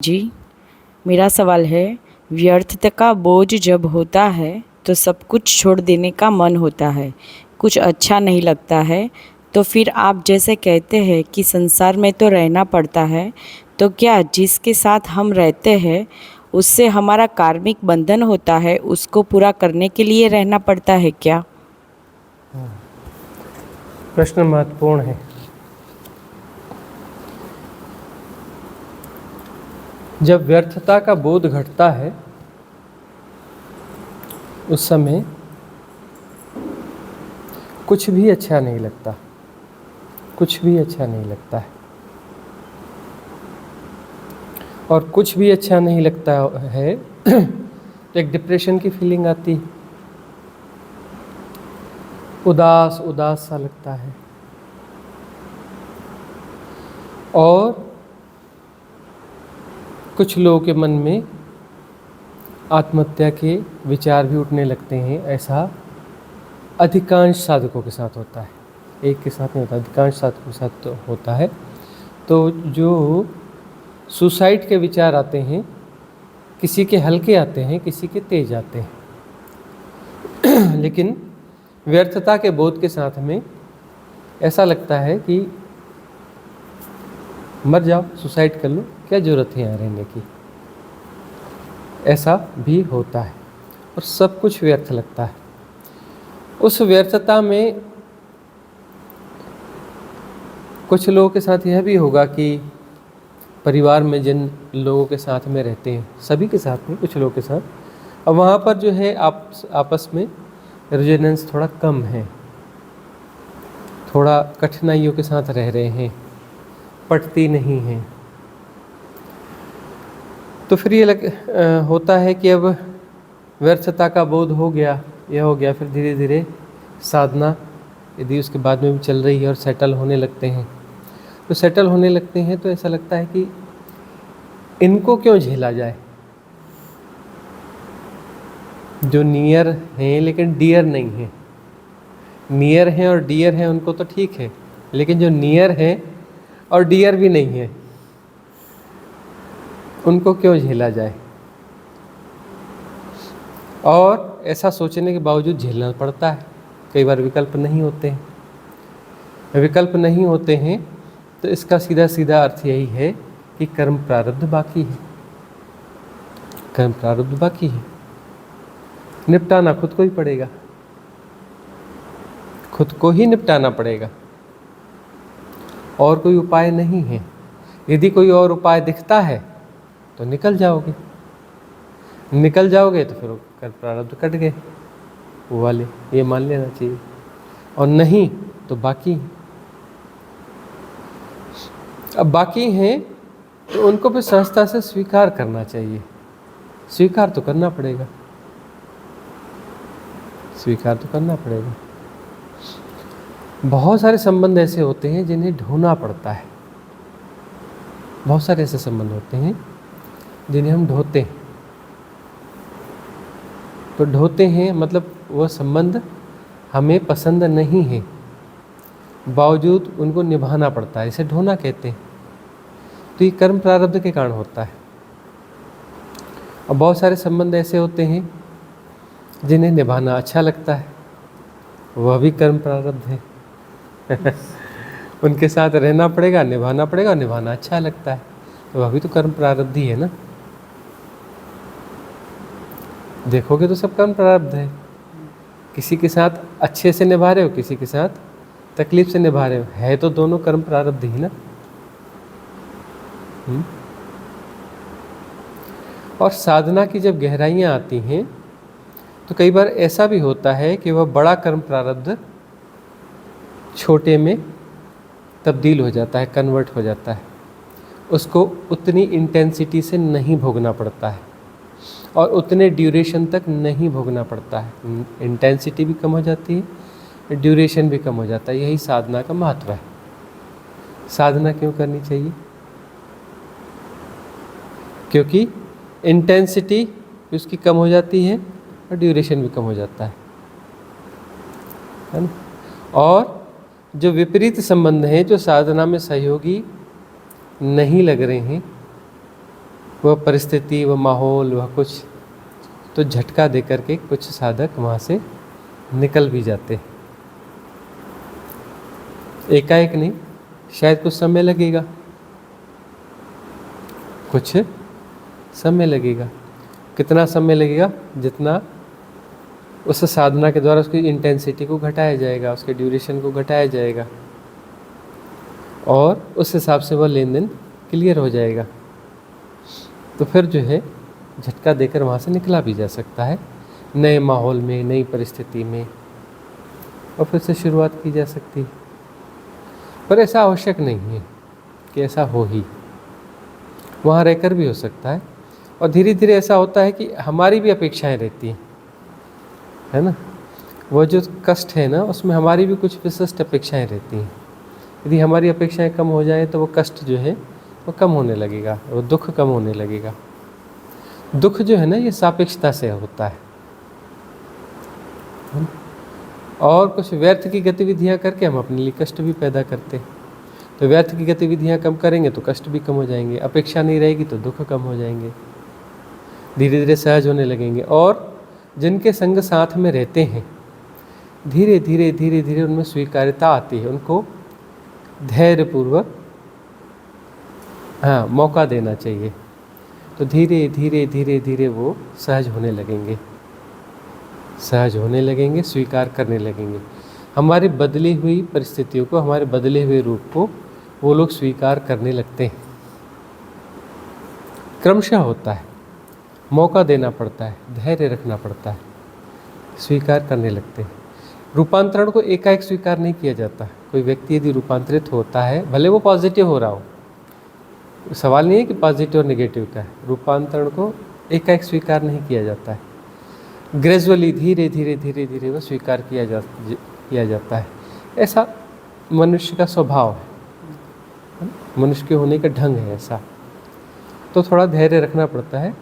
जी, मेरा सवाल है, व्यर्थता का बोझ जब होता है तो सब कुछ छोड़ देने का मन होता है, कुछ अच्छा नहीं लगता है, तो फिर आप जैसे कहते हैं कि संसार में तो रहना पड़ता है, तो क्या जिसके साथ हम रहते हैं उससे हमारा कार्मिक बंधन होता है, उसको पूरा करने के लिए रहना पड़ता है क्या? प्रश्न महत्वपूर्ण है। जब व्यर्थता का बोध घटता है उस समय कुछ भी अच्छा नहीं लगता, कुछ भी अच्छा नहीं लगता है। और कुछ भी अच्छा नहीं लगता है तो एक डिप्रेशन की फीलिंग आती है, उदास उदास सा लगता है। और कुछ लोगों के मन में आत्महत्या के विचार भी उठने लगते हैं। ऐसा अधिकांश साधकों के साथ होता है, एक के साथ नहीं होता, अधिकांश साधकों के साथ तो होता है। तो जो सुसाइड के विचार आते हैं, किसी के हल्के आते हैं, किसी के तेज आते हैं लेकिन व्यर्थता के बोध के साथ में ऐसा लगता है कि मर जाओ, सुसाइड कर लो, क्या ज़रूरत है यहाँ रहने की। ऐसा भी होता है और सब कुछ व्यर्थ लगता है। उस व्यर्थता में कुछ लोगों के साथ यह भी होगा कि परिवार में जिन लोगों के साथ में रहते हैं, सभी के साथ में, कुछ लोगों के साथ, अब वहाँ पर जो है आपस में रेजोनेंस थोड़ा कम है, थोड़ा कठिनाइयों के साथ रह रहे हैं, पटती नहीं है। तो फिर ये होता है कि अब व्यर्थता का बोध हो गया, यह हो गया, फिर धीरे धीरे साधना यदि उसके बाद में भी चल रही है और सेटल होने लगते हैं, तो सेटल होने लगते हैं तो ऐसा लगता है कि इनको क्यों झेला जाए। जो नियर हैं लेकिन डियर नहीं है, नियर हैं और डियर हैं उनको तो ठीक है, लेकिन जो नियर हैं और डियर भी नहीं है उनको क्यों झेला जाए। और ऐसा सोचने के बावजूद झेलना पड़ता है। कई बार विकल्प नहीं होते हैं। विकल्प नहीं होते हैं तो इसका सीधा सीधा अर्थ यही है कि कर्म प्रारब्ध बाकी है, कर्म प्रारब्ध बाकी है, निपटाना खुद को ही पड़ेगा, खुद को ही निपटाना पड़ेगा, और कोई उपाय नहीं है। यदि कोई और उपाय दिखता है तो निकल जाओगे, निकल जाओगे तो फिर कर्म प्रारब्ध कट गए वो वाले, ये मान लेना चाहिए। और नहीं तो बाकी हैं। अब बाकी हैं तो उनको भी सहजता से स्वीकार करना चाहिए। स्वीकार तो करना पड़ेगा, स्वीकार तो करना पड़ेगा। बहुत सारे संबंध ऐसे होते हैं जिन्हें ढूंढना पड़ता है, बहुत सारे ऐसे संबंध होते हैं जिन्हें हम ढोते हैं। तो ढोते हैं मतलब वह संबंध हमें पसंद नहीं है, बावजूद उनको निभाना पड़ता है, इसे ढोना कहते हैं। तो ये कर्म प्रारब्ध के कारण होता है। और बहुत सारे संबंध ऐसे होते हैं जिन्हें निभाना अच्छा लगता है, वह भी कर्म प्रारब्ध है उनके साथ रहना पड़ेगा, निभाना पड़ेगा, निभाना अच्छा लगता है, तो वह भी तो कर्म प्रारब्ध ही है ना। देखोगे तो सब कर्म प्रारब्ध है। किसी के साथ अच्छे से निभा रहे हो, किसी के साथ तकलीफ से निभा रहे हो, है तो दोनों कर्म प्रारब्ध ही ना। और साधना की जब गहराइयाँ आती हैं तो कई बार ऐसा भी होता है कि वह बड़ा कर्म प्रारब्ध छोटे में तब्दील हो जाता है, कन्वर्ट हो जाता है। उसको उतनी इंटेंसिटी से नहीं भोगना पड़ता है और उतने ड्यूरेशन तक नहीं भोगना पड़ता है। इंटेंसिटी भी कम हो जाती है, ड्यूरेशन भी कम हो जाता है। यही साधना का महत्व है। साधना क्यों करनी चाहिए? क्योंकि इंटेंसिटी उसकी कम हो जाती है और ड्यूरेशन भी कम हो जाता है ना। और जो विपरीत संबंध हैं, जो साधना में सहयोगी नहीं लग रहे हैं, वह परिस्थिति, वह माहौल, वह कुछ तो झटका दे करके कुछ साधक वहाँ से निकल भी जाते हैं। एकाएक नहीं, शायद कुछ समय लगेगा, कुछ समय लगेगा। कितना समय लगेगा? जितना उस साधना के द्वारा उसकी इंटेंसिटी को घटाया जाएगा, उसके ड्यूरेशन को घटाया जाएगा, और उस हिसाब से वह लेन देन क्लियर हो जाएगा। तो फिर जो है झटका देकर वहाँ से निकला भी जा सकता है, नए माहौल में, नई परिस्थिति में, और फिर से शुरुआत की जा सकती है। पर ऐसा आवश्यक नहीं है कि ऐसा हो ही, वहाँ रहकर भी हो सकता है। और धीरे धीरे ऐसा होता है कि हमारी भी अपेक्षाएं रहती हैं, है ना। वो जो कष्ट है ना, उसमें हमारी भी कुछ विशिष्ट अपेक्षाएं रहती हैं। यदि हमारी अपेक्षाएं कम हो जाएं तो वो कष्ट जो है वो कम होने लगेगा, वो दुख कम होने लगेगा। दुख जो है ना, ये सापेक्षता से होता है। और कुछ व्यर्थ की गतिविधियां करके हम अपने लिए कष्ट भी पैदा करते हैं। तो व्यर्थ की गतिविधियां कम करेंगे तो कष्ट भी कम हो जाएंगे, अपेक्षा नहीं रहेगी तो दुख कम हो जाएंगे, धीरे धीरे सहज होने लगेंगे। और जिनके संग साथ में रहते हैं, धीरे धीरे धीरे धीरे उनमें स्वीकार्यता आती है। उनको धैर्यपूर्वक मौका देना चाहिए, तो धीरे धीरे धीरे धीरे वो सहज होने लगेंगे, सहज होने लगेंगे, स्वीकार करने लगेंगे। हमारी बदली हुई परिस्थितियों को, हमारे बदले हुए रूप को वो लोग स्वीकार करने लगते हैं। क्रमशः होता है, मौका देना पड़ता है, धैर्य रखना पड़ता है, स्वीकार करने लगते हैं। रूपांतरण को एकाएक स्वीकार नहीं किया जाता। कोई व्यक्ति यदि रूपांतरित होता है, भले वो पॉजिटिव हो रहा हो, सवाल नहीं है कि पॉजिटिव और नेगेटिव का है, रूपांतरण को एकाएक स्वीकार नहीं किया जाता है। ग्रेजुअली, धीरे धीरे धीरे धीरे वो स्वीकार किया जाता है। ऐसा मनुष्य का स्वभाव है, मनुष्य के होने का ढंग है ऐसा। तो थोड़ा धैर्य रखना पड़ता है,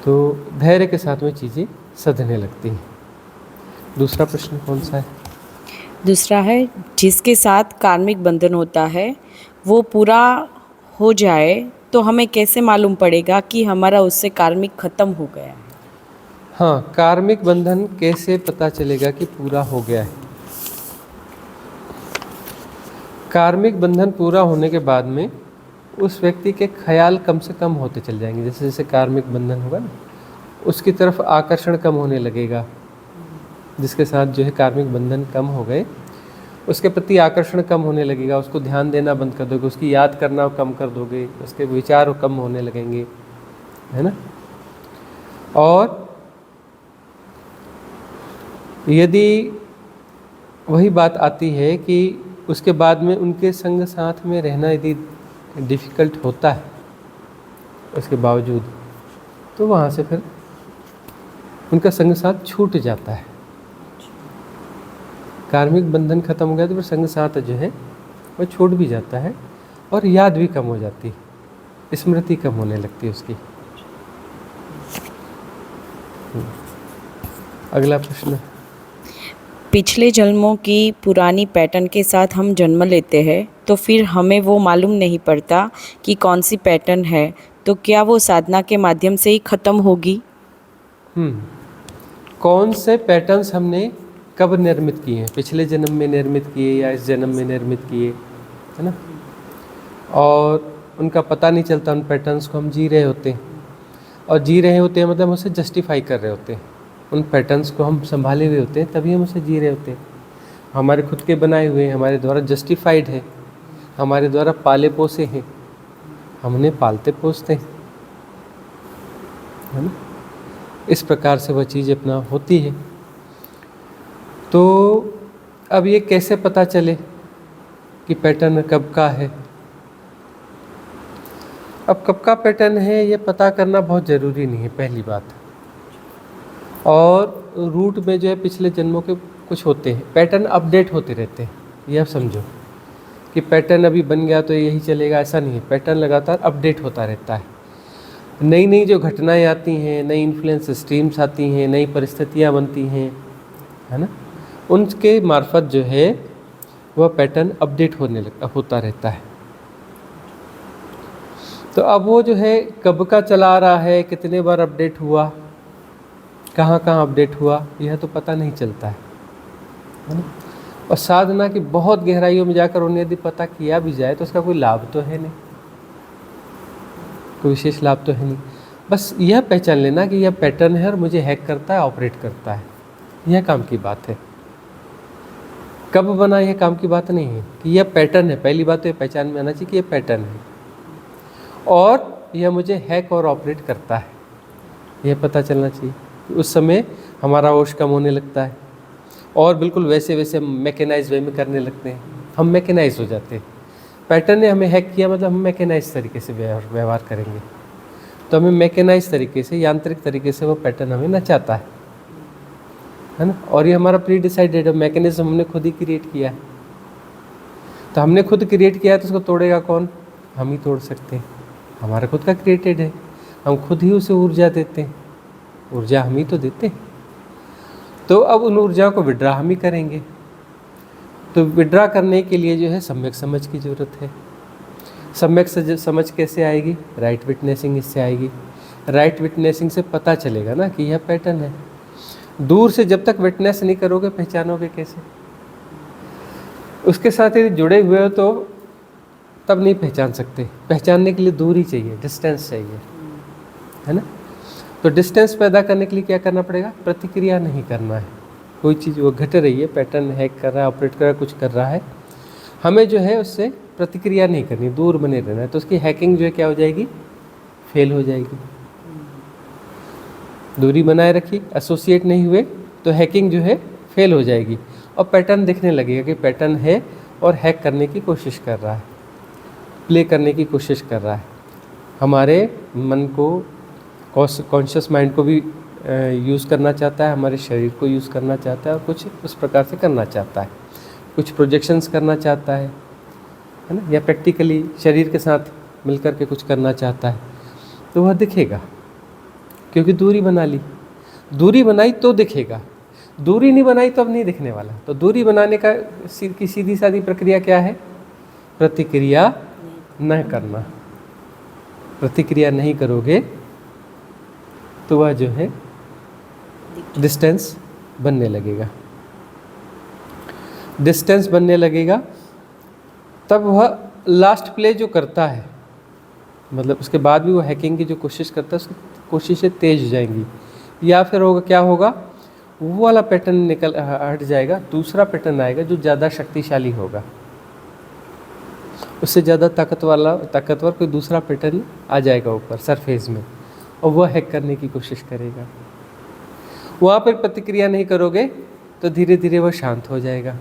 तो धैर्य के साथ में चीज़ें सधने लगती हैं। दूसरा प्रश्न कौन सा है? दूसरा है, जिसके साथ कार्मिक बंधन होता है वो पूरा हो जाए तो हमें कैसे मालूम पड़ेगा कि हमारा उससे कार्मिक खत्म हो गया है? हाँ, कार्मिक बंधन कैसे पता चलेगा कि पूरा हो गया है? कार्मिक बंधन पूरा होने के बाद में उस व्यक्ति के ख्याल कम से कम होते चल जाएंगे। जैसे जैसे कार्मिक बंधन होगा ना, उसकी तरफ आकर्षण कम होने लगेगा। जिसके साथ जो है कार्मिक बंधन कम हो गए, उसके प्रति आकर्षण कम होने लगेगा, उसको ध्यान देना बंद कर दोगे, उसकी याद करना कम कर दोगे, उसके विचार कम होने लगेंगे, है ना। और यदि वही बात आती है कि उसके बाद में उनके संग साथ में रहना यदि डिफ़िकल्ट होता है उसके बावजूद, तो वहाँ से फिर उनका संग साथ छूट जाता है। कार्मिक बंधन खत्म हो गया तो फिर संग साथ जो है वो छूट भी जाता है, और याद भी कम हो जाती है, स्मृति कम होने लगती है उसकी। अगला प्रश्न। पिछले जन्मों की पुरानी पैटर्न के साथ हम जन्म लेते हैं तो फिर हमें वो मालूम नहीं पड़ता कि कौन सी पैटर्न है, तो क्या वो साधना के माध्यम से ही ख़त्म होगी? कौन से पैटर्न्स हमने कब निर्मित किए हैं? पिछले जन्म में निर्मित किए या इस जन्म में निर्मित किए, है ना। और उनका पता नहीं चलता, उन पैटर्न्स को हम जी रहे होते हैं, और जी रहे होते हैं मतलब हम उसे जस्टिफाई कर रहे होते हैं। उन पैटर्न्स को हम संभाले हुए होते हैं, तभी हम उसे जी रहे होते हैं। हमारे खुद के बनाए हुए हैं, हमारे द्वारा जस्टिफाइड है, हमारे द्वारा पाले पोसे हैं, हमने पालते पोसते हैं, है ना। इस प्रकार से वह चीज़ अपना होती है। तो अब ये कैसे पता चले कि पैटर्न कब का है? अब कब का पैटर्न है ये पता करना बहुत ज़रूरी नहीं है, पहली बात। और रूट में जो है पिछले जन्मों के कुछ होते हैं, पैटर्न अपडेट होते रहते हैं। ये आप समझो कि पैटर्न अभी बन गया तो यही चलेगा, ऐसा नहीं है। पैटर्न लगातार अपडेट होता रहता है। नई नई जो घटनाएं आती हैं, नई इन्फ्लुएंस स्ट्रीम्स आती हैं, नई परिस्थितियां बनती हैं, है ना, उनके मार्फत जो है वह पैटर्न अपडेट होता रहता है। तो अब वो जो है कब का चला आ रहा है, कितने बार अपडेट हुआ, कहाँ कहाँ अपडेट हुआ, यह तो पता नहीं चलता है ना। और साधना की बहुत गहराइयों में जाकर उन्हें यदि पता किया भी जाए तो उसका कोई लाभ तो है नहीं, कोई विशेष लाभ तो है नहीं। बस यह पहचान लेना कि यह पैटर्न है और मुझे हैक करता है, ऑपरेट करता है, यह काम की बात है। कब बना यह काम की बात नहीं है, कि यह पैटर्न है। पहली बात तो यह पहचान में आना चाहिए कि यह पैटर्न है और यह मुझे हैक और ऑपरेट करता है, यह पता चलना चाहिए। उस समय हमारा होश कम होने लगता है और बिल्कुल वैसे वैसे मैकेनाइज वे में करने लगते हैं, हम मैकेनाइज हो जाते हैं। पैटर्न ने हमें हैक किया मतलब हम मैकेनाइज तरीके से व्यवहार करेंगे, तो हमें मैकेनाइज तरीके से, यांत्रिक तरीके से वो पैटर्न हमें नचाता है ना। और ये हमारा प्री डिसाइडेड मैकेनिज्म हमने खुद ही क्रिएट किया है। तो हमने खुद क्रिएट किया है तो उसको तोड़ेगा कौन? हम ही तोड़ सकते हैं, हमारा खुद का क्रिएटेड है, हम खुद ही उसे ऊर्जा देते हैं, ऊर्जा हम ही तो देते हैं। तो अब उन ऊर्जा को विड्रा हम ही करेंगे। तो विड्रा करने के लिए जो है सम्यक समझ की ज़रूरत है। सम्यक समझ कैसे आएगी? राइट विटनेसिंग इससे आएगी। राइट विटनेसिंग से पता चलेगा ना कि यह पैटर्न है। दूर से जब तक विटनेस नहीं करोगे पहचानोगे कैसे? उसके साथ यदि जुड़े हुए हो तो तब नहीं पहचान सकते। पहचानने के लिए दूरी चाहिए, डिस्टेंस चाहिए, है ना। तो डिस्टेंस पैदा करने के लिए क्या करना पड़ेगा? प्रतिक्रिया नहीं करना है। कोई चीज़ वो घट रही है, पैटर्न हैक कर रहा है, ऑपरेट कर रहा है, कुछ कर रहा है, हमें जो है उससे प्रतिक्रिया नहीं करनी, दूर बने रहना है। तो उसकी हैकिंग जो है क्या हो जाएगी? फेल हो जाएगी। दूरी बनाए रखी, एसोसिएट नहीं हुए तो हैकिंग जो है फेल हो जाएगी और पैटर्न दिखने लगेगा कि पैटर्न है और हैक करने की कोशिश कर रहा है, प्ले करने की कोशिश कर रहा है। हमारे मन को, कॉन्शियस माइंड को भी यूज़ करना चाहता है, हमारे शरीर को यूज़ करना चाहता है और कुछ उस प्रकार से करना चाहता है, कुछ प्रोजेक्शंस करना चाहता है ना, या प्रैक्टिकली शरीर के साथ मिलकर के कुछ करना चाहता है, तो वह दिखेगा क्योंकि दूरी बना ली। दूरी बनाई तो दिखेगा, दूरी नहीं बनाई तो अब नहीं दिखने वाला। तो दूरी बनाने का की सीधी सादी प्रक्रिया क्या है? प्रतिक्रिया न करना। प्रतिक्रिया नहीं करोगे तो वह जो है डिस्टेंस बनने लगेगा। डिस्टेंस बनने लगेगा तब वह लास्ट प्ले जो करता है, मतलब उसके बाद भी वो हैकिंग की जो कोशिश करता है उसकी कोशिशें तेज हो जाएंगी, या फिर होगा क्या होगा, वो वाला पैटर्न निकल हट जाएगा, दूसरा पैटर्न आएगा जो ज़्यादा शक्तिशाली होगा, उससे ज़्यादा ताकतवर कोई दूसरा पैटर्न आ जाएगा ऊपर सरफेस में और वह हैक करने की कोशिश करेगा। वहाँ पर प्रतिक्रिया नहीं करोगे तो धीरे धीरे वह शांत हो जाएगा।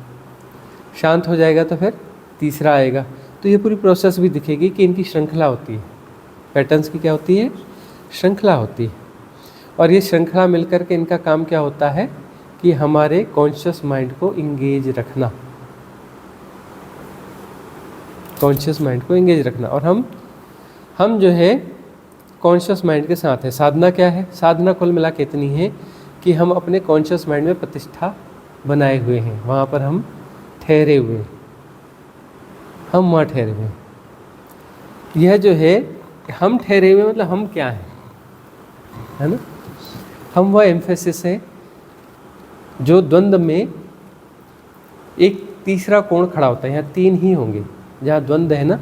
शांत हो जाएगा तो फिर तीसरा आएगा। तो ये पूरी प्रोसेस भी दिखेगी कि इनकी श्रृंखला होती है। पैटर्न्स की क्या होती है? श्रृंखला होती है। और ये श्रृंखला मिलकर के इनका काम क्या होता है कि हमारे कॉन्शियस माइंड को इंगेज रखना, कॉन्शियस माइंड को इंगेज रखना। और हम जो है कॉन्शियस माइंड के साथ है। साधना क्या है? साधना कुल मिला के इतनी है कि हम अपने कॉन्शियस माइंड में प्रतिष्ठा बनाए हुए हैं, वहाँ पर हम ठहरे हुए, हम वहाँ ठहरे हुए। यह जो है हम ठहरे हुए मतलब हम क्या हैं, है ना। हम वह एम्फेसिस है जो द्वंद्व में एक तीसरा कोण खड़ा होता है। यहाँ तीन ही होंगे जहाँ द्वंद्व है ना,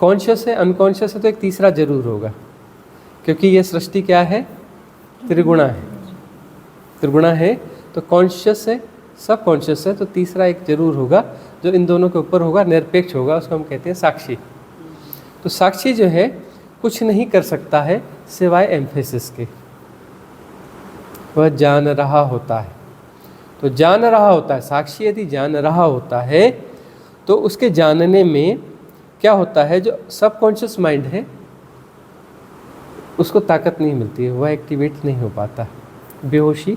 कॉन्शियस है, अनकॉन्शियस है, तो एक तीसरा जरूर होगा, क्योंकि ये सृष्टि क्या है? त्रिगुणा है। त्रिगुणा है तो कॉन्शियस है, सब कॉन्शियस है, तो तीसरा एक जरूर होगा जो इन दोनों के ऊपर होगा, निरपेक्ष होगा, उसको हम कहते हैं साक्षी। तो साक्षी जो है कुछ नहीं कर सकता है सिवाय एम्फेसिस के, वह जान रहा होता है। तो जान रहा होता है, साक्षी यदि जान रहा होता है तो उसके जानने में क्या होता है, जो सब कॉन्शियस माइंड है उसको ताकत नहीं मिलती है, वह एक्टिवेट नहीं हो पाता, बेहोशी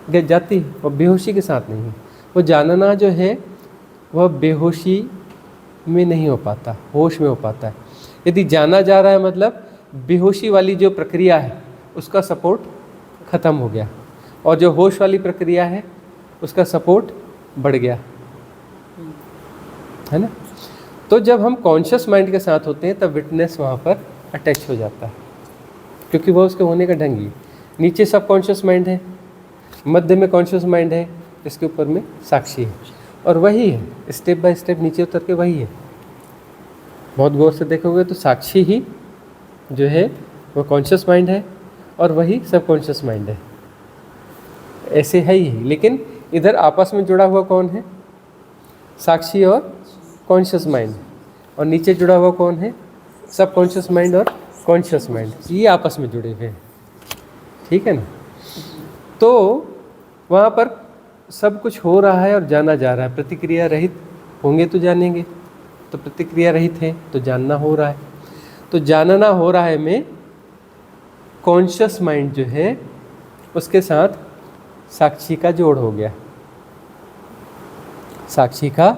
गिर जाती है। और बेहोशी के साथ नहीं है, वो जानना जो है वह बेहोशी में नहीं हो पाता, होश में हो पाता है। यदि जाना जा रहा है मतलब बेहोशी वाली जो प्रक्रिया है उसका सपोर्ट ख़त्म हो गया, और जो होश वाली प्रक्रिया है उसका सपोर्ट बढ़ गया, है ना। तो जब हम कॉन्शियस माइंड के साथ होते हैं तब विटनेस वहाँ पर अटैच हो जाता है, क्योंकि वो उसके होने का ढंग ही। नीचे सब कॉन्शियस माइंड है, मध्य में कॉन्शियस माइंड है, इसके ऊपर में साक्षी है, और वही है, स्टेप बाय स्टेप नीचे उतर के वही है। बहुत गौर से देखोगे तो साक्षी ही जो है वो कॉन्शियस माइंड है और वही सब कॉन्शियस माइंड है, ऐसे है ही। लेकिन इधर आपस में जुड़ा हुआ कौन है? साक्षी और कॉन्शियस माइंड। और नीचे जुड़ा हुआ कौन है? सब कॉन्शियस माइंड और कॉन्शियस माइंड, ये आपस में जुड़े हुए हैं, ठीक है ना। तो वहाँ पर सब कुछ हो रहा है और जाना जा रहा है। प्रतिक्रिया रहित होंगे तो जानेंगे, तो प्रतिक्रिया रहित है तो जानना हो रहा है। तो जानना हो रहा है में कॉन्शियस माइंड जो है उसके साथ साक्षी का जोड़ हो गया, साक्षी का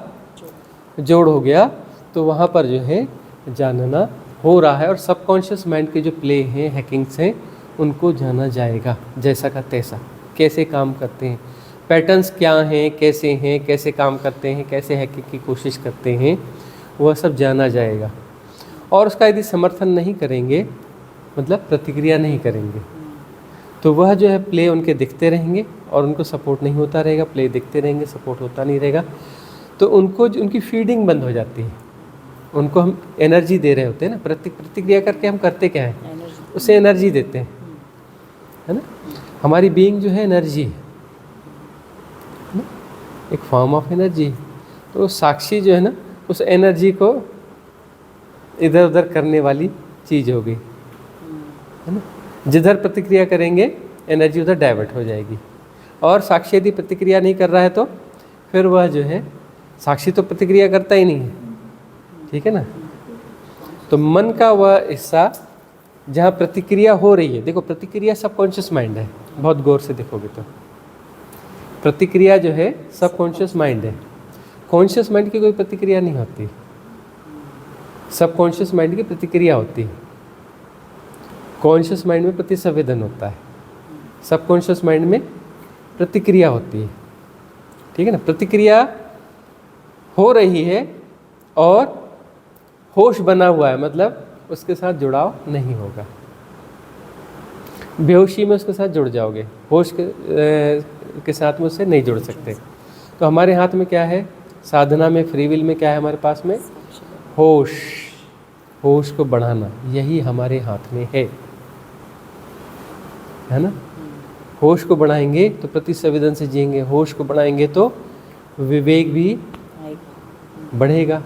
जोड़ हो गया, तो वहाँ पर जो है जानना हो रहा है। और सबकॉन्शियस माइंड के जो प्ले हैं, हैकिंग्स हैं, उनको जाना जाएगा जैसा का तैसा, कैसे काम करते हैं, पैटर्न्स क्या हैं, कैसे काम करते हैं, कैसे हैकिंग की कोशिश करते हैं, वह सब जाना जाएगा। और उसका यदि समर्थन नहीं करेंगे, मतलब प्रतिक्रिया नहीं करेंगे, तो वह जो है प्ले उनके दिखते रहेंगे और उनको सपोर्ट नहीं होता रहेगा। प्ले दिखते रहेंगे, सपोर्ट होता नहीं रहेगा, तो उनको उनकी फीडिंग बंद हो जाती है। उनको हम एनर्जी दे रहे होते हैं ना, प्रतिक्रिया करके हम करते क्या है? उसे एनर्जी देते हैं, है ना। हमारी बीइंग जो है एनर्जी है ना, एक फॉर्म ऑफ एनर्जी। तो साक्षी जो है ना, उस एनर्जी को इधर उधर करने वाली चीज़ हो गई, है ना। जिधर प्रतिक्रिया करेंगे एनर्जी उधर डाइवर्ट हो जाएगी। और साक्षी यदि प्रतिक्रिया नहीं कर रहा है तो फिर वह जो है, साक्षी तो प्रतिक्रिया करता ही नहीं है, ठीक है ना। तो मन का वह हिस्सा जहाँ प्रतिक्रिया हो रही है, देखो प्रतिक्रिया सबकॉन्शियस माइंड है, बहुत गौर से देखोगे तो प्रतिक्रिया जो है सबकॉन्शियस माइंड है। कॉन्शियस माइंड की कोई प्रतिक्रिया नहीं होती, सबकॉन्शियस माइंड की प्रतिक्रिया होती है। कॉन्शियस माइंड में प्रतिसंवेदन होता है, सबकॉन्शियस माइंड में प्रतिक्रिया होती है, ठीक है ना। प्रतिक्रिया हो रही है और होश बना हुआ है, मतलब उसके साथ जुड़ाव नहीं होगा। बेहोशी में उसके साथ जुड़ जाओगे, होश के साथ में उससे नहीं जुड़ सकते। तो हमारे हाथ में क्या है? साधना में, फ्री विल में क्या है हमारे पास में? होश, होश को बढ़ाना, यही हमारे हाथ में है ना। होश को बढ़ाएंगे तो प्रतिसंवेदन से जिएंगे, होश को बढ़ाएंगे तो विवेक भी बढ़ेगा,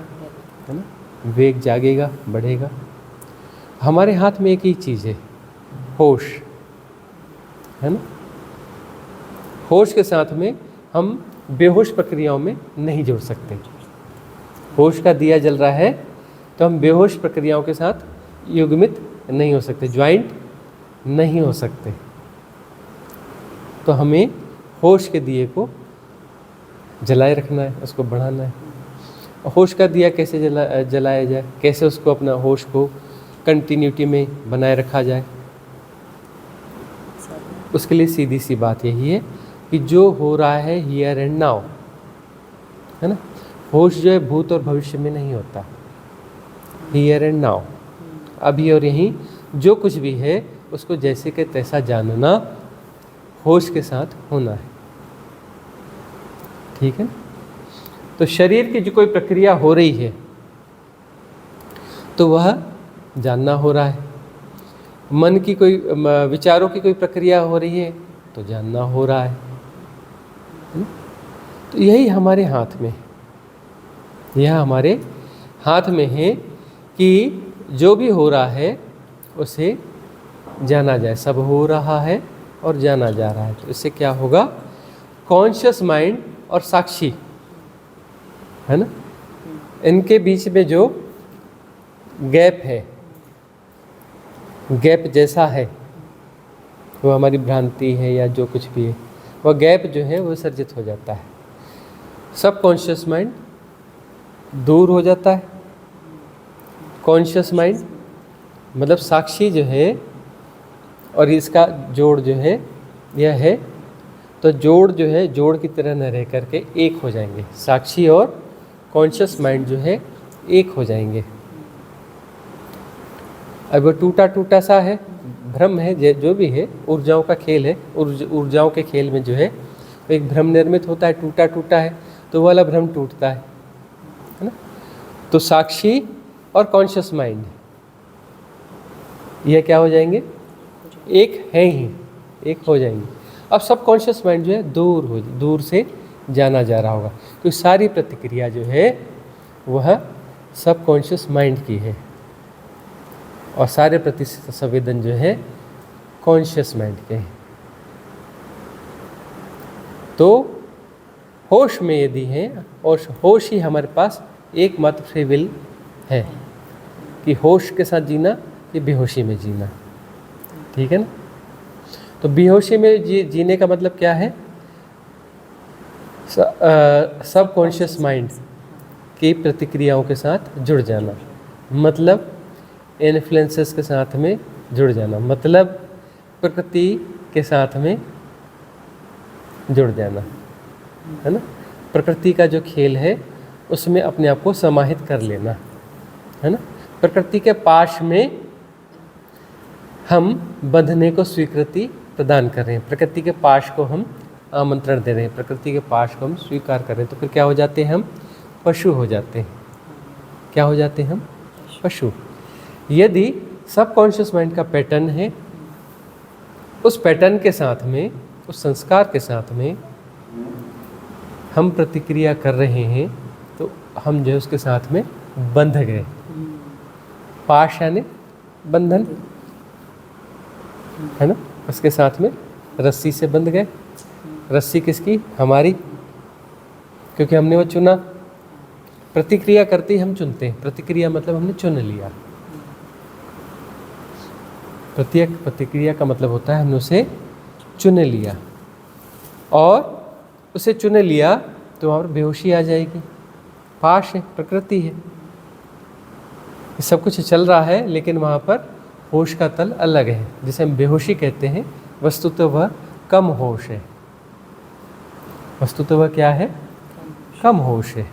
है ना, विवेक जागेगा, बढ़ेगा। हमारे हाथ में एक ही चीज़ है, होश, है ना। होश के साथ में हम बेहोश प्रक्रियाओं में नहीं जुड़ सकते। होश का दिया जल रहा है तो हम बेहोश प्रक्रियाओं के साथ युग्मित नहीं हो सकते, ज्वाइंट नहीं हो सकते। तो हमें होश के दिए को जलाए रखना है, उसको बढ़ाना है। होश का दिया कैसे जलाया जाए, कैसे उसको अपना होश को कंटिन्यूटी में बनाए रखा जाए, उसके लिए सीधी सी बात यही है कि जो हो रहा है हियर एंड नाउ, है ना। होश जो है भूत और भविष्य में नहीं होता, हियर एंड नाउ, अभी और यहीं जो कुछ भी है उसको जैसे के तैसा जानना, होश के साथ होना है, ठीक है। तो शरीर की जो कोई प्रक्रिया हो रही है तो वह जानना हो रहा है, मन की कोई विचारों की कोई प्रक्रिया हो रही है तो जानना हो रहा है। तो यही हमारे हाथ में, यह हमारे हाथ में है कि जो भी हो रहा है उसे जाना जाए। सब हो रहा है और जाना जा रहा है, तो इससे क्या होगा? कॉन्शियस माइंड और साक्षी, है ना, इनके बीच में जो गैप है, गैप जैसा है, वो हमारी भ्रांति है या जो कुछ भी है, वह गैप जो है वो सर्जित हो जाता है। सब कॉन्शियस माइंड दूर हो जाता है। कॉन्शियस माइंड मतलब साक्षी जो है और इसका जोड़ जो है यह है, तो जोड़ जो है जोड़ की तरह न रह करके एक हो जाएंगे। साक्षी और कॉन्शियस माइंड जो है एक हो जाएंगे। अब वो टूटा टूटा सा है, भ्रम है, जो भी है, ऊर्जाओं का खेल है। ऊर्जाओं के खेल में जो है एक भ्रम निर्मित होता है, टूटा टूटा है, तो वो वाला भ्रम टूटता है ना। तो साक्षी और कॉन्शियस माइंड ये क्या हो जाएंगे, एक है ही, एक हो जाएंगे। अब सब कॉन्शियस माइंड जो है दूर से जाना जा रहा होगा, क्योंकि सारी प्रतिक्रिया जो है वह सब कॉन्शियस माइंड की है और सारे प्रति संवेदन जो है कॉन्शियस माइंड के हैं। तो होश में यदि हैं, और होश ही हमारे पास एकमात्र फ्री विल है कि होश के साथ जीना या बेहोशी में जीना, ठीक है ना। तो बेहोशी में जीने का मतलब क्या है, सब कॉन्शियस माइंड की प्रतिक्रियाओं के साथ जुड़ जाना, मतलब इन्फ्लुएंसेस के साथ में जुड़ जाना, मतलब प्रकृति के साथ में जुड़ जाना, है ना। प्रकृति का जो खेल है उसमें अपने आप को समाहित कर लेना, है ना। प्रकृति के पाश में हम बंधने को स्वीकृति प्रदान कर रहे हैं, प्रकृति के पाश को हम आमंत्रण दे रहे हैं, प्रकृति के पाश को हम स्वीकार कर रहे हैं। तो फिर क्या हो जाते हैं, हम पशु हो जाते हैं। क्या हो जाते हैं, हम पशु। यदि सब कॉन्शियस माइंड का पैटर्न है, उस पैटर्न के साथ में, उस संस्कार के साथ में हम प्रतिक्रिया कर रहे हैं, तो हम जो है उसके साथ में बंध गए। पाश यानी बंधन, है ना, उसके साथ में रस्सी से बंध गए। रस्सी किसकी, हमारी, क्योंकि हमने वो चुना। प्रतिक्रिया करते ही हम चुनते हैं, प्रतिक्रिया मतलब हमने चुन लिया। प्रतिक्रिया का मतलब होता है हमने उसे चुन लिया, और उसे चुन लिया तो वहाँ पर बेहोशी आ जाएगी। पाश है, प्रकृति है, सब कुछ चल रहा है, लेकिन वहाँ पर होश का तल अलग है, जिसे हम बेहोशी कहते हैं। वस्तुतः वह कम होश है, वस्तुतः वह क्या है, कम होश है।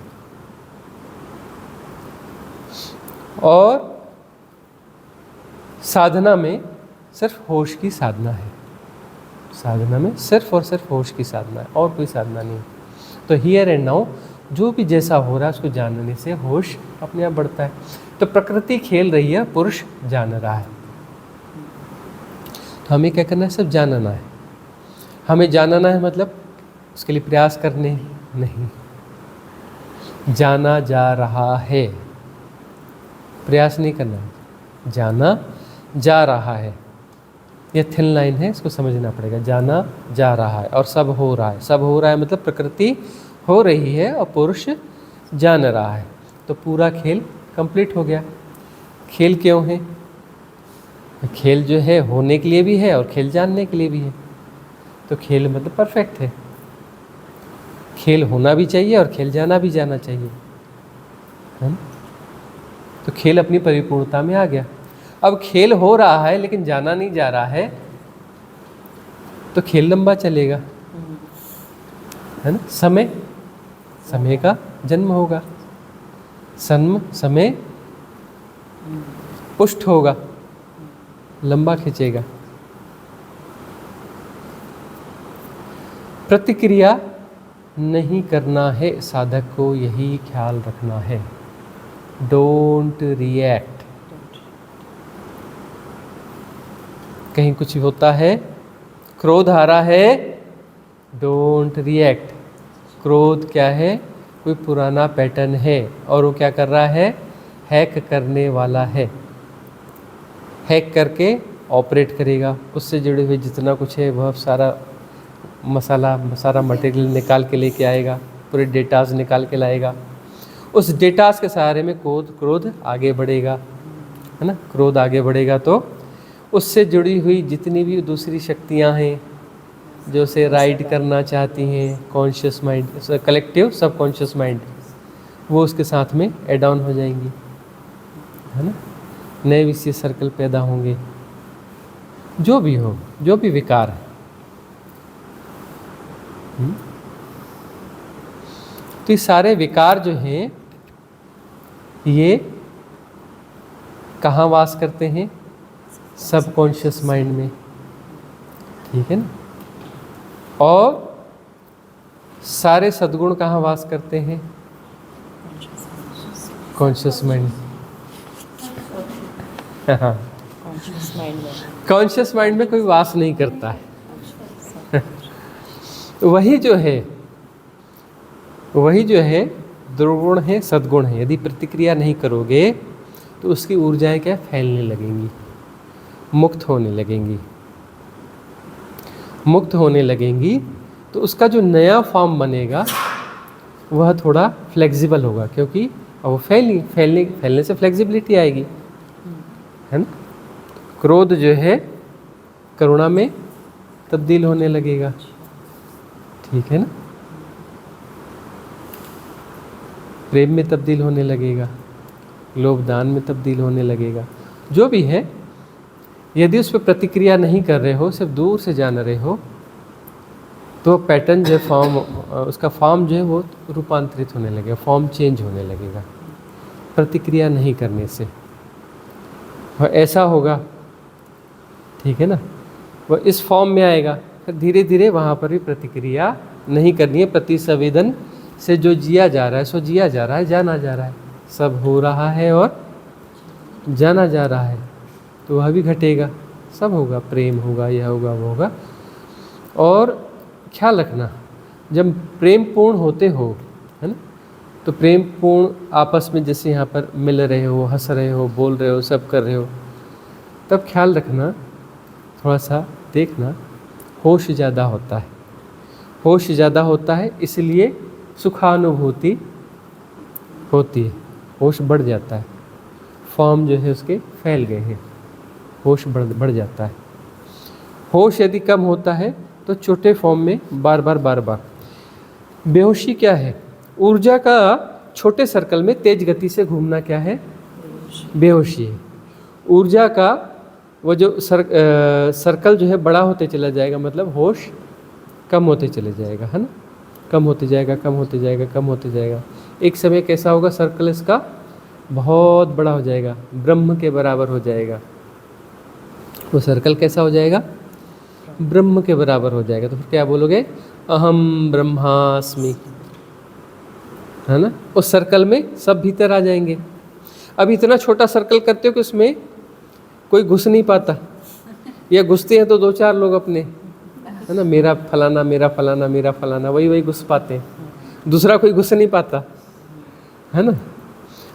और साधना में सिर्फ होश की साधना है, साधना में सिर्फ और सिर्फ होश की साधना है, और कोई साधना नहीं। तो हियर एंड नाउ जो भी जैसा हो रहा है उसको जानने से होश अपने आप बढ़ता है। तो प्रकृति खेल रही है, पुरुष जान रहा है। तो हमें क्या करना है, सिर्फ जानना है। हमें जानना है मतलब उसके लिए प्रयास करने नहीं, जाना जा रहा है, प्रयास नहीं करना है, जाना जा रहा है। ये थिन लाइन है, इसको समझना पड़ेगा। जाना जा रहा है और सब हो रहा है। सब हो रहा है मतलब प्रकृति हो रही है और पुरुष जान रहा है। तो पूरा खेल कंप्लीट हो गया। खेल क्यों है, खेल जो है होने के लिए भी है और खेल जानने के लिए भी है। तो खेल मतलब परफेक्ट है, खेल होना भी चाहिए और खेल जाना भी जाना चाहिए, है ना। तो खेल अपनी परिपूर्णता में आ गया। अब खेल हो रहा है लेकिन जाना नहीं जा रहा है, तो खेल लंबा चलेगा, है ना। समय का जन्म होगा, समय पुष्ट होगा, लंबा खींचेगा। प्रतिक्रिया नहीं करना है, साधक को यही ख्याल रखना है। Don't react. कहीं कुछ होता है, क्रोध आ रहा है, डोंट रिएक्ट। क्रोध क्या है, कोई पुराना पैटर्न है और वो क्या कर रहा है, हैक करने वाला है। हैक करके ऑपरेट करेगा, उससे जुड़े हुए जितना कुछ है वह सारा सारा मटेरियल निकाल के लेके आएगा, पूरे डेटाज निकाल के लाएगा। उस डेटाज के सहारे में क्रोध आगे बढ़ेगा, है ना। क्रोध आगे बढ़ेगा तो उससे जुड़ी हुई जितनी भी दूसरी शक्तियां हैं जो उसे राइड करना चाहती हैं, कॉन्शियस माइंड, कलेक्टिव सब कॉन्शियस माइंड, वो उसके साथ में एड ऑन हो जाएंगी, है ना। नए विषय सर्कल पैदा होंगे, जो भी हो, जो भी विकार है। तो ये सारे विकार जो हैं ये कहाँ वास करते हैं? सबकॉन्शियस माइंड में, ठीक है ना। और सारे सद्गुण कहाँ वास करते हैं? Conscious mind. हाँ, कॉन्शियस माइंड में कोई वास नहीं करता है। वही जो है दुर्गुण है, सद्गुण है। यदि प्रतिक्रिया नहीं करोगे तो उसकी ऊर्जाएं क्या फैलने लगेंगी, मुक्त होने लगेंगी। तो उसका जो नया फॉर्म बनेगा वह थोड़ा फ्लेक्सिबल होगा, क्योंकि अब वो फैलने से फ्लेक्सिबिलिटी आएगी, है ना। क्रोध जो है करुणा में तब्दील होने लगेगा, ठीक है ना। प्रेम में तब्दील होने लगेगा, लोभ दान में तब्दील होने लगेगा। जो भी है, यदि उस पर प्रतिक्रिया नहीं कर रहे हो, सिर्फ दूर से जान रहे हो, तो पैटर्न जो फॉर्म, उसका फॉर्म जो है वो रूपांतरित होने लगेगा, फॉर्म चेंज होने लगेगा प्रतिक्रिया नहीं करने से। और ऐसा होगा, ठीक है ना, वह इस फॉर्म में आएगा। फिर धीरे धीरे वहाँ पर भी प्रतिक्रिया नहीं करनी है। प्रतिसंवेदन से जो जिया जा रहा है सो जिया जा रहा है, जाना जा रहा है, सब हो रहा है और जाना जा रहा है, तो वह भी घटेगा, सब होगा, प्रेम होगा, यह होगा, वो होगा। और ख्याल रखना, जब प्रेम पूर्ण होते हो, है ना, तो प्रेम पूर्ण आपस में जैसे यहाँ पर मिल रहे हो, हंस रहे हो, बोल रहे हो, सब कर रहे हो, तब ख्याल रखना, थोड़ा सा देखना, होश ज़्यादा होता है। होश ज़्यादा होता है इसलिए सुखानुभूति होती है, होश बढ़ जाता है। फॉर्म जो है उसके फैल गए हैं, होश बढ़ जाता है। होश यदि कम होता है तो छोटे फॉर्म में बार बार बेहोशी क्या है? ऊर्जा का छोटे सर्कल में तेज गति से घूमना क्या है? बेहोशी है। ऊर्जा का वो जो सर्कल जो है बड़ा होते चला जाएगा, मतलब होश कम होते चले जाएगा, है ना, कम होते जाएगा। एक समय कैसा होगा, सर्कल इसका बहुत बड़ा हो जाएगा, ब्रह्म के बराबर हो जाएगा। वो सर्कल कैसा हो जाएगा? ब्रह्म के बराबर हो जाएगा। तो फिर क्या बोलोगे? अहम ब्रह्मास्मि, है ना। उस सर्कल में सब भीतर आ जाएंगे। अब इतना छोटा सर्कल करते हो कि उसमें कोई घुस नहीं पाता, या घुसते हैं तो दो चार लोग अपने, है ना, मेरा फलाना, वही घुस पाते हैं, दूसरा कोई घुस नहीं पाता, है ना।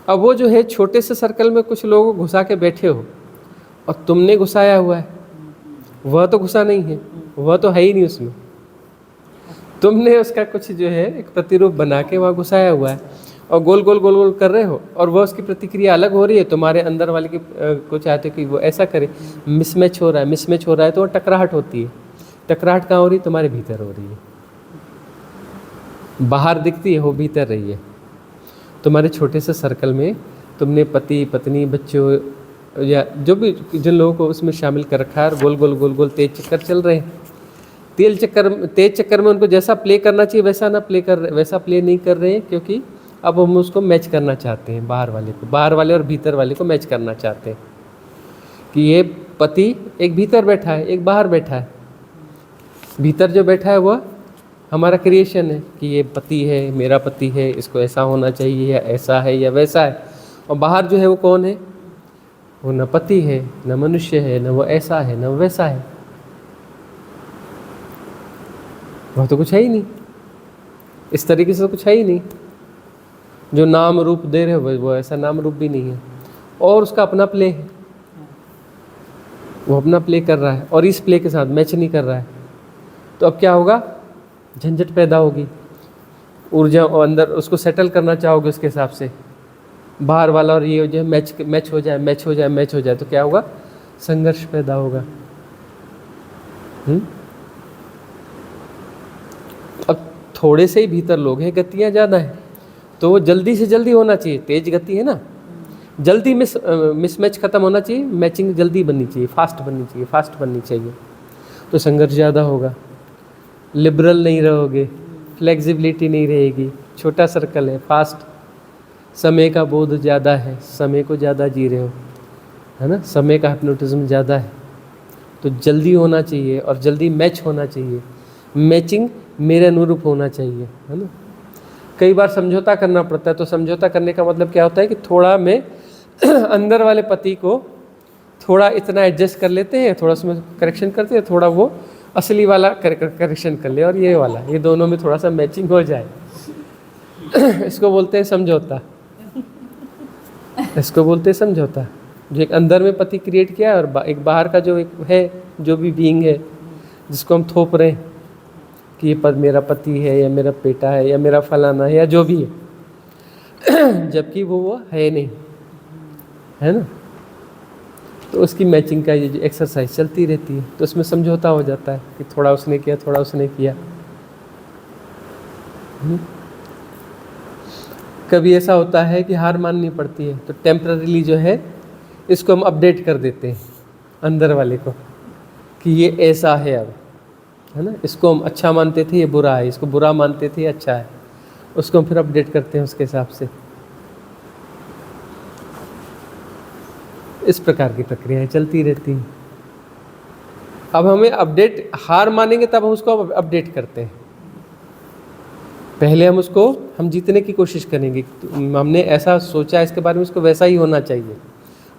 अब वो जो है छोटे से सर्कल में कुछ लोग घुसा के बैठे हो और तुमने घुसाया हुआ है, वह तो घुसा नहीं है, वह तो है ही नहीं उसमें, तुमने उसका कुछ जो है एक प्रतिरूप बना के वहाँ घुसाया हुआ है और गोल गोल कर रहे हो, और वह उसकी प्रतिक्रिया अलग हो रही है। तुम्हारे अंदर वाले की को चाहते हो कि वो ऐसा करे, मिसमैच हो रहा है, तो वो टकराहट होती है। टकराहट कहाँ हो रही है? तुम्हारे भीतर हो रही है, बाहर दिखती है, वो भीतर रही है। तुम्हारे छोटे से सर्कल में तुमने पति पत्नी बच्चों या जो भी जिन लोगों को उसमें शामिल कर रखा है, गोल गोल तेज चक्कर चल रहे हैं। तेज चक्कर में उनको जैसा प्ले करना चाहिए वैसा प्ले नहीं कर रहे हैं, क्योंकि अब हम उसको मैच करना चाहते हैं, बाहर वाले और भीतर वाले को मैच करना चाहते हैं कि ये पति एक भीतर बैठा है, एक बाहर बैठा है। भीतर जो बैठा है वह हमारा क्रिएशन है कि ये पति है, मेरा पति है, इसको ऐसा होना चाहिए, या ऐसा है या वैसा है। और बाहर जो है वो कौन है? वो न पति है, न मनुष्य है, न वो ऐसा है, न वो वैसा है, वह तो कुछ है ही नहीं, इस तरीके से तो कुछ है ही नहीं। जो नाम रूप दे रहे हो वो ऐसा नाम रूप भी नहीं है, और उसका अपना प्ले है, वो अपना प्ले कर रहा है और इस प्ले के साथ मैच नहीं कर रहा है। तो अब क्या होगा? झंझट पैदा होगी, ऊर्जा अंदर उसको सेटल करना चाहोगे उसके हिसाब से, बाहर वाला और ये हो जाए, मैच हो जाए, तो क्या होगा? संघर्ष पैदा होगा। अब थोड़े से ही भीतर लोग हैं, गतियाँ ज़्यादा हैं, तो वो जल्दी से जल्दी होना चाहिए, तेज गति है ना, जल्दी मिसमैच ख़त्म होना चाहिए, मैचिंग जल्दी बननी चाहिए, फास्ट बननी चाहिए। तो संघर्ष ज़्यादा होगा, लिबरल नहीं रहोगे, फ्लेक्सिबिलिटी नहीं रहेगी, छोटा सर्कल है, फास्ट समय का बोध ज़्यादा है, समय को ज़्यादा जी रहे हो, है ना, समय का हिप्नोटिज्म ज़्यादा है, तो जल्दी होना चाहिए और जल्दी मैच होना चाहिए, मैचिंग मेरे अनुरूप होना चाहिए, है ना। कई बार समझौता करना पड़ता है, तो समझौता करने का मतलब क्या होता है कि थोड़ा मैं अंदर वाले पति को थोड़ा इतना एडजस्ट कर लेते हैं, थोड़ा उसमें करेक्शन करते हैं, थोड़ा वो असली वाला करेक्शन कर ले और ये वाला, ये दोनों में थोड़ा सा मैचिंग हो जाए। इसको बोलते हैं समझौता, इसको बोलते हैं समझौता। जो एक अंदर में पति क्रिएट किया है और एक बाहर का जो एक है, जो भी बीइंग है जिसको हम थोप रहे हैं कि ये मेरा पति है या मेरा बेटा है या मेरा फलाना है या जो भी है, जबकि वो है नहीं, है ना। तो उसकी मैचिंग का ये जो एक्सरसाइज चलती रहती है, तो उसमें समझौता हो जाता है कि थोड़ा उसने किया, थोड़ा उसने किया। कभी ऐसा होता है कि हार माननी पड़ती है, तो टेम्पररीली जो है इसको हम अपडेट कर देते हैं अंदर वाले को कि ये ऐसा है अब, है ना। इसको हम अच्छा मानते थे, ये बुरा है, इसको बुरा मानते थे, ये अच्छा है, उसको हम फिर अपडेट करते हैं उसके हिसाब से। इस प्रकार की प्रक्रियाएं चलती रहती हैं। अब हमें अपडेट, हार मानेंगे तब हम उसको अपडेट करते हैं। पहले हम जीतने की कोशिश करेंगे, हमने ऐसा सोचा इसके बारे में, इसको वैसा ही होना चाहिए,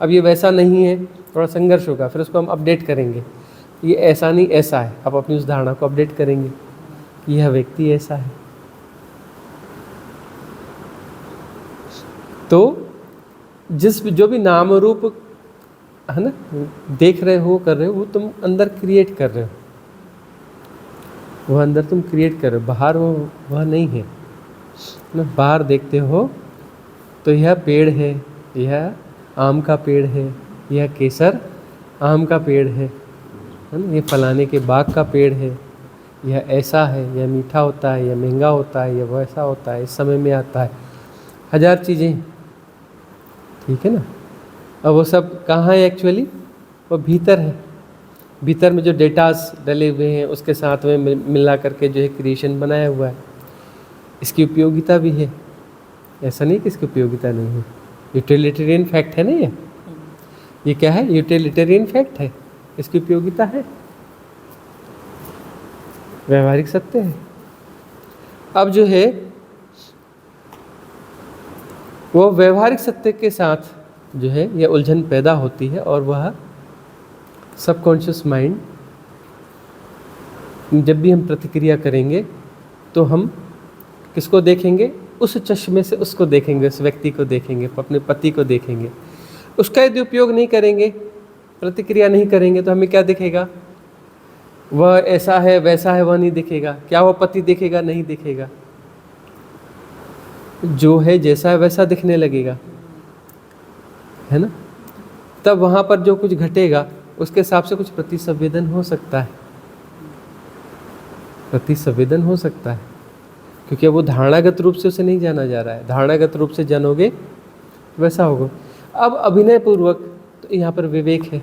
अब ये वैसा नहीं है, थोड़ा संघर्ष होगा, फिर उसको हम अपडेट करेंगे, ये ऐसा नहीं ऐसा है। अब अपनी उस धारणा को अपडेट करेंगे कि यह व्यक्ति ऐसा है। तो जो भी नाम रूप, है ना, देख रहे हो, कर रहे हो, वो तुम अंदर क्रिएट कर रहे हो, वो अंदर तुम क्रिएट कर रहे हो, बाहर वह नहीं है ना। बाहर देखते हो तो यह पेड़ है, यह आम का पेड़ है, यह केसर आम का पेड़ है ना, ये फलाने के बाग का पेड़ है, यह ऐसा है, यह मीठा होता है, यह महंगा होता है, यह वैसा होता है, इस समय में आता है, 1000 चीज़ें, ठीक है ना। अब वो सब कहाँ है एक्चुअली, वो भीतर है। भीतर में जो डेटास डले हुए हैं उसके साथ में मिला करके जो है क्रिएशन बनाया हुआ है। इसकी उपयोगिता भी है, ऐसा नहीं कि इसकी उपयोगिता नहीं है। यूटिलिटेरियन फैक्ट है ना ये क्या है, यूटिलिटेरियन फैक्ट है, इसकी उपयोगिता है, व्यवहारिक सत्य है। अब जो है वो व्यवहारिक सत्य के साथ जो है यह उलझन पैदा होती है, और वह सबकॉन्शियस माइंड, जब भी हम प्रतिक्रिया करेंगे तो हम किसको देखेंगे, उस चश्मे से उसको देखेंगे, उस व्यक्ति को देखेंगे, अपने पति को देखेंगे। उसका यदि उपयोग नहीं करेंगे, प्रतिक्रिया नहीं करेंगे, तो हमें क्या दिखेगा, वह ऐसा है वैसा है, वह नहीं दिखेगा। क्या वह पति दिखेगा, नहीं दिखेगा, जो है जैसा है वैसा दिखने लगेगा, है ना। तब वहाँ पर जो कुछ घटेगा उसके हिसाब से कुछ प्रतिसंवेदन हो सकता है, प्रतिसंवेदन हो सकता है, क्योंकि वो धारणागत रूप से उसे नहीं जाना जा रहा है। धारणागत रूप से जानोगे वैसा होगा। अब अभिनय पूर्वक, तो यहाँ पर विवेक है।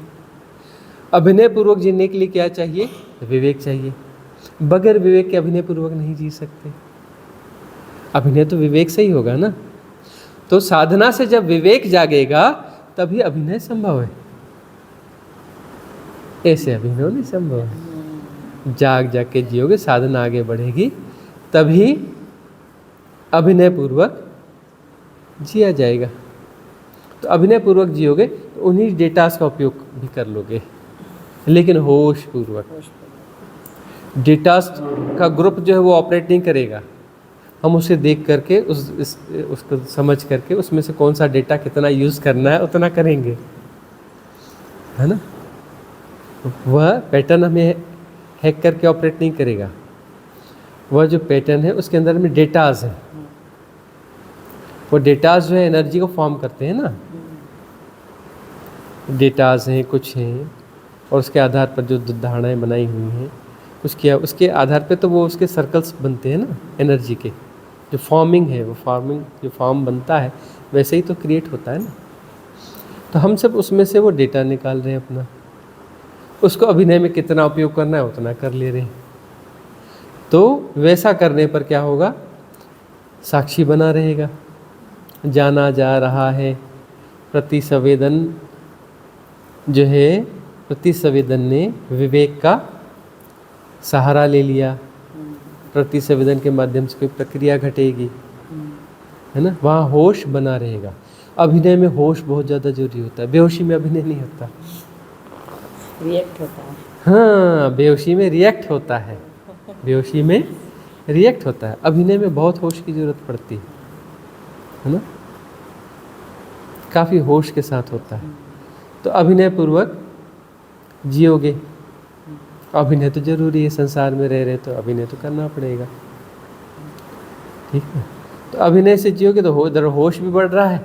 अभिनय पूर्वक जीने के लिए क्या चाहिए, विवेक चाहिए। बगैर विवेक के अभिनय पूर्वक नहीं जी सकते। अभिनय तो विवेक से ही होगा ना। तो साधना से जब विवेक जागेगा तभी अभिनय संभव है, ऐसे अभिनय नहीं संभव है। जाग के जियोगे, साधना आगे बढ़ेगी, तभी अभिनय पूर्वक जिया जाएगा। तो अभिनय पूर्वक जियोगे तो उन्हीं डेटास का उपयोग भी कर लोगे, लेकिन होश पूर्वक। डेटास का ग्रुप जो है वो ऑपरेट नहीं करेगा, हम उसे देख करके उसको समझ करके उसमें से कौन सा डेटा कितना यूज़ करना है उतना करेंगे, है ना। वह पैटर्न हमें हैक करके ऑपरेट नहीं करेगा। वह जो पैटर्न है उसके अंदर में डेटाज है, वो डेटाज जो है एनर्जी को फॉर्म करते हैं ना। डेटाज हैं, कुछ हैं, और उसके आधार पर जो धारणाएं बनाई हुई हैं कुछ किया, उसके आधार पे तो वो उसके सर्कल्स बनते हैं ना एनर्जी के। जो फॉर्मिंग है, वो जो फॉर्म बनता है वैसे ही तो क्रिएट होता है ना। तो हम सब उसमें से वो डेटा निकाल रहे हैं अपना, उसको अभिनय में कितना उपयोग करना है उतना कर ले रहे हैं। तो वैसा करने पर क्या होगा, साक्षी बना रहेगा, जाना जा रहा है। प्रतिसंवेदन जो है, प्रतिसंवेदन ने विवेक का सहारा ले लिया। प्रतिसंवेदन के माध्यम से कोई प्रक्रिया घटेगी, है ना, वहाँ होश बना रहेगा। अभिनय में होश बहुत ज़्यादा जरूरी होता है, बेहोशी में अभिनय नहीं होता। रिएक्ट होता है। हाँ, बेहोशी में रिएक्ट होता है, बेहोशी में रिएक्ट होता है। अभिनय में बहुत होश की जरूरत पड़ती है ना, काफ़ी होश के साथ होता है। तो अभिनय पूर्वक जियोगे। अभिनय तो जरूरी है, संसार में रह रहे तो अभिनय तो करना पड़ेगा, ठीक है। तो अभिनय से जियोगे तो इधर होश भी बढ़ रहा है।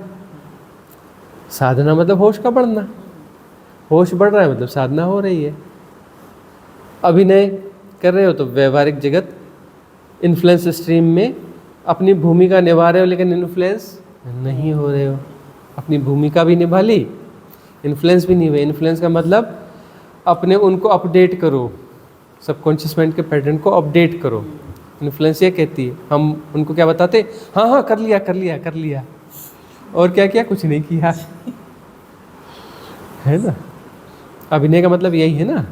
साधना मतलब होश का बढ़ना, होश बढ़ रहा है मतलब साधना हो रही है। अभिनय कर रहे हो तो व्यवहारिक जगत इन्फ्लुएंस स्ट्रीम में अपनी भूमिका निभा रहे हो, लेकिन इन्फ्लुएंस नहीं हो रहे हो। अपनी भूमिका भी निभा ली, इन्फ्लुएंस भी नहीं हुए। इन्फ्लुएंस का मतलब अपने उनको अपडेट करो, सबकॉन्शियस माइंड के पैटर्न को अपडेट करो। इन्फ्लुएंस ये कहती है, हम उनको क्या बताते, हाँ हाँ कर लिया कर लिया कर लिया, और क्या किया, कुछ नहीं किया, है ना। अभिनय का मतलब यही है ना।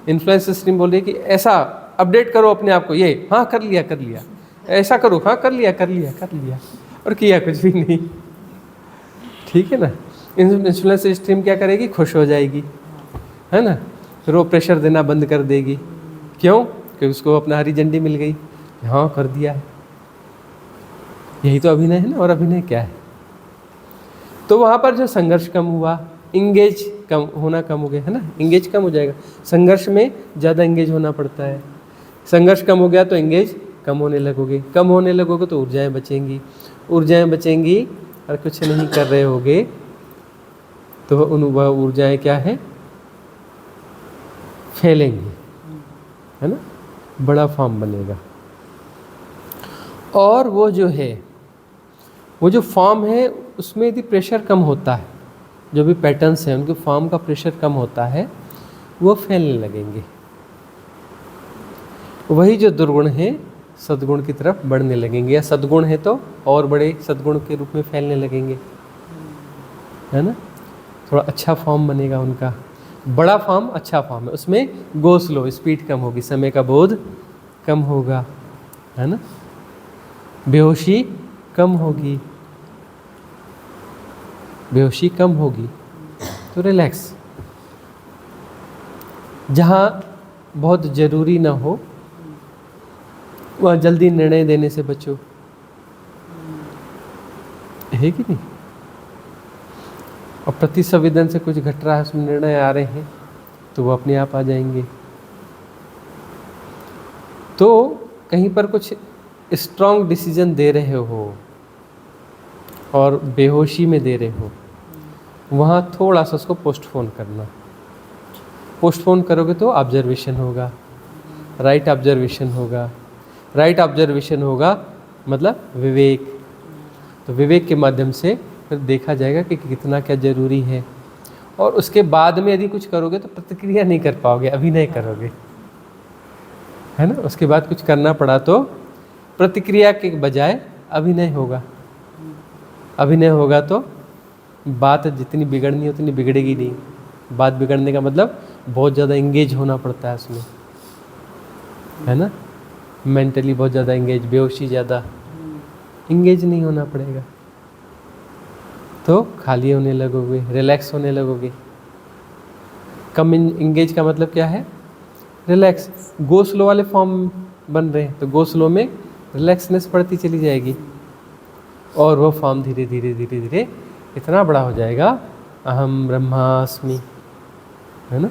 इन्फ्लुएंस स्ट्रीम बोल रही है कि ऐसा अपडेट करो अपने आप को, ये हाँ कर लिया कर लिया, ऐसा करो, हाँ कर लिया कर लिया कर लिया, और किया कुछ भी नहीं, ठीक है ना। इन्फ्लुएंस स्ट्रीम क्या करेगी, खुश हो जाएगी, है ना, फिर वो प्रेशर देना बंद कर देगी। क्यों? कि उसको अपना हरी झंडी मिल गई, हाँ कर दिया है। यही तो अभिनय है ना। और अभिनय क्या है? तो वहाँ पर जो संघर्ष कम हुआ, इंगेज कम होना कम हो गया, है ना, इंगेज कम हो जाएगा। संघर्ष में ज़्यादा इंगेज होना पड़ता है। संघर्ष कम हो गया तो इंगेज कम होने लगोगे, कम होने लगोगे तो ऊर्जाएं बचेंगी, ऊर्जाएं बचेंगी और कुछ नहीं कर रहे होगे तो वह ऊर्जाएं क्या है, फैलेंगी, है ना, बड़ा फॉर्म बनेगा। और वो जो है, वो जो फॉर्म है उसमें यदि प्रेशर कम होता है, जो भी पैटर्न्स हैं उनके फॉर्म का प्रेशर कम होता है, वो फैलने लगेंगे। वही जो दुर्गुण हैं सद्गुण की तरफ बढ़ने लगेंगे, या सद्गुण है तो और बड़े सद्गुण के रूप में फैलने लगेंगे, है ना। थोड़ा अच्छा फॉर्म बनेगा उनका, बड़ा फॉर्म अच्छा फॉर्म है, उसमें गो स्लो, स्पीड कम होगी, समय का बोध कम होगा, है ना, बेहोशी कम होगी, बेहोशी कम होगी तो रिलैक्स। जहाँ बहुत ज़रूरी ना हो वहाँ जल्दी निर्णय देने से बचो, है कि नहीं। और प्रतिसंवेदन से कुछ घट रहा है, उसमें निर्णय आ रहे हैं तो वो अपने आप आ जाएंगे। तो कहीं पर कुछ स्ट्रॉन्ग डिसीजन दे रहे हो और बेहोशी में दे रहे हो, वहाँ थोड़ा सा उसको पोस्टपोन करना। पोस्टपोन करोगे तो ऑब्जर्वेशन होगा, राइट ऑब्जर्वेशन होगा। राइट ऑब्जर्वेशन होगा मतलब विवेक। तो विवेक के माध्यम से फिर देखा जाएगा कि कितना क्या ज़रूरी है। और उसके बाद में यदि कुछ करोगे तो प्रतिक्रिया नहीं कर पाओगे, अभिनय करोगे, है ना। उसके बाद कुछ करना पड़ा तो प्रतिक्रिया के बजाय अभिनय होगा। अभिनय होगा तो बात जितनी बिगड़नी है उतनी बिगड़ेगी नहीं। बात बिगड़ने का मतलब बहुत ज़्यादा इंगेज होना पड़ता है उसमें, है ना, मेंटली बहुत ज़्यादा इंगेज, बेहोशी ज़्यादा इंगेज नहीं होना पड़ेगा तो खाली होने लगोगे, रिलैक्स होने लगोगे। कम इंगेज का मतलब क्या है, रिलैक्स। गो स्लो वाले फॉर्म बन रहे हैं तो गो स्लो में रिलैक्सनेस बढ़ती चली जाएगी और वो फॉर्म धीरे धीरे धीरे धीरे इतना बड़ा हो जाएगा, अहम ब्रह्मास्मि, है ना।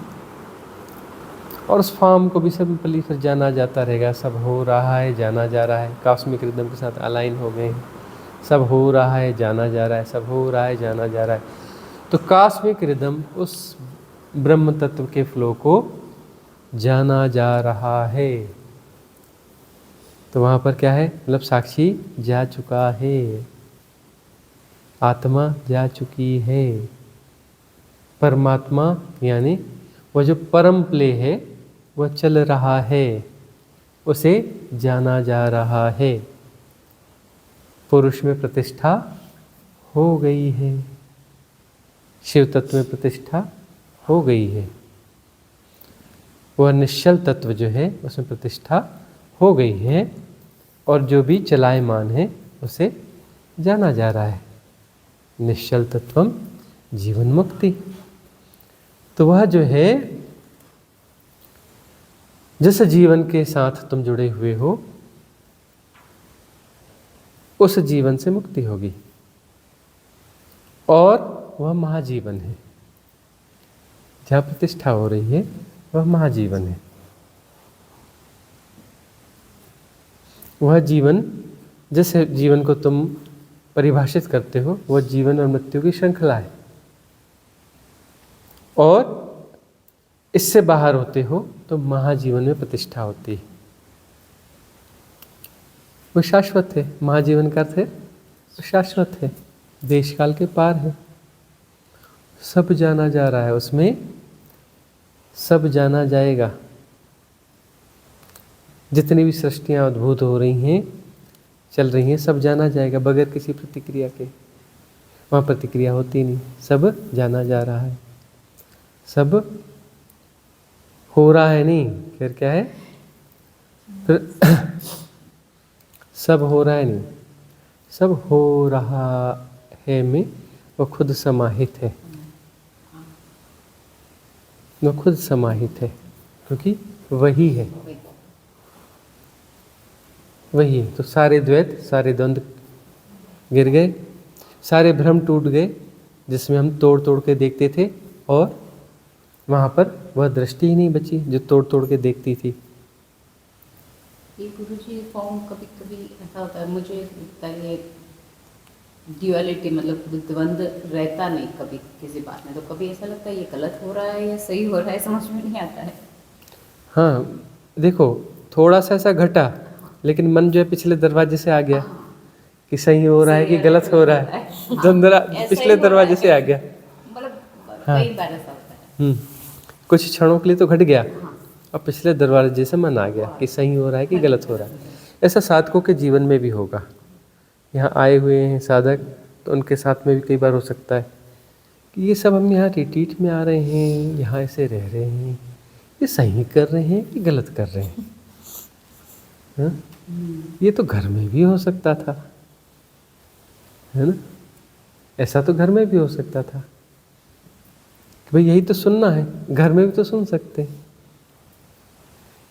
और उस फॉर्म को भी सिंपली फिर जाना जाता रहेगा। सब हो रहा है, जाना जा रहा है, कॉस्मिक रिदम के साथ अलाइन हो गए हैं। सब हो रहा है, जाना जा रहा है, सब हो रहा है, जाना जा रहा है। तो कॉस्मिक रिदम उस ब्रह्म तत्व के फ्लो को जाना जा रहा है। तो वहाँ पर क्या है, मतलब साक्षी जा चुका है, आत्मा जा चुकी है, परमात्मा यानी वह जो परम प्ले है वह चल रहा है, उसे जाना जा रहा है। पुरुष में प्रतिष्ठा हो गई है, शिव तत्व में प्रतिष्ठा हो गई है, वह निश्चल तत्व जो है उसमें प्रतिष्ठा हो गई है, और जो भी चलायमान है उसे जाना जा रहा है। निश्चल तत्वम जीवन मुक्ति। तो वह जो है, जिस जीवन के साथ तुम जुड़े हुए हो उस जीवन से मुक्ति होगी, और वह महाजीवन है। जहाँ प्रतिष्ठा हो रही है वह महाजीवन है। वह जीवन, जिस जीवन को तुम परिभाषित करते हो, वह जीवन और मृत्यु की श्रृंखला है, और इससे बाहर होते हो तो महाजीवन में प्रतिष्ठा होती है। वो शाश्वत है। महाजीवन का अर्थ है वो शाश्वत है, देश काल के पार है, सब जाना जा रहा है, उसमें सब जाना जाएगा। जितनी भी सृष्टियाँ उद्भूत हो रही हैं, चल रही हैं, सब जाना जाएगा बगैर किसी प्रतिक्रिया के। वहाँ प्रतिक्रिया होती नहीं, सब जाना जा रहा है, सब हो रहा है। नहीं, फिर क्या है, फिर सब हो रहा है नहीं, सब हो रहा है में वो खुद समाहित है, वो खुद समाहित है, क्योंकि वही है, वही है। तो सारे द्वैत, सारे द्वंद्व गिर गए, सारे भ्रम टूट गए, जिसमें हम तोड़ तोड़ के देखते थे, और वहाँ पर वह दृष्टि ही नहीं बची जो तोड़ तोड़ के देखती थी। ये गुरुजी फॉर्म कभी कभी ऐसा होता है, मुझे लगता है ये ड्यूअलिटी, मतलब द्वंद्व रहता नहीं कभी किसी बात में, तो कभी ऐसा लगता है ये गलत हो रहा है या सही हो रहा है, समझ में नहीं आता है। हाँ देखो, थोड़ा सा ऐसा घटा, लेकिन मन जो है पिछले दरवाजे से आ गया कि सही हो रहा है कि गलत हो रहा है, पिछले दरवाजे से आ गया। मतलब कई बार ऐसा होता है। कुछ क्षणों के लिए तो घट गया, और पिछले दरवाजे से मन आ गया कि सही हो रहा है कि गलत हो रहा है। ऐसा साधकों के जीवन में भी होगा। यहाँ आए हुए हैं साधक, तो उनके साथ में भी कई बार हो सकता है कि ये सब हम यहाँ रिट्रीट में आ रहे हैं, यहाँ ऐसे रह रहे हैं, ये सही कर रहे हैं कि गलत कर रहे हैं। हाँ? ये तो घर में भी हो सकता था, है ना? ऐसा तो घर में भी हो सकता था कि भाई यही तो सुनना है, घर में भी तो सुन सकते हैं,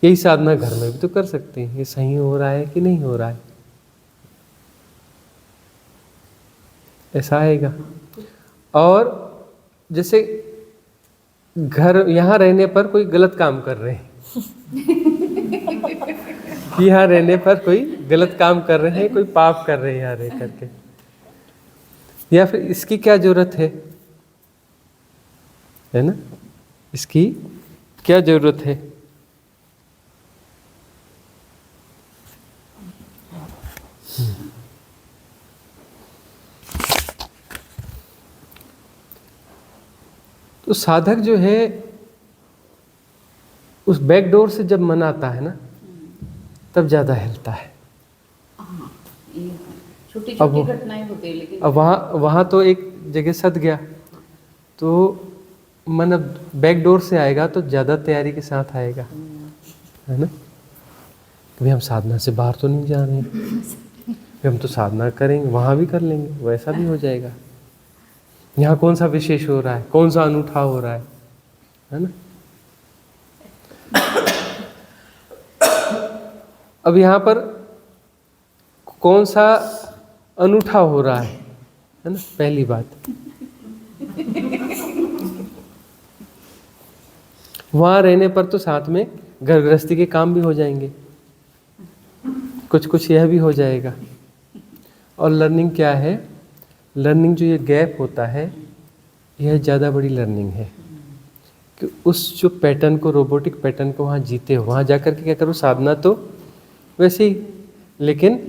यही साधना घर में भी तो कर सकते हैं, ये सही हो रहा है कि नहीं हो रहा है, ऐसा आएगा। और जैसे घर, यहाँ रहने पर कोई गलत काम कर रहे हैं यहाँ रहने पर कोई गलत काम कर रहे हैं, कोई पाप कर रहे हैं यहाँ रह करके, या फिर इसकी क्या जरूरत है ना? इसकी क्या जरूरत है? तो साधक जो है, उस बैकडोर से जब मन आता है ना, तब ज्यादा हिलता है। छोटी छोटी घटनाएं होती है, लेकिन अब वहाँ तो एक जगह सद गया, तो मन अब बैकडोर से आएगा तो ज़्यादा तैयारी के साथ आएगा, है ना? कभी हम साधना से बाहर तो नहीं जा रहे हैं, कभी हम तो साधना करेंगे, वहाँ भी कर लेंगे, वैसा भी हो जाएगा। यहाँ कौन सा विशेष हो रहा है, कौन सा अनूठा हो रहा है ना? अब यहाँ पर कौन सा अनूठा हो रहा है ना? पहली बात, वहाँ रहने पर तो साथ में घर गृहस्थी के काम भी हो जाएंगे, कुछ कुछ यह भी हो जाएगा। और लर्निंग क्या है? लर्निंग जो ये गैप होता है, यह ज़्यादा बड़ी लर्निंग है कि उस जो पैटर्न को, रोबोटिक पैटर्न को वहाँ जीते हो, वहाँ जाकर के क्या करो, साधना तो वैसे ही, लेकिन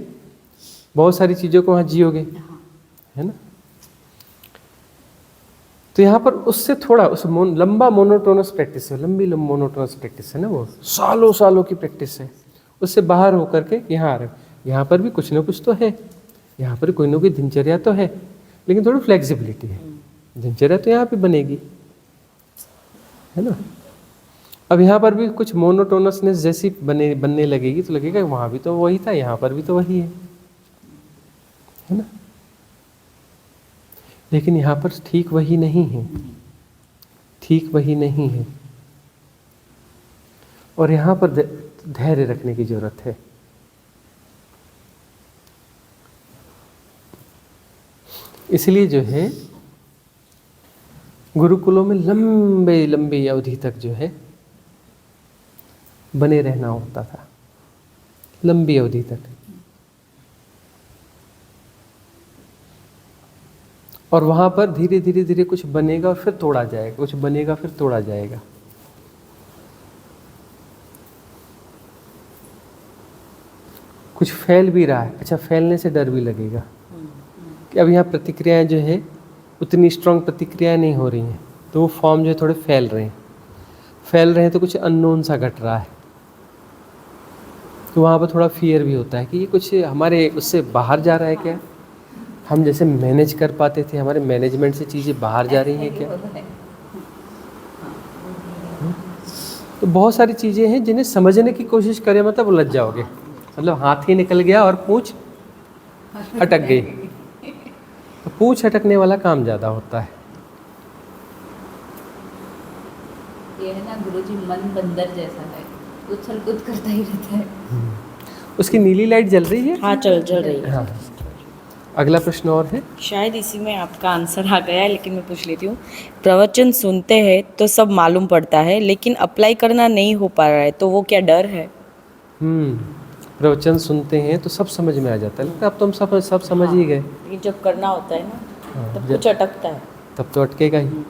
बहुत सारी चीज़ों को वहाँ जियोगे, है ना? तो यहाँ पर उससे थोड़ा उस लंबा मोनोटोनस प्रैक्टिस है, लंबी मोनोटोनस प्रैक्टिस है ना, वो सालों सालों की प्रैक्टिस है। उससे बाहर होकर के यहाँ आ रहे हो, यहाँ पर भी कुछ ना कुछ तो है, यहाँ पर कोई ना कोई दिनचर्या तो है, लेकिन थोड़ी फ्लेक्सिबिलिटी है। दिनचर्या तो यहाँ पे बनेगी, है ना। अब यहाँ पर भी कुछ मोनोटोनसनेस जैसी बनने लगेगी तो लगेगा वहाँ भी तो वही था, यहाँ पर भी तो वही है ना। लेकिन यहाँ पर ठीक वही नहीं है, ठीक वही नहीं है। और यहाँ पर धैर्य रखने की जरूरत है। इसलिए जो है गुरुकुलों में लंबे लंबी अवधि तक जो है बने रहना होता था, लंबी अवधि तक। और वहाँ पर धीरे धीरे धीरे कुछ बनेगा और फिर तोड़ा जाएगा, कुछ बनेगा फिर तोड़ा जाएगा। कुछ फैल भी रहा है, अच्छा फैलने से डर भी लगेगा कि अब यहाँ प्रतिक्रियाएं जो है उतनी स्ट्रांग प्रतिक्रियाएं नहीं हो रही हैं, तो वो फॉर्म जो है थोड़े फैल रहे हैं तो कुछ अननोन सा घट रहा है। तो वहाँ पर थोड़ा फियर भी होता है कि ये कुछ हमारे उससे बाहर जा रहा है क्या, हम जैसे मैनेज कर पाते थे हमारे मैनेजमेंट से चीज़ें बाहर जा रही हैं क्या। तो बहुत सारी चीज़ें हैं जिन्हें समझने की कोशिश करें मतलब उलझ जाओगे, मतलब हाथ ही निकल गया और पूंछ अटक गई। तो पूंछ अटकने वाला काम ज़्यादा होता है। ये है ना गुरुजी, मन बंदर जैसा है, उछल कूद करता ही रहता है। उसकी नीली लाइट जल रही है। हाँ चल रही है। हाँ, अगला प्रश्न और है। शायद इसी में आपका आंसर आ गया है, लेकिन मैं पूछ लेती हूँ। प्रवचन सुनते हैं तो सब मालूम पड़ता है, लेकिन अप्लाई करना नहीं हो पा रहा है, तो वो क्या डर है? प्रवचन सुनते हैं तो सब समझ में आ जाता है, अब तो हम सब समझ ही गए। लेकिन जब करना होता है ना, तब कुछ अटकता है। तब तो अटकेगा ही,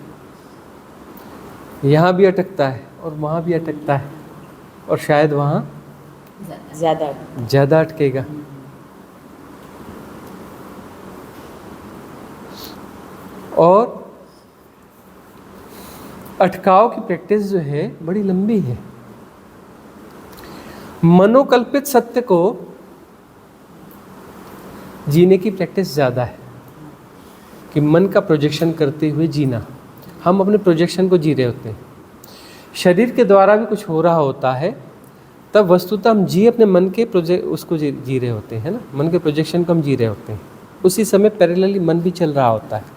यहाँ भी अटकता है और वहाँ भी अटकता है, और शायद वहाँ ज़्यादा अटकेगा। और अटकाव की प्रैक्टिस जो है बड़ी लंबी है। मनोकल्पित सत्य को जीने की प्रैक्टिस ज़्यादा है, कि मन का प्रोजेक्शन करते हुए जीना। हम अपने प्रोजेक्शन को जी रहे होते हैं, शरीर के द्वारा भी कुछ हो रहा होता है, तब वस्तुतः हम अपने मन के उसको जी रहे होते हैं ना, मन के प्रोजेक्शन को हम जी रहे होते हैं। उसी समय पैरेलली मन भी चल रहा होता है।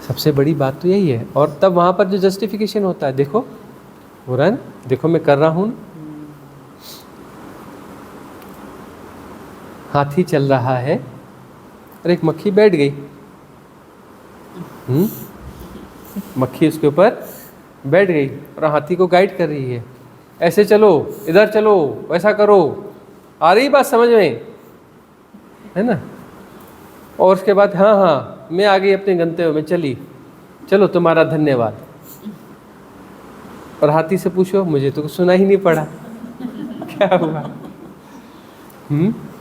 सबसे बड़ी बात तो यही है। और तब वहाँ पर जो जस्टिफिकेशन होता है, देखो हो रहा है ना, देखो मैं कर रहा हूँ, हाथी चल रहा है और एक मक्खी बैठ गई। मक्खी उसके ऊपर बैठ गई और हाथी को गाइड कर रही है, ऐसे चलो, इधर चलो, वैसा करो। आ रही बात समझ में, है ना। और उसके बाद हाँ मैं आ गई अपने गंतव्य में, चली, चलो तुम्हारा धन्यवाद। और हाथी से पूछो, मुझे तो कुछ सुना ही नहीं पड़ा, क्या हुआ।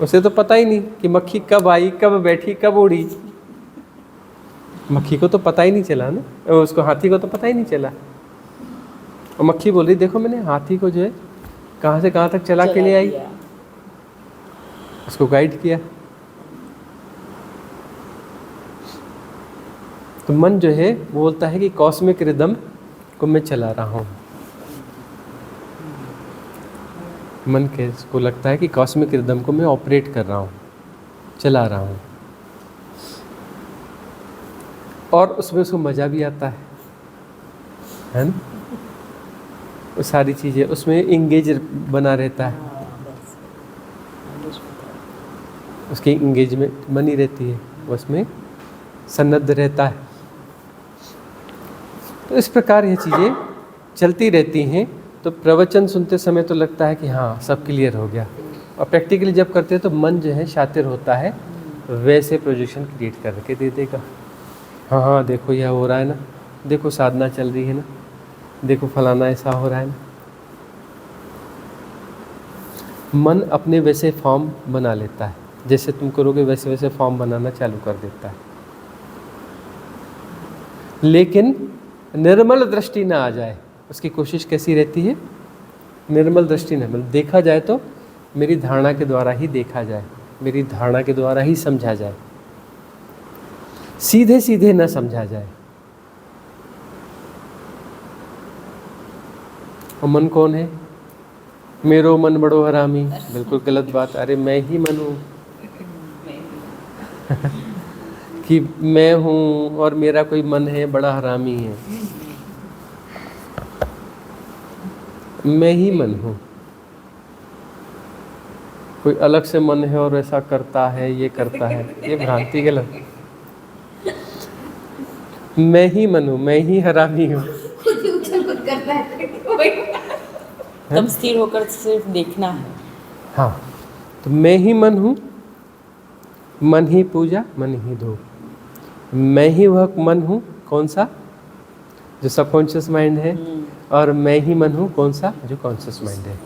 उसे तो पता ही नहीं कि मक्खी कब आई, कब बैठी, कब उड़ी। मक्खी को तो पता ही नहीं चला ना, उसको, हाथी को तो पता ही नहीं चला। और मक्खी बोल रही, देखो मैंने हाथी को जो है कहाँ से कहाँ तक चला के ले आई, उसको गाइड किया। तो मन जो है वो बोलता है कि कॉस्मिक रिदम को मैं चला रहा हूँ। मन के को लगता है कि कॉस्मिक रिदम को मैं ऑपरेट कर रहा हूँ, चला रहा हूँ, और उसमें उसको मज़ा भी आता है ना। वो सारी चीज़ें उसमें इंगेज बना रहता है, उसकी इंगेजमेंट बनी रहती है, उसमें सन्नद्ध रहता है। तो इस प्रकार ये चीज़ें चलती रहती हैं। तो प्रवचन सुनते समय तो लगता है कि हाँ सब क्लियर हो गया, और प्रैक्टिकली जब करते हैं तो मन जो है शातिर होता है, वैसे प्रोजेक्शन क्रिएट करके दे देगा। हाँ देखो यह हो रहा है ना, देखो साधना चल रही है ना, देखो फलाना ऐसा हो रहा है ना। मन अपने वैसे फॉर्म बना लेता है, जैसे तुम करोगे वैसे वैसे फॉर्म बनाना चालू कर देता है। लेकिन निर्मल दृष्टि ना आ जाए, उसकी कोशिश कैसी रहती है, निर्मल दृष्टि न, मतलब देखा जाए तो मेरी धारणा के द्वारा ही देखा जाए, मेरी धारणा के द्वारा ही समझा जाए, सीधे सीधे न समझा जाए। और मन कौन है? मेरो मन बड़ो हरामी। बिल्कुल गलत बात। अरे मैं ही मन हूँ कि मैं हूँ और मेरा कोई मन है बड़ा हरामी है। मैं ही मन हूँ, कोई अलग से मन है और ऐसा करता है, ये करता है, ये भ्रांति गलत। मैं ही मन हूँ, मैं ही हरामी हूँ। तब स्थिर होकर सिर्फ देखना है। हाँ, तो मैं ही मन हूँ, मन ही पूजा मन ही धूप। मैं ही वह मन हूँ, कौन सा? जो सबकॉन्शियस माइंड है। और मैं ही मन हूँ, कौन सा? जो कॉन्शियस माइंड है।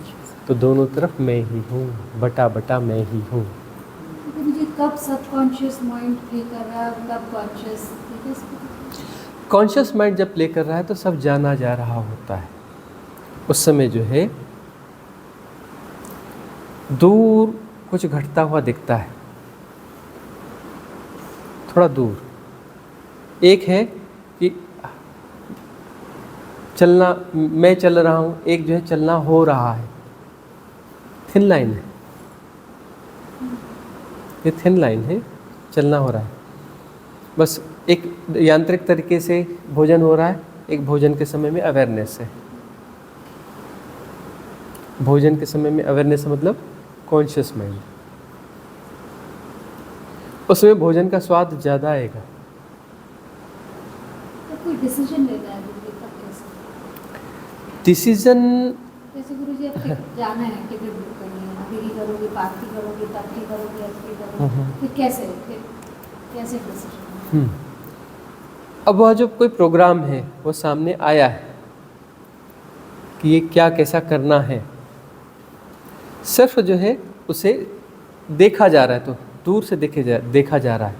तो दोनों तरफ मैं ही हूँ, बटा बटा मैं ही हूँ। मुझे कब सबकॉन्शियस माइंड प्ले कर रहा है, कब कॉन्शियस? कॉन्शियस माइंड जब प्ले कर रहा है तो सब जाना जा रहा होता है। उस समय जो है दूर कुछ घटता हुआ दिखता है, थोड़ा दूर। एक है कि चलना, मैं चल रहा हूँ, एक जो है चलना हो रहा है। थिन लाइन है, ये थिन लाइन है, चलना हो रहा है। बस एक यांत्रिक तरीके से भोजन हो रहा है, एक भोजन के समय में अवेयरनेस है। भोजन के समय में अवेयरनेस मतलब कॉन्शियस माइंड। उसमें भोजन का स्वाद ज़्यादा आएगा। तो कोई डिसीजन लेना है गुरुजी, तब कैसे? डिसीजन जैसे गुरुजी अब जाना है, टिकट बुक करनी है, अभी ही करोगे, पार्टी करोगे, तब भी करोगे, ऐसे भी करोगे, फिर कैसे डिसीजन? अब वह जो कोई प्रोग्राम है वो सामने आया है कि ये क्या कैसा करना है, सिर्फ जो है उसे देखा जा रहा है, तो दूर से देखा जा रहा है,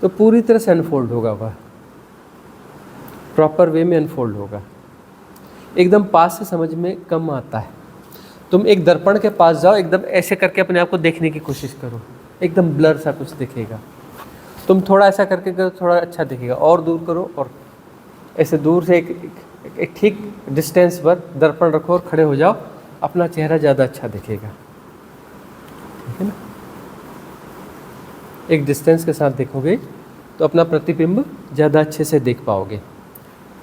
तो पूरी तरह से अनफोल्ड होगा, वह प्रॉपर वे में अनफोल्ड होगा। एकदम पास से समझ में कम आता है। तुम एक दर्पण के पास जाओ, एकदम ऐसे करके अपने आप को देखने की कोशिश करो, एकदम ब्लर सा कुछ दिखेगा। तुम थोड़ा ऐसा करके करो, थोड़ा अच्छा दिखेगा, और दूर करो, और ऐसे दूर से एक ठीक डिस्टेंस पर दर्पण रखो और खड़े हो जाओ, अपना चेहरा ज़्यादा अच्छा दिखेगा। ठीक है ना? एक डिस्टेंस के साथ देखोगे तो अपना प्रतिबिंब ज़्यादा अच्छे से देख पाओगे।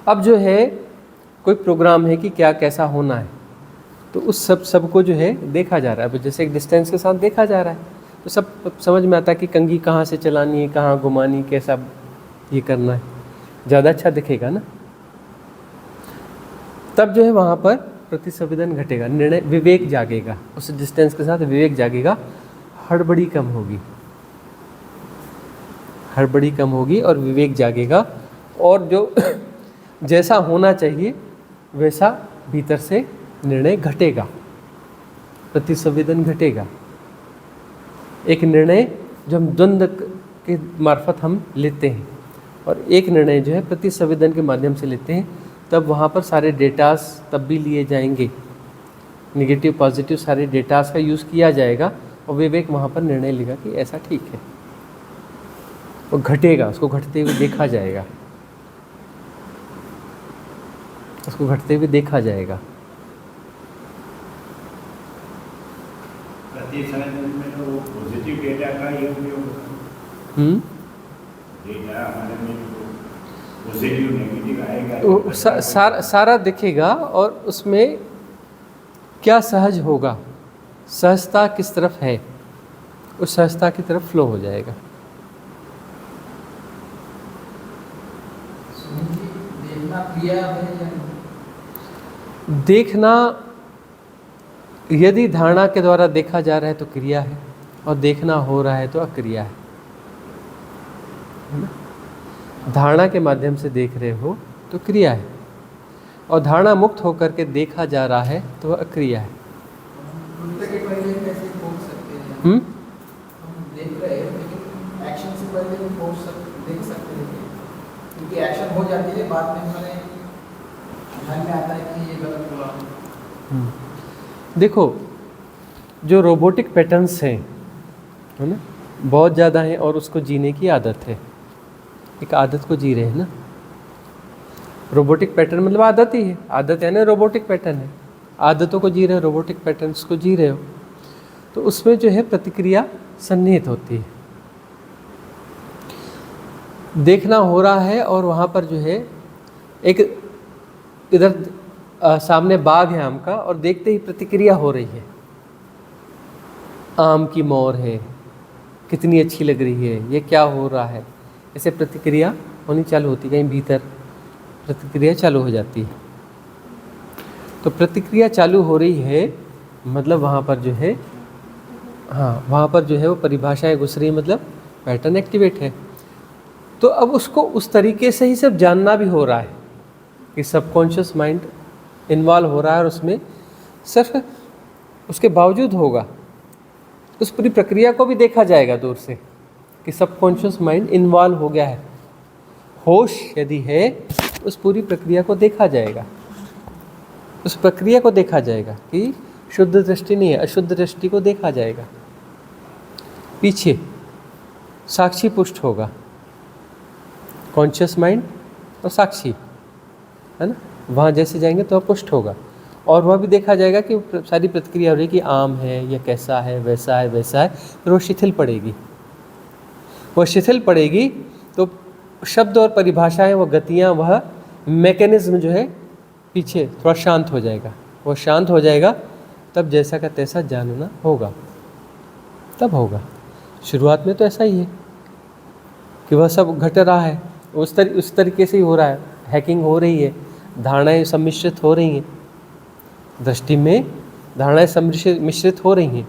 अब जो है कोई प्रोग्राम है कि क्या कैसा होना है, तो उस सबको जो है देखा जा रहा है। जैसे एक डिस्टेंस के साथ देखा जा रहा है तो सब समझ में आता है कि कंघी कहाँ से चलानी है, कहाँ घुमानी, कैसा ये करना है, ज़्यादा अच्छा दिखेगा ना। तब जो है वहाँ पर प्रतिसंवेदन घटेगा, निर्णय विवेक जागेगा, उस डिस्टेंस के साथ विवेक जागेगा, हड़बड़ी कम होगी, हड़बड़ी कम होगी और विवेक जागेगा, और जो जैसा होना चाहिए वैसा भीतर से निर्णय घटेगा, प्रतिसंवेदन घटेगा। एक निर्णय जो हम द्वंद्व के मार्फत हम लेते हैं, और एक निर्णय जो है प्रतिसंवेदन के माध्यम से लेते हैं, तब वहाँ पर सारे डेटास तब भी लिए जाएंगे, नेगेटिव पॉजिटिव सारे डेटास का यूज़ किया जाएगा, और विवेक वहाँ पर निर्णय लेगा कि ऐसा ठीक है, वो घटेगा, उसको घटते हुए देखा जाएगा, उसको घटते हुए देखा जाएगा। प्रतिसंवेदन में तो पॉजिटिव डेटा का ही उपयोग होगा। डेटा हमारे में पॉजिटिव नेगेटिव आएगा, सारा दिखेगा, और उसमें क्या सहज होगा, सहजता किस तरफ है, उस सहजता की तरफ फ्लो हो जाएगा। देखना क्रिया है या देखना यदि धारणा के द्वारा देखा जा रहा है तो क्रिया है, और देखना हो रहा है तो अक्रिया है ना? धारणा के माध्यम से देख रहे हो तो क्रिया है, और धारणा मुक्त होकर के देखा जा रहा है तो वह अक्रिया है। के पहले कैसे पहुंच सकते हैं? हम देख रहे हैं लेकिन एक्शन से पहले देख सकते हैं, क्योंकि एक्शन हो जाती है, बाद में हमारे ध्यान में आता है कि ये गलत हुआ। देखो, जो रोबोटिक पैटर्न्स हैं है ना, बहुत ज़्यादा हैं और उसको जीने की आदत है, एक आदत को जी रहे हैं ना। रोबोटिक पैटर्न मतलब आदत ही है, आदत है ना, रोबोटिक पैटर्न है, आदतों को जी रहे हो, रोबोटिक पैटर्न्स को जी रहे हो, तो उसमें जो है प्रतिक्रिया सन्निहित होती है। देखना हो रहा है और वहाँ पर जो है एक इधर सामने बाग है आम का, और देखते ही प्रतिक्रिया हो रही है, आम की मोर है, कितनी अच्छी लग रही है, ये क्या हो रहा है, ऐसे प्रतिक्रिया होनी चालू होती है, कहीं भीतर प्रतिक्रिया चालू हो जाती है। तो प्रतिक्रिया चालू हो रही है मतलब वहाँ पर जो है, हाँ वहाँ पर जो है वो परिभाषाएं घुस रही है, मतलब पैटर्न एक्टिवेट है। तो अब उसको उस तरीके से ही सब जानना भी हो रहा है कि सबकॉन्शियस माइंड इन्वॉल्व हो रहा है, और उसमें सिर्फ उसके बावजूद होगा, उस पूरी प्रक्रिया को भी देखा जाएगा दूर से कि सबकॉन्शियस माइंड इन्वॉल्व हो गया है। होश यदि है उस पूरी प्रक्रिया को देखा जाएगा, उस प्रक्रिया को देखा जाएगा कि शुद्ध दृष्टि नहीं है, अशुद्ध दृष्टि को देखा जाएगा। पीछे साक्षी पुष्ट होगा, कॉन्शियस माइंड और साक्षी, है ना, वहाँ जैसे जाएंगे तो पुष्ट होगा, और वह भी देखा जाएगा कि सारी प्रतिक्रिया हो रही है कि आम है, यह कैसा है, वैसा है, वैसा है, फिर वो शिथिल पड़ेगी। वह शिथिल पड़ेगी तो शब्द और परिभाषाएं, वह गतियाँ, वह मैकेनिज्म जो है पीछे थोड़ा शांत हो जाएगा। वह शांत हो जाएगा तब जैसा का तैसा जानना होगा, तब होगा। शुरुआत में तो ऐसा ही है कि वह सब घट रहा है, उस तरीके से ही हो रहा है, हैकिंग हो रही है, धारणाएं सम्मिश्रित हो रही हैं, दृष्टि में धारणाएं मिश्रित हो रही हैं।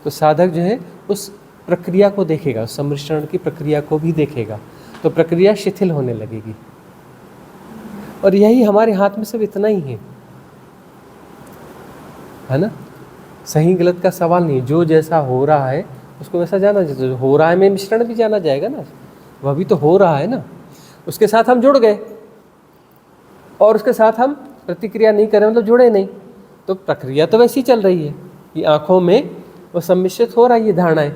तो साधक जो है उस प्रक्रिया को देखेगा, उस सम्मिश्रण की प्रक्रिया को भी देखेगा, तो प्रक्रिया शिथिल होने लगेगी। और यही हमारे हाथ में सिर्फ इतना ही है ना। सही गलत का सवाल नहीं, जो जैसा हो रहा है उसको वैसा जाना जाता है। हो रहा है में मिश्रण भी जाना जाएगा ना, वह भी तो हो रहा है ना, उसके साथ हम जुड़ गए और उसके साथ हम प्रतिक्रिया नहीं कर रहे, मतलब जुड़े नहीं, तो प्रक्रिया तो वैसी चल रही है कि आँखों में वो सम्मिश्रित हो रहा है, ये धारणाएं,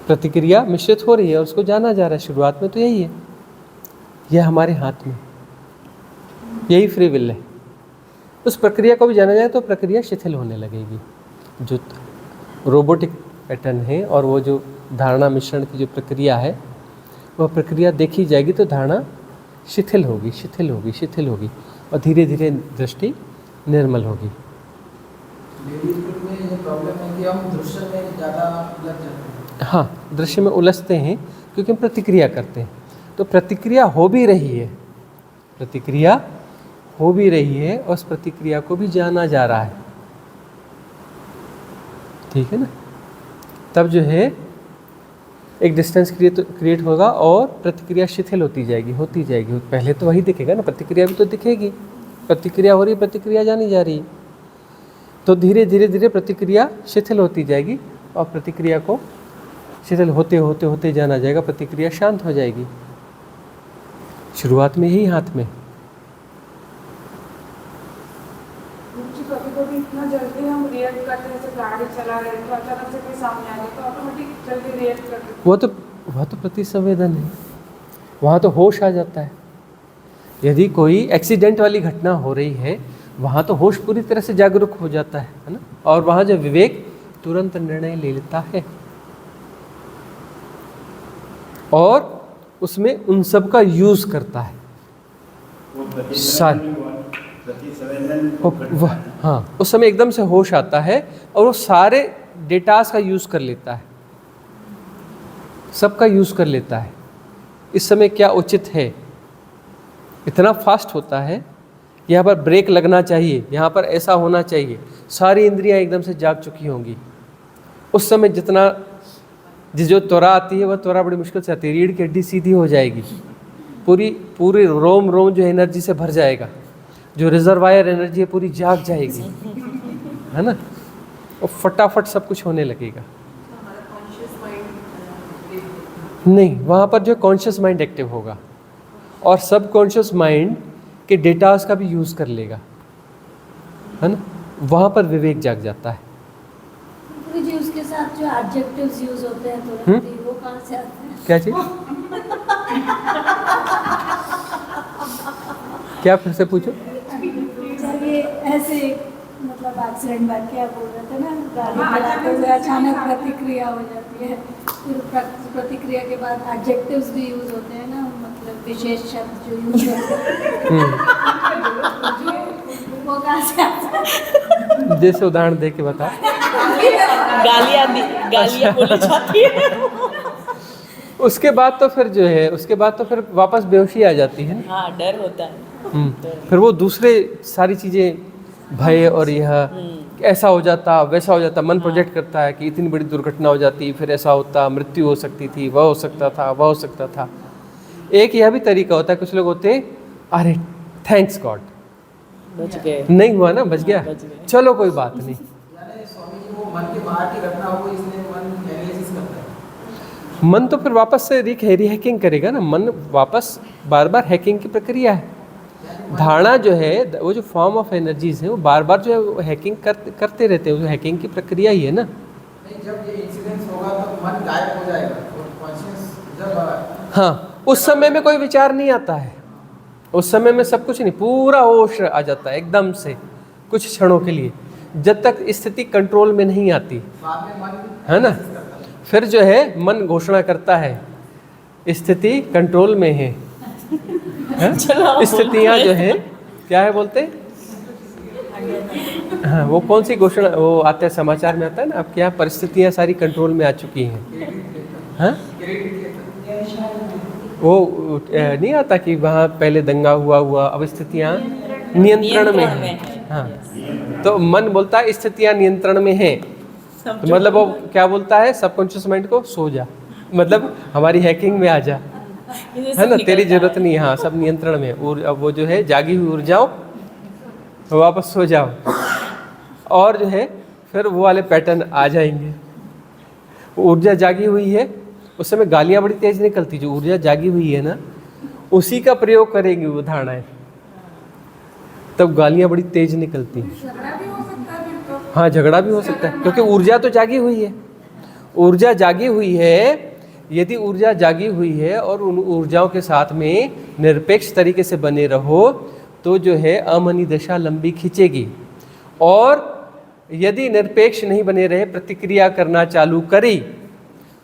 प्रतिक्रिया मिश्रित हो रही है और उसको जाना जा रहा है। शुरुआत में तो यही है, यह हमारे हाथ में, यही फ्री विल है। उस प्रक्रिया को भी जाना जाए तो प्रक्रिया शिथिल होने लगेगी। जो रोबोटिक पैटर्न है और वो जो धारणा मिश्रण की जो प्रक्रिया है, वह प्रक्रिया देखी जाएगी तो धारणा शिथिल होगी, शिथिल होगी, शिथिल होगी, और धीरे धीरे दृष्टि निर्मल होगी। लेडीज में ये प्रॉब्लम है कि हम दृश्य में ज़्यादा उलझ जाते हैं। हाँ, दृश्य में उलझते हैं क्योंकि हम प्रतिक्रिया करते हैं। तो प्रतिक्रिया हो भी रही है, प्रतिक्रिया हो भी रही है और उस प्रतिक्रिया को भी जाना जा रहा है, ठीक है ना। तब जो है एक डिस्टेंस क्रिएट होगा और प्रतिक्रिया शिथिल होती जाएगी। पहले तो वही दिखेगा ना, प्रतिक्रिया भी तो दिखेगी, प्रतिक्रिया हो रही है, प्रतिक्रिया जानी जा रही है, तो धीरे धीरे धीरे प्रतिक्रिया शिथिल होती जाएगी और प्रतिक्रिया को शिथिल होते होते होते जाना जाएगा, प्रतिक्रिया शांत हो जाएगी। शुरुआत में यही हाथ में। कभी कभी इतना जल्दी हम रिएक्ट करते हैं, जैसे गाड़ी चला रहे हैं तो अचानक से कोई सामने आ गया तो ऑटोमेटिक जल्दी रिएक्ट करते हैं। वह तो प्रतिसंवेदन है, वहाँ तो होश आ जाता है। यदि कोई एक्सीडेंट वाली घटना हो रही है, वहाँ तो होश पूरी तरह से जागरूक हो जाता है ना, और वहाँ जो विवेक तुरंत निर्णय ले लेता है और उसमें उन सब का यूज़ करता है। हाँ, उस समय एकदम से होश आता है और वो सारे डेटास का यूज़ कर लेता है, सबका यूज़ कर लेता है। इस समय क्या उचित है, इतना फास्ट होता है, यहाँ पर ब्रेक लगना चाहिए, यहाँ पर ऐसा होना चाहिए, सारी इंद्रियाँ एकदम से जाग चुकी होंगी। उस समय जितना जो त्वरा आती है वह त्वरा बड़ी मुश्किल से आती है। रीढ़ की हड्डी सीधी हो जाएगी, पूरी रोम जो एनर्जी से भर जाएगा, जो रिजर्वायर एनर्जी है पूरी जाग जाएगी, है ना, और फटाफट सब कुछ होने लगेगा। नहीं, वहाँ पर जो कॉन्शियस माइंड एक्टिव होगा और सब कॉन्शियस माइंड के डेटास का भी यूज़ कर लेगा, है ना, वहाँ पर विवेक जाग जाता है। जी उसके साथ जो एडजेक्टिव्स यूज होते हैं तुरंत ही, वो कहाँ से आते हैं? क्या चीज? क्या फिर से पूछो? जब ये ऐसे मतलब एक्सीडेंट बाद क्या बोल रहे थे ना, गाड़ी चलाते हुए अचानक प्रतिक्रिया हो जाती है, फिर प्रतिक्रिया के बाद एडजेक्टिव्स भी यूज होते हैं ना, मतलब विशेष शब्द जो यूज होते हैं, वो कहाँ से आते हैं? जैसे उदाहरण दे के बता। गालियाँ बोली जाती है। उसके बाद तो फिर जो है, उसके बाद तो फिर वापस बेहोशी आ जाती है ना। हाँ, डर होता है। फिर वो दूसरे सारी चीजें, भय और यह ऐसा हो जाता वैसा हो जाता, मन प्रोजेक्ट करता है कि इतनी बड़ी दुर्घटना हो जाती, फिर ऐसा होता, मृत्यु हो सकती थी, वह हो सकता था, वह हो सकता था। एक यह भी तरीका होता है, कुछ लोग होते अरे थैंक्स गॉड, बच गए। नहीं हुआ ना, बच गया, बच गए। चलो कोई बात नहीं। यानी स्वामी जी वो मन के बाहर की घटना हो, इसलिए मन एनालिसिस करता है। मन तो फिर वापस से रीहैकिंग करेगा ना, मन वापस बार बार हैकिंग की प्रक्रिया है। धारणा जो है, वो जो फॉर्म ऑफ एनर्जीज है, वो बार बार जो है हैकिंग करते रहते हैं, वो हैकिंग की प्रक्रिया ही है ना। नहीं, जब ये इंसिडेंस होगा तो मन गायब हो जाएगा और कॉन्शियस जब हाँ, उस समय में कोई विचार नहीं आता है, उस समय में सब कुछ नहीं, पूरा होश आ जाता है एकदम से कुछ क्षणों के लिए, जब तक स्थिति कंट्रोल में नहीं आती बाद में मन है ना। फिर जो है मन घोषणा करता है स्थिति कंट्रोल में है, स्थितियाँ जो है क्या है बोलते हैं, हाँ वो कौन सी घोषणा, वो आता है समाचार में आता है ना, अब क्या परिस्थितियाँ सारी कंट्रोल में आ चुकी हैं। हाँ वो नहीं आता कि वहाँ पहले दंगा हुआ, अब स्थितियाँ नियंत्रण में हैं। हाँ, तो मन बोलता है स्थितियाँ नियंत्रण में हैं, तो मतलब वो क्या बोलता है सबकॉन्शियस माइंड को, सो जा, मतलब हमारी हैकिंग में आ जा, है ना, तेरी जरूरत नहीं है, हाँ सब नियंत्रण में। और अब वो जो है जागी हुई ऊर्जाओं वापस सो जाओ, और जो है फिर वो वाले पैटर्न आ जाएंगे। ऊर्जा जागी हुई है, उस समय गालियाँ बड़ी तेज निकलती, जो ऊर्जा जागी हुई है ना, उसी का प्रयोग करेंगी वो धारणाएं, तब गालियाँ बड़ी तेज निकलती हैं। झगड़ा भी हो सकता है फिर तो। हाँ, झगड़ा भी हो सकता है, क्योंकि ऊर्जा तो जागी हुई है, ऊर्जा जागी हुई है। यदि ऊर्जा जागी हुई है और उन ऊर्जाओं के साथ में निरपेक्ष तरीके से बने रहो, तो जो है अमनी दशा लंबी खींचेगी। और यदि निरपेक्ष नहीं बने रहे, प्रतिक्रिया करना चालू करी,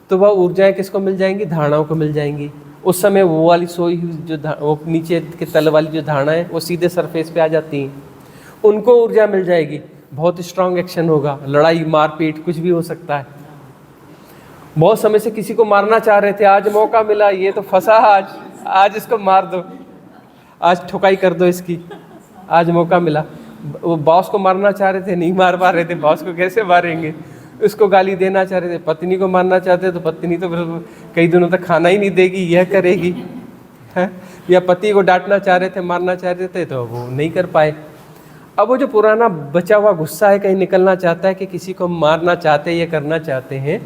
तो वह ऊर्जाएं किसको मिल जाएंगी, धारणाओं को मिल जाएंगी। उस समय वो वाली सोई हुई जो वो नीचे के तल वाली जो धारणा है, वो सीधे सरफेस पे आ जाती हैं, उनको ऊर्जा मिल जाएगी। बहुत स्ट्रांग एक्शन होगा, लड़ाई मारपीट कुछ भी हो सकता है। बहुत समय से किसी को मारना चाह रहे थे, आज मौका मिला, ये तो फंसा, आज इसको मार दो, आज ठुकाई कर दो इसकी, आज मौका मिला। वो बॉस को मारना चाह रहे थे, नहीं मार पा रहे थे, बॉस को कैसे मारेंगे। उसको गाली देना चाह रहे थे, पत्नी को मारना चाहते तो पत्नी तो फिर कई दिनों तक खाना ही नहीं देगी, यह करेगी है। या पति को डांटना चाह रहे थे, मारना चाह रहे थे, तो वो नहीं कर पाए। अब वो जो पुराना बचा हुआ गुस्सा है, कहीं निकलना चाहता है कि किसी को मारना चाहते हैं या करना चाहते हैं,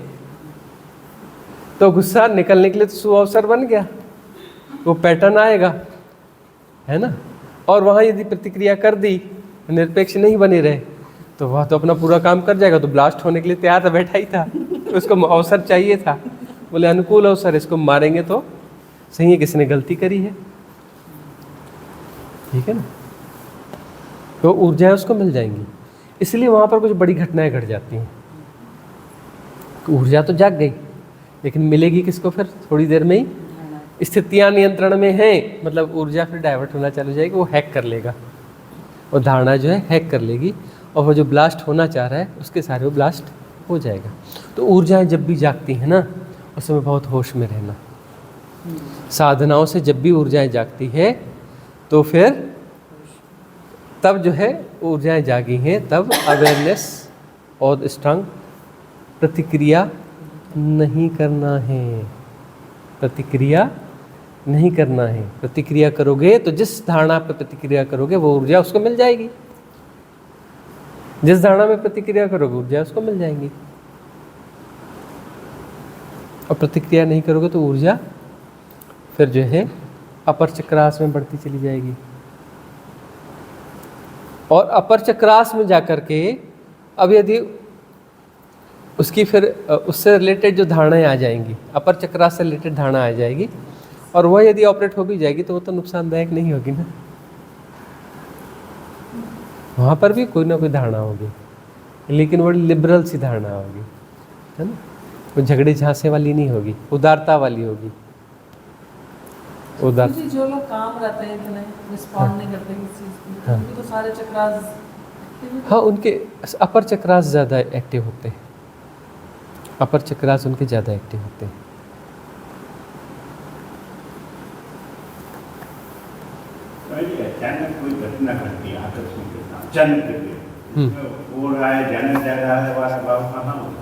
तो गुस्सा निकलने के लिए तो सुअवसर बन गया, वो पैटर्न आएगा, है ना। और वहाँ यदि प्रतिक्रिया कर दी, निरपेक्ष नहीं बने रहे, तो वह तो अपना पूरा काम कर जाएगा, तो ब्लास्ट होने के लिए तैयार था, बैठा ही था, उसको अवसर चाहिए था। बोले अनुकूल अवसर, इसको मारेंगे तो सही है, किसने गलती करी है, ठीक है ना। तो ऊर्जाएं उसको मिल जाएंगी, इसलिए वहाँ पर कुछ बड़ी घटनाएं घट जाती हैं। ऊर्जा तो जाग गई, लेकिन मिलेगी किसको फिर थोड़ी देर में ही। स्थितियाँ नियंत्रण में हैं, मतलब ऊर्जा फिर डाइवर्ट होना चालू हो जाएगी, वो हैक कर लेगा, और धारणा जो है हैक कर लेगी, और वो जो ब्लास्ट होना चाह रहा है उसके सारे वो ब्लास्ट हो जाएगा। तो ऊर्जाएं जब भी जागती हैं ना, उस समय बहुत होश में रहना। साधनाओं से जब भी ऊर्जाएं जागती है, तो फिर तब जो है ऊर्जाएं जागी हैं, तब अवेयरनेस और स्ट्रांग प्रतिक्रिया नहीं करना है, प्रतिक्रिया नहीं करना है। प्रतिक्रिया करोगे तो जिस धारणा पर प्रतिक्रिया करोगे वो ऊर्जा उसको मिल जाएगी, जिस धारणा में प्रतिक्रिया करोगे ऊर्जा उसको मिल जाएंगी। और प्रतिक्रिया नहीं करोगे तो ऊर्जा फिर जो है अपर चक्रास में बढ़ती चली जाएगी, और अपर चक्रास में जाकर के अब यदि उसकी फिर उससे रिलेटेड जो धारणाएं आ जाएंगी, अपर चक्रास से रिलेटेड धारणा आ जाएगी, और वह यदि ऑपरेट हो भी जाएगी तो वो तो नुकसानदायक नहीं होगी ना। वहाँ पर भी कोई ना कोई धारणा होगी, लेकिन वो लिबरल सी धारणा होगी, है ना। वो झगड़े झांसे वाली नहीं होगी, उदारता वाली होगी। उदार जी, जो लोग काम रहते हैं इतने रिस्पॉन्ड नहीं करते किसी चीज़ की, हाँ। उनके तो सारे चक्रास हाँ, उनके अपर चक्रास ज़्यादा एक्टिव होते हैं, अपर चक्रास उनके ज़्यादा एक्टिव होते हैं। अचानक कोई घटना घटती है आकस्मिक घटना, अचानक घटती है, हो रहा है, जाना जा रहा है, वाला भाव कहाँ होगा?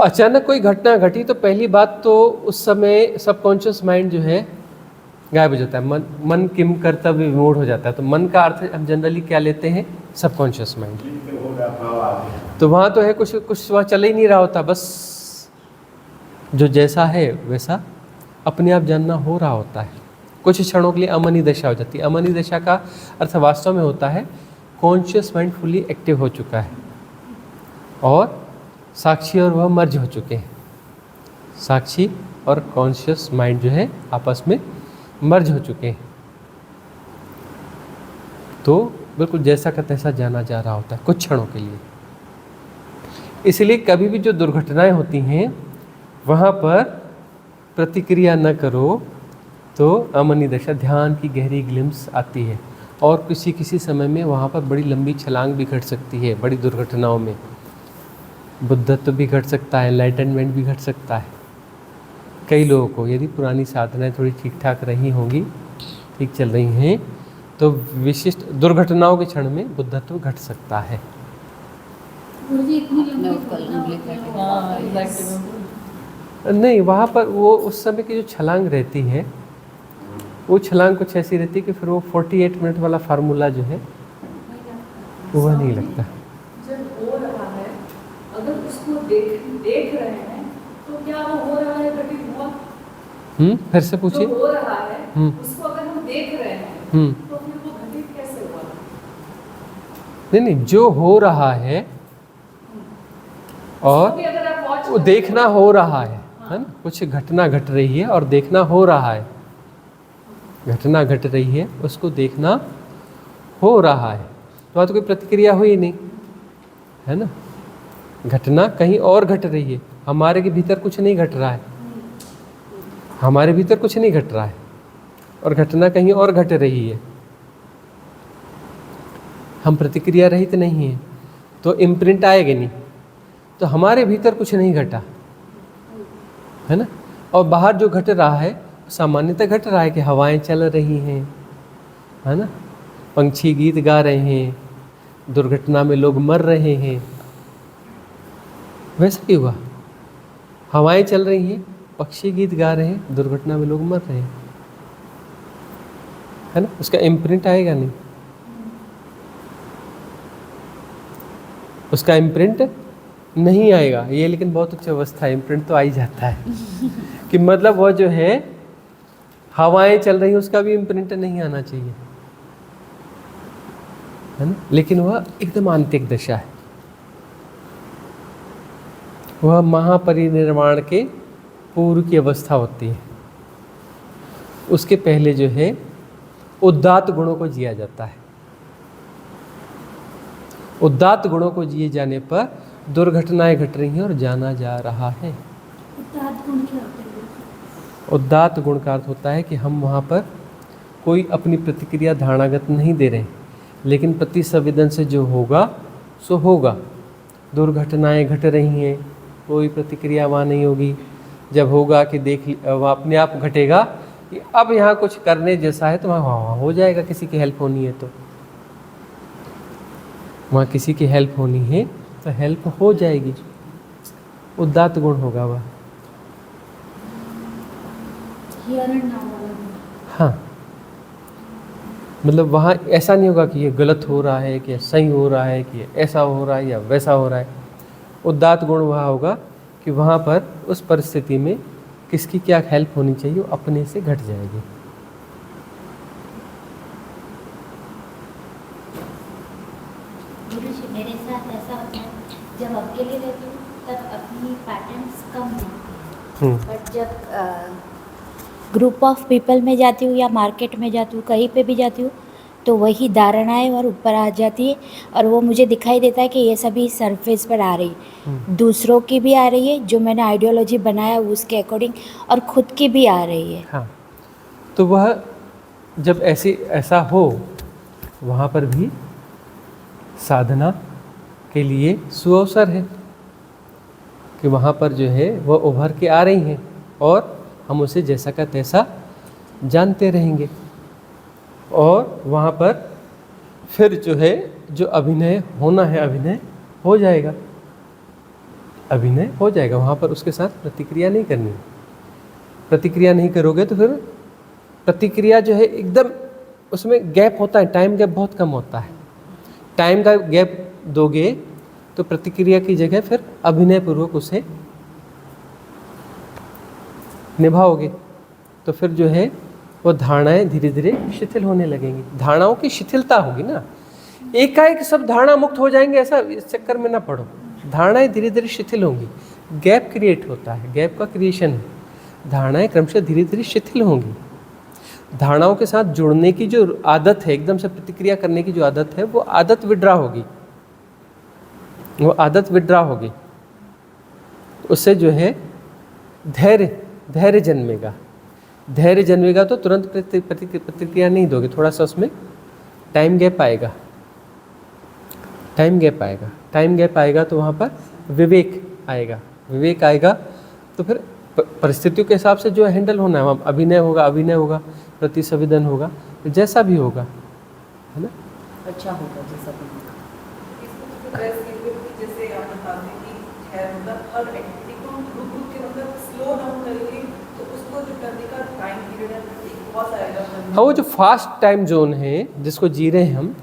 अचानक कोई घटना घटी तो पहली बात तो उस समय सबकॉन्शियस माइंड जो है गायब हो जाता है, मन किम कर्तव्य विमूढ़ हो जाता है। तो मन का अर्थ हम जनरली क्या लेते हैं? Subconscious mind. हो रहा भाव आ गया, तो वहाँ तो है कुछ वहाँ चल ही नहीं रहा होता, बस जो जैसा है वैसा अपने आप जानना हो रहा होता है। कुछ क्षणों के लिए अमनी दशा हो जाती है। अमनी दशा का अर्थ वास्तव में होता है कॉन्शियस माइंड फुली एक्टिव हो चुका है और साक्षी और वह मर्ज हो चुके हैं। साक्षी और कॉन्शियस माइंड जो है आपस में मर्ज हो चुके हैं, तो बिल्कुल जैसा का तैसा जाना जा रहा होता है कुछ क्षणों के लिए। इसलिए कभी भी जो दुर्घटनाएं होती हैं वहाँ पर प्रतिक्रिया न करो तो अमनी दशा, ध्यान की गहरी ग्लिम्स आती है, और किसी समय में वहाँ पर बड़ी लंबी छलांग भी घट सकती है। बड़ी दुर्घटनाओं में बुद्धत्व भी घट सकता है, एनलाइटनमेंट भी घट सकता है। कई लोगों को यदि पुरानी साधनाएं थोड़ी ठीक ठाक रही होंगी, ठीक चल रही हैं, तो विशिष्ट दुर्घटनाओं के क्षण में बुद्धत्व घट सकता है। गुरुजी इतनी लंबी हाँ एग्जैक्टली। नहीं, वहाँ पर वो उस समय की जो छलांग रहती है वो छलांग कुछ ऐसी रहती है कि फिर वो 48 मिनट वाला फार्मूला जो है वो नहीं लगता। जब हो रहा है, अगर उसको देख रहे हैं तो क्या वो हो रहा है घटित हुआ? फिर से पूछिए। जो हो रहा है उसको अगर हम देख रहे हैं तो फिर वो घटित कैसे हुआ? नहीं, जो हो रहा है और अभी अगर आप watch वो देखना हो रहा है ना। कुछ घटना घट रही है और देखना हो रहा है। घटना घट रही है, उसको देखना हो रहा है, तो वहाँ तो कोई प्रतिक्रिया हुई नहीं, है ना। घटना कहीं और घट रही है, हमारे के भीतर कुछ नहीं घट रहा है, हमारे भीतर कुछ नहीं घट रहा है, और घटना कहीं और घट रही है। हम प्रतिक्रिया रहित नहीं हैं, तो इम्प्रिंट आएगा नहीं, तो हमारे भीतर कुछ नहीं घटा, है ना। और बाहर जो घट रहा है सामान्यतः घट रहा है कि हवाएं चल रही हैं, है ना, पंछी गीत गा रहे हैं, दुर्घटना में लोग मर रहे हैं। वैसा ही हुआ, हवाएं चल रही हैं, पक्षी गीत गा रहे हैं, दुर्घटना में लोग मर रहे हैं, है ना। उसका इम्प्रिंट आएगा नहीं, उसका इम्प्रिंट नहीं आएगा। ये लेकिन बहुत उच्च अवस्था है, इम्प्रिंट तो आ ही जाता है कि मतलब वो जो है हवाएं चल रही हैं उसका भी इम्प्रिंट नहीं आना चाहिए, है ना। लेकिन वह एकदम आंतरिक दशा है, वह महापरिनिर्वाण के पूर्व की अवस्था होती है। उसके पहले जो है उदात्त गुणों को जिया जाता है। उदात्त गुणों को जिए जाने पर दुर्घटनाएं घट रही हैं और जाना जा रहा है। उदात्त गुण क्या होते हैं? उदात्त गुण का अर्थ होता है कि हम वहाँ पर कोई अपनी प्रतिक्रिया धारणागत नहीं दे रहे हैं, लेकिन प्रति संवेदन से जो होगा सो होगा। दुर्घटनाएं घट रही हैं, कोई प्रतिक्रिया वहाँ नहीं होगी। जब होगा कि वह अपने आप घटेगा कि अब यहाँ कुछ करने जैसा है तो वहाँ हो जाएगा। किसी की हेल्प होनी है तो वहाँ किसी की हेल्प होनी है तो हेल्प हो जाएगी। उदात्त गुण होगा वह। हाँ, मतलब वहाँ ऐसा नहीं होगा कि ये गलत हो रहा है, कि ये सही हो रहा है, कि ये ऐसा हो रहा है या वैसा हो रहा है। उदात्त गुण वहाँ होगा कि वहाँ पर उस परिस्थिति में किसकी क्या हेल्प होनी चाहिए वो अपने से घट जाएगी। गुरुजी, मेरे साथ ऐसा होता है जब अकेले रहती हूँ तब अपनी पैटर्न्स कम दिखती हैं, बट जब ग्रुप ऑफ पीपल में जाती हूँ या मार्केट में जाती हूँ, कहीं पे भी जाती हूँ, तो वही धारणाएं और ऊपर आ जाती है और वो मुझे दिखाई देता है कि ये सभी सरफेस पर आ रही है, दूसरों की भी आ रही है, जो मैंने आइडियोलॉजी बनाया उसके अकॉर्डिंग, और खुद की भी आ रही है। हाँ, तो वह जब ऐसा हो, वहाँ पर भी साधना के लिए सुअवसर है कि वहाँ पर जो है वह उभर के आ रही हैं और हम उसे जैसा का तैसा जानते रहेंगे, और वहाँ पर फिर जो है जो अभिनय होना है अभिनय हो जाएगा, अभिनय हो जाएगा। वहाँ पर उसके साथ प्रतिक्रिया नहीं करनी है। प्रतिक्रिया नहीं करोगे तो फिर प्रतिक्रिया जो है एकदम उसमें गैप होता है, टाइम गैप बहुत कम होता है। टाइम का गैप दोगे तो प्रतिक्रिया की जगह फिर अभिनय पूर्वक उसे निभाओगे, तो फिर जो है वो धारणाएं धीरे धीरे शिथिल होने लगेंगी। धारणाओं की शिथिलता होगी ना, एकाएक सब धारणा मुक्त हो जाएंगे ऐसा इस चक्कर में ना पड़ो। धारणाएं धीरे धीरे शिथिल होंगी, गैप क्रिएट होता है, गैप का क्रिएशन है। धारणाएं क्रमशः धीरे धीरे शिथिल होंगी। धारणाओं के साथ जुड़ने की जो आदत है, एकदम से प्रतिक्रिया करने की जो आदत है, वो आदत विड्रा होगी, वो आदत विड्रा होगी। उससे जो है धैर्य जन्मेगा। धैर्य जन्मेगा तो तुरंत प्रतिक्रिया नहीं दोगे, थोड़ा सा उसमें टाइम गैप आएगा। टाइम गैप आएगा, टाइम गैप आएगा तो वहाँ पर विवेक आएगा। विवेक आएगा तो फिर परिस्थितियों के हिसाब से जो हैंडल होना है, वहाँ अभिनय होगा, प्रतिसंवेदन होगा, जैसा भी होगा, है ना, अच्छा होगा जैसा भी होगा। जैसे आप बताते हैं कि है मतलब हर एक्टिविटी को रुक के मतलब स्लो डाउन करेंगे तो उसको जो करने का टाइम पीरियड है एक बहुत आएगा। हाँ, वो जो फास्ट टाइम जोन है जिसको जी रहे हैं हम,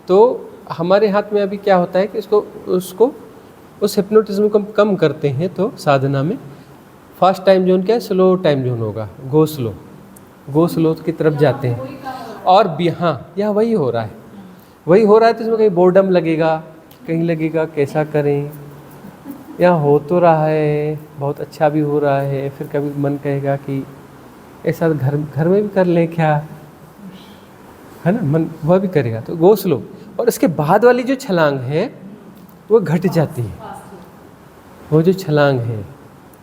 तो हमारे हाथ में अभी क्या होता है कि उसको उस हिप्नोटिज्म को कम करते हैं, तो साधना में फास्ट टाइम जोन क्या है, स्लो टाइम जोन होगा, गो स्लो की तरफ जाते हैं। और भी हाँ, यहाँ वही हो रहा है, तो इसमें कहीं बोर्डम लगेगा, कहीं लगेगा कैसा करें, यहाँ हो तो रहा है, बहुत अच्छा भी हो रहा है, फिर कभी मन कहेगा कि ऐसा घर में भी कर ले क्या, है ना, मन वह भी करेगा, तो गो स्लो। और इसके बाद वाली जो छलांग है वो घट जाती है। वो जो छलांग है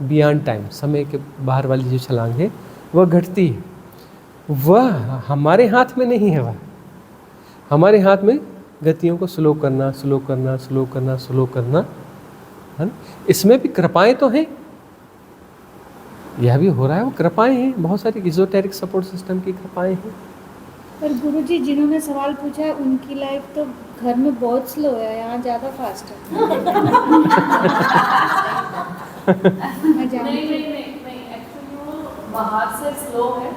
बियॉन्ड टाइम, समय के बाहर वाली जो छलांग है वह घटती है। वह हमारे हाथ में नहीं है, वह हमारे हाथ में गतियों को स्लो करना है ना। इसमें भी कृपाएं तो हैं, यह भी हो रहा है, वो कृपाएं हैं, बहुत सारी इजोटेरिक सपोर्ट सिस्टम की कृपाएं हैं। पर गुरुजी जिन्होंने सवाल पूछा है उनकी लाइफ तो घर में बहुत स्लो है, यहाँ ज़्यादा फास्ट है। नहीं, एक्चुअली वो बाहर से स्लो है,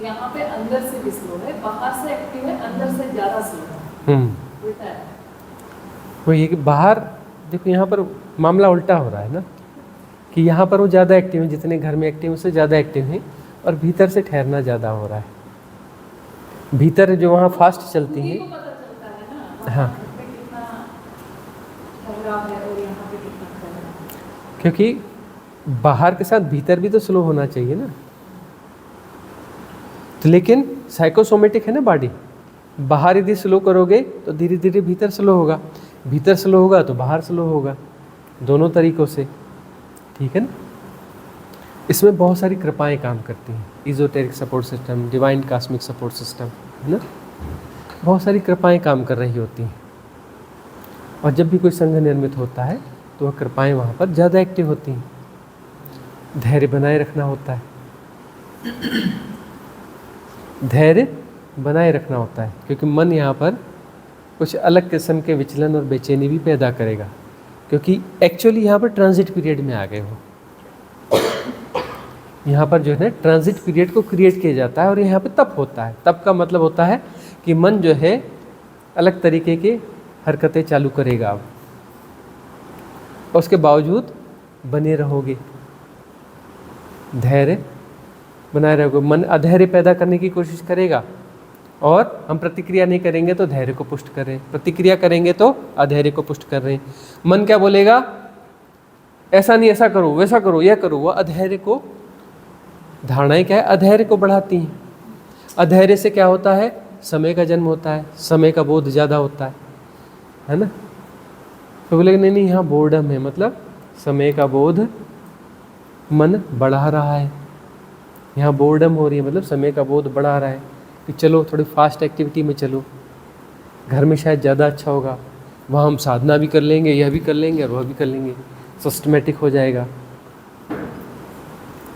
यहाँ पे अंदर से भी स्लो है, बाहर से एक्टिव है, अंदर से ज़्यादा स्लो है, उल्टा है। वो ये कि बाहर देखो, यहाँ पर मामला उल्टा हो रहा है ना, कि यहाँ पर वो ज़्यादा एक्टिव है, जितने घर में एक्टिव उससे ज़्यादा एक्टिव हैं, और भीतर से ठहरना ज़्यादा हो रहा है। भीतर जो वहाँ फास्ट चलती हैं, हाँ, क्योंकि बाहर के साथ भीतर भी तो स्लो होना चाहिए ना। तो लेकिन साइकोसोमेटिक है ना बॉडी, बाहर यदि स्लो करोगे तो धीरे धीरे भीतर स्लो होगा, भीतर स्लो होगा तो बाहर स्लो होगा, दोनों तरीक़ों से, ठीक है ना। इसमें बहुत सारी कृपाएं काम करती हैं, esoteric support system, divine cosmic support system, है ना, बहुत सारी कृपाएं काम कर रही होती हैं। और जब भी कोई संघ निर्मित होता है तो वह कृपाएं वहाँ पर ज़्यादा एक्टिव होती हैं। धैर्य बनाए रखना होता है, धैर्य बनाए रखना होता है, क्योंकि मन यहाँ पर कुछ अलग किस्म के विचलन और बेचैनी भी पैदा करेगा, क्योंकि एक्चुअली यहाँ पर ट्रांजिट पीरियड में आ गए हो। यहाँ पर जो है ना ट्रांजिट पीरियड को क्रिएट किया जाता है, और यहाँ पे तप होता है। तप का मतलब होता है कि मन जो है अलग तरीके की हरकतें चालू करेगा अब, और उसके बावजूद बने रहोगे, धैर्य बनाए रहोगे। मन अधैर्य पैदा करने की कोशिश करेगा और हम प्रतिक्रिया नहीं करेंगे तो धैर्य को पुष्ट कर रहे हैं, प्रतिक्रिया करेंगे तो अधैर्य को पुष्ट कर रहे हैं। मन क्या बोलेगा, ऐसा नहीं, ऐसा करो, वैसा करो, यह करो, वो अधैर्य को, धारणाएं क्या है, अधैर्य को बढ़ाती हैं। अधैर्य से क्या होता है, समय का जन्म होता है, समय का बोध ज़्यादा होता है ना। तो बोले नहीं नहीं, यहाँ बोर्डम है, मतलब समय का बोध मन बढ़ा रहा है, यहाँ बोर्डम हो रही है, मतलब समय का बोध बढ़ा रहा है कि चलो थोड़ी फास्ट एक्टिविटी में चलो, घर में शायद ज़्यादा अच्छा होगा, वहाँ हम साधना भी कर लेंगे, यह भी कर लेंगे और वह भी कर लेंगे, सिस्टमेटिक हो जाएगा,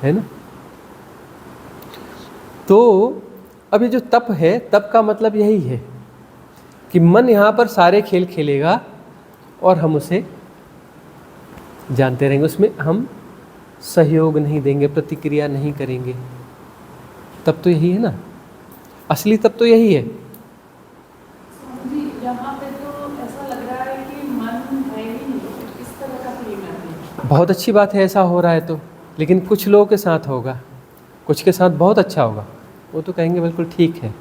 है ना। तो अब ये जो तप है, तप का मतलब यही है कि मन यहाँ पर सारे खेल खेलेगा और हम उसे जानते रहेंगे, उसमें हम सहयोग नहीं देंगे, प्रतिक्रिया नहीं करेंगे। तब तो यही है ना, असली तब तो यही है। जी, यहाँ पे तो ऐसा लग रहा है कि मन है ही नहीं, इस तरह का फीलिंग आती है। बहुत अच्छी बात है ऐसा हो रहा है तो, लेकिन कुछ लोगों के साथ होगा, कुछ के साथ बहुत अच्छा होगा, वो तो कहेंगे बिल्कुल ठीक है।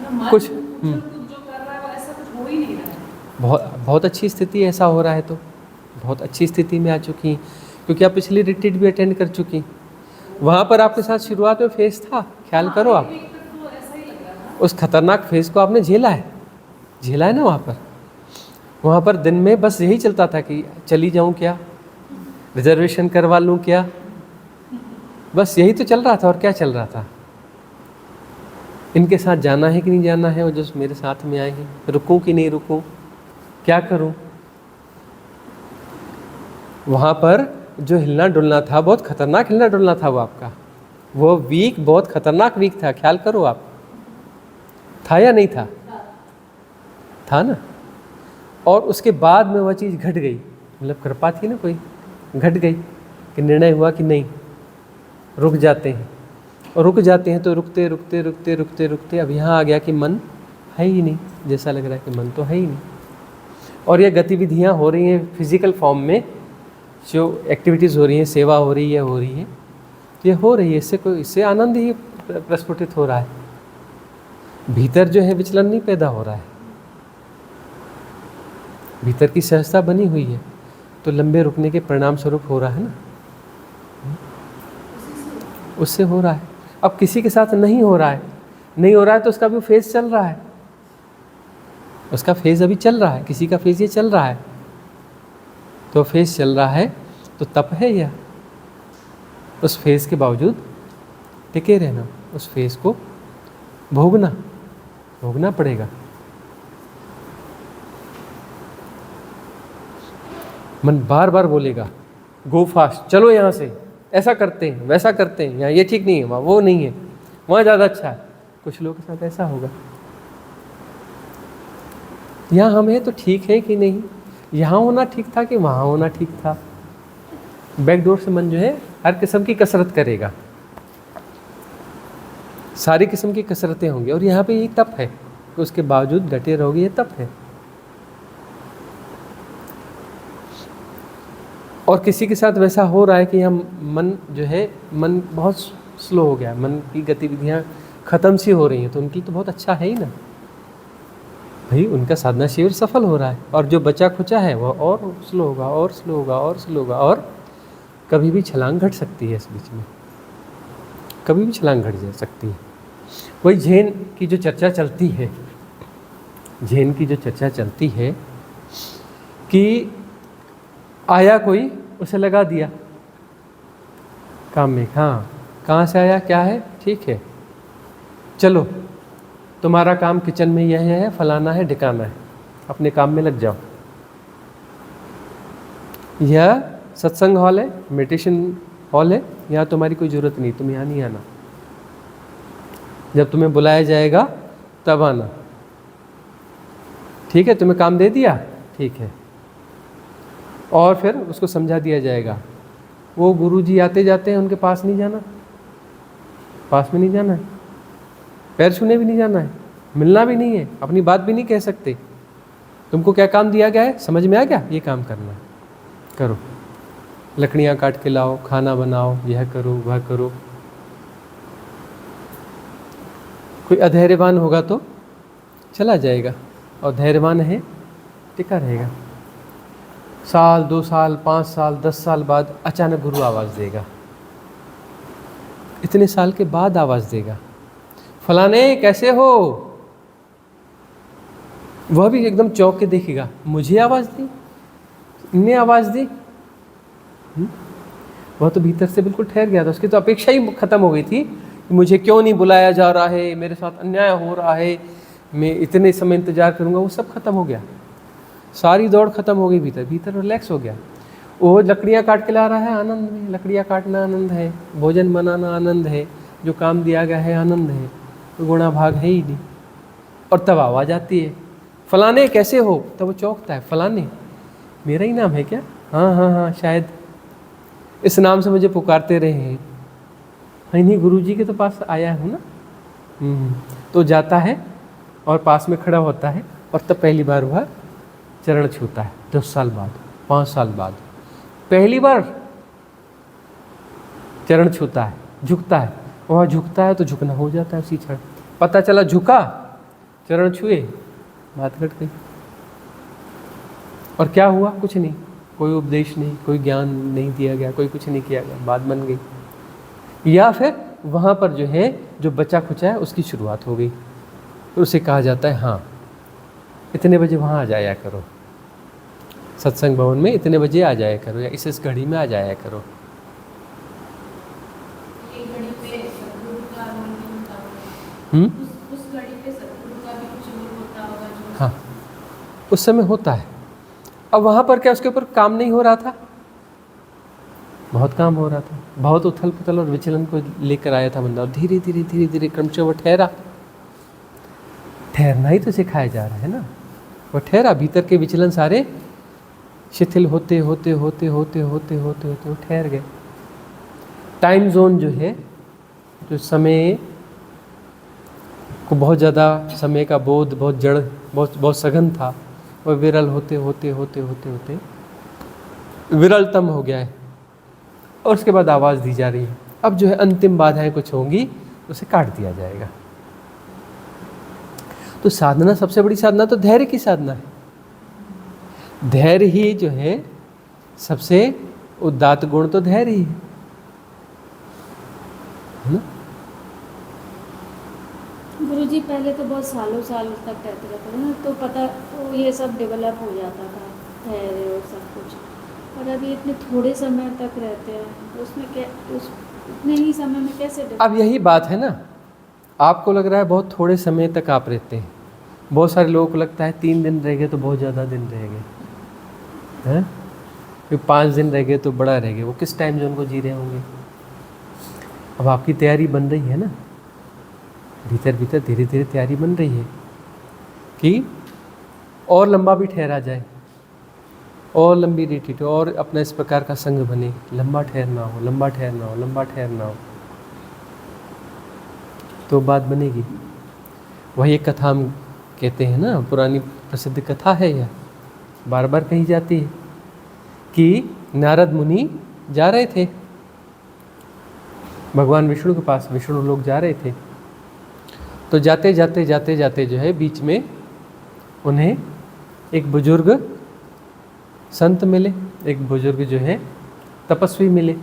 मन कुछ जो कर रहा है वो ऐसा कुछ हो ही नहीं रहा है। बहुत अच्छी स्थिति ऐसा हो रहा है तो, बहुत अच्छी स्थिति में आ चुकी हैं, क्योंकि आप पिछली रिट्रीट भी अटेंड कर चुकी। वहाँ पर आपके साथ शुरुआत में फेज था, ख्याल करो आप, तो ऐसा ही लग रहा था। उस खतरनाक फेज को आपने झेला है ना। वहाँ पर दिन में बस यही चलता था कि चली जाऊँ क्या, रिजर्वेशन करवा लूँ क्या, बस यही तो चल रहा था। और क्या चल रहा था, इनके साथ जाना है कि नहीं जाना है, और जो मेरे साथ में आए हैं, रुकूं कि नहीं रुकूं, क्या करूं। वहाँ पर जो हिलना डुलना था, बहुत खतरनाक हिलना डुलना था वो आपका, वो वीक बहुत खतरनाक वीक था, ख्याल करो आप, था या नहीं था, था ना। और उसके बाद में वह चीज़ घट गई, मतलब कृपा थी ना कोई, घट गई कि निर्णय हुआ कि नहीं, रुक जाते हैं। और रुक जाते हैं तो रुकते रुकते रुकते रुकते रुकते अब यहाँ आ गया कि मन है ही नहीं, जैसा लग रहा है कि मन तो है ही नहीं। और ये गतिविधियाँ हो रही हैं फिजिकल फॉर्म में, जो एक्टिविटीज़ हो रही हैं, सेवा हो रही है, ये हो रही है, इससे आनंद ही प्रस्फुटित हो रहा है, भीतर जो है विचलन नहीं पैदा हो रहा है, भीतर की सहजता बनी हुई है, तो लंबे रुकने के परिणाम स्वरूप हो रहा है ना, उससे हो रहा है। अब किसी के साथ नहीं हो रहा है तो उसका भी फेज चल रहा है, उसका फेज अभी चल रहा है, किसी का फेज ये चल रहा है, तो फेज चल रहा है तो तप है यह, उस फेज के बावजूद टिके रहना, उस फेज को भोगना पड़ेगा। मन बार बार बोलेगा गो फास्ट, चलो यहाँ से, ऐसा करते हैं, वैसा करते हैं, यहाँ ये ठीक नहीं है, वहाँ वो नहीं है, वहाँ ज़्यादा अच्छा है। कुछ लोगों के साथ ऐसा होगा, यहाँ हम हैं तो ठीक है कि नहीं, यहाँ होना ठीक था कि वहाँ होना ठीक था। बैकडोर से मन जो है हर किस्म की कसरत करेगा, सारी किस्म की कसरतें होंगी, और यहाँ पे ये तप है कि उसके बावजूद डटे रहोगे, ये तप है। और किसी के साथ वैसा हो रहा है कि हम मन जो है, मन बहुत स्लो हो गया, मन की गतिविधियाँ ख़त्म सी हो रही हैं, तो उनके लिए तो बहुत अच्छा है ही ना भाई, उनका साधना शिविर सफल हो रहा है। और जो बचा खुचा है वह और स्लो होगा, और स्लो होगा, और स्लो होगा, और कभी भी छलांग घट सकती है, इस बीच में कभी भी छलांग घट जा सकती है। वही झेन की जो चर्चा चलती है, झेन की जो चर्चा चलती है कि आया कोई, उसे लगा दिया काम में, हाँ कहाँ से आया, क्या है, ठीक है, चलो तुम्हारा काम किचन में यह है, फलाना है, ढिकाना है, अपने काम में लग जाओ। यह सत्संग हॉल है, मेडिटेशन हॉल है, यहाँ तुम्हारी कोई ज़रूरत नहीं, तुम यहाँ नहीं आना, जब तुम्हें बुलाया जाएगा तब आना, ठीक है, तुम्हें काम दे दिया, ठीक है। और फिर उसको समझा दिया जाएगा, वो गुरुजी आते जाते हैं, उनके पास नहीं जाना, पास में नहीं जाना है, पैर छूने भी नहीं जाना है, मिलना भी नहीं है, अपनी बात भी नहीं कह सकते। तुमको क्या काम दिया गया है, समझ में आ गया, ये काम करना है, करो, लकड़ियाँ काट के लाओ, खाना बनाओ, यह करो, वह करो। कोई अधैर्यवान होगा तो चला जाएगा, और धैर्यवान है टिका रहेगा। साल 2 साल 5 साल 10 साल बाद अचानक गुरु आवाज़ देगा, इतने साल के बाद आवाज़ देगा, फलाने कैसे हो। वह भी एकदम चौंक के देखेगा, मुझे आवाज़ दी, इनने आवाज़ दी। वह तो भीतर से बिल्कुल ठहर गया था, उसकी तो अपेक्षा ही खत्म हो गई थी कि मुझे क्यों नहीं बुलाया जा रहा है, मेरे साथ अन्याय हो रहा है, मैं इतने समय इंतजार करूंगा। वो सब खत्म हो गया, सारी दौड़ खत्म हो गई, भीतर भीतर रिलैक्स हो गया। वो लकड़ियाँ काट के ला रहा है, आनंद में, लकड़ियाँ काटना आनंद है, भोजन बनाना आनंद है, जो काम दिया गया है आनंद है, तो गुणा भाग है ही नहीं। और तब आवाज़ आती है, फलाने कैसे हो। तब वो चौंकता है, फलाने मेरा ही नाम है क्या? हाँ हाँ हाँ, शायद इस नाम से मुझे पुकारते रहे हैं, इन्हीं गुरु जी के तो पास आया हूँ ना। तो जाता है और पास में खड़ा होता है, और तब पहली बार वह चरण छूता है। 10 साल बाद 5 साल बाद पहली बार चरण छूता है, झुकता है। वहाँ झुकता है तो झुकना हो जाता है उसी क्षण। पता चला झुका, चरण छुए, बात घट गई। और क्या हुआ? कुछ नहीं, कोई उपदेश नहीं, कोई ज्ञान नहीं दिया गया, कोई कुछ नहीं किया गया, बात बन गई। या फिर वहाँ पर जो है, जो बचा खुचा है उसकी शुरुआत हो गई, तो उसे कहा जाता है हाँ इतने बजे वहाँ आ जाया करो, सत्संग भवन में इतने बजे आ जाया करो, या इस घड़ी में आ जाया करो। एक घड़ी पे सतगुरु का रोल नहीं होता होगा। उस घड़ी पे सतगुरु का भी कुछ रोल होता होगा जो हाँ, उस समय होता है। अब वहाँ पर क्या उसके ऊपर काम नहीं हो रहा था? बहुत काम हो रहा था, बहुत उथल पुथल और विचलन को लेकर आया था बंदा, और धीरे धीरे धीरे धीरे क्रमशः वो ठहरा। ठहरना ही तो सिखाया जा रहा है ना। वो ठहरा, भीतर के विचलन सारे शिथिल होते होते होते होते होते होते होते वो ठहर गए। टाइम जोन जो है, जो समय को बहुत ज़्यादा, समय का बोध बहुत जड़, बहुत सघन था, वह विरल होते होते होते होते होते विरलतम हो गया है। और उसके बाद आवाज़ दी जा रही है, अब जो है अंतिम बाधाएं कुछ होंगी, उसे काट दिया जाएगा। तो साधना, सबसे बड़ी साधना तो धैर्य की साधना है। धैर्य ही जो है सबसे उदात्त गुण, तो धैर्य ही है ना। गुरुजी पहले तो बहुत सालों साल तक रहते थे ना, तो पता तो ये सब डेवलप हो जाता था, धैर्य और सब कुछ। और अभी इतने थोड़े समय तक रहते हैं, तो उसमें क्या, उस उतने ही समय में कैसे अब यही बात है ना, आपको लग रहा है बहुत थोड़े समय तक आप रहते हैं, बहुत सारे लोगों को लगता है 3 दिन रह गए तो बहुत ज़्यादा दिन रह गए हैं, फिर 5 दिन रह गए तो बड़ा रह गए। वो किस टाइम जोन को जी रहे होंगे। अब आपकी तैयारी बन रही है ना, भीतर भीतर धीरे धीरे तैयारी बन रही है कि और लंबा भी ठहरा जाए, और लंबी रिट्रीट, और अपना इस प्रकार का संग बने, लंबा ठहरना हो, लंबा ठहरना हो, लंबा ठहरना हो, तो बात बनेगी। वही एक कथा हम कहते हैं ना, पुरानी प्रसिद्ध कथा है, यह बार बार कही जाती है कि नारद मुनि जा रहे थे भगवान विष्णु के पास, विष्णु लोग जा रहे थे। तो जाते जाते जाते जाते जो है, बीच में उन्हें एक बुजुर्ग संत मिले, एक बुजुर्ग जो है तपस्वी मिले,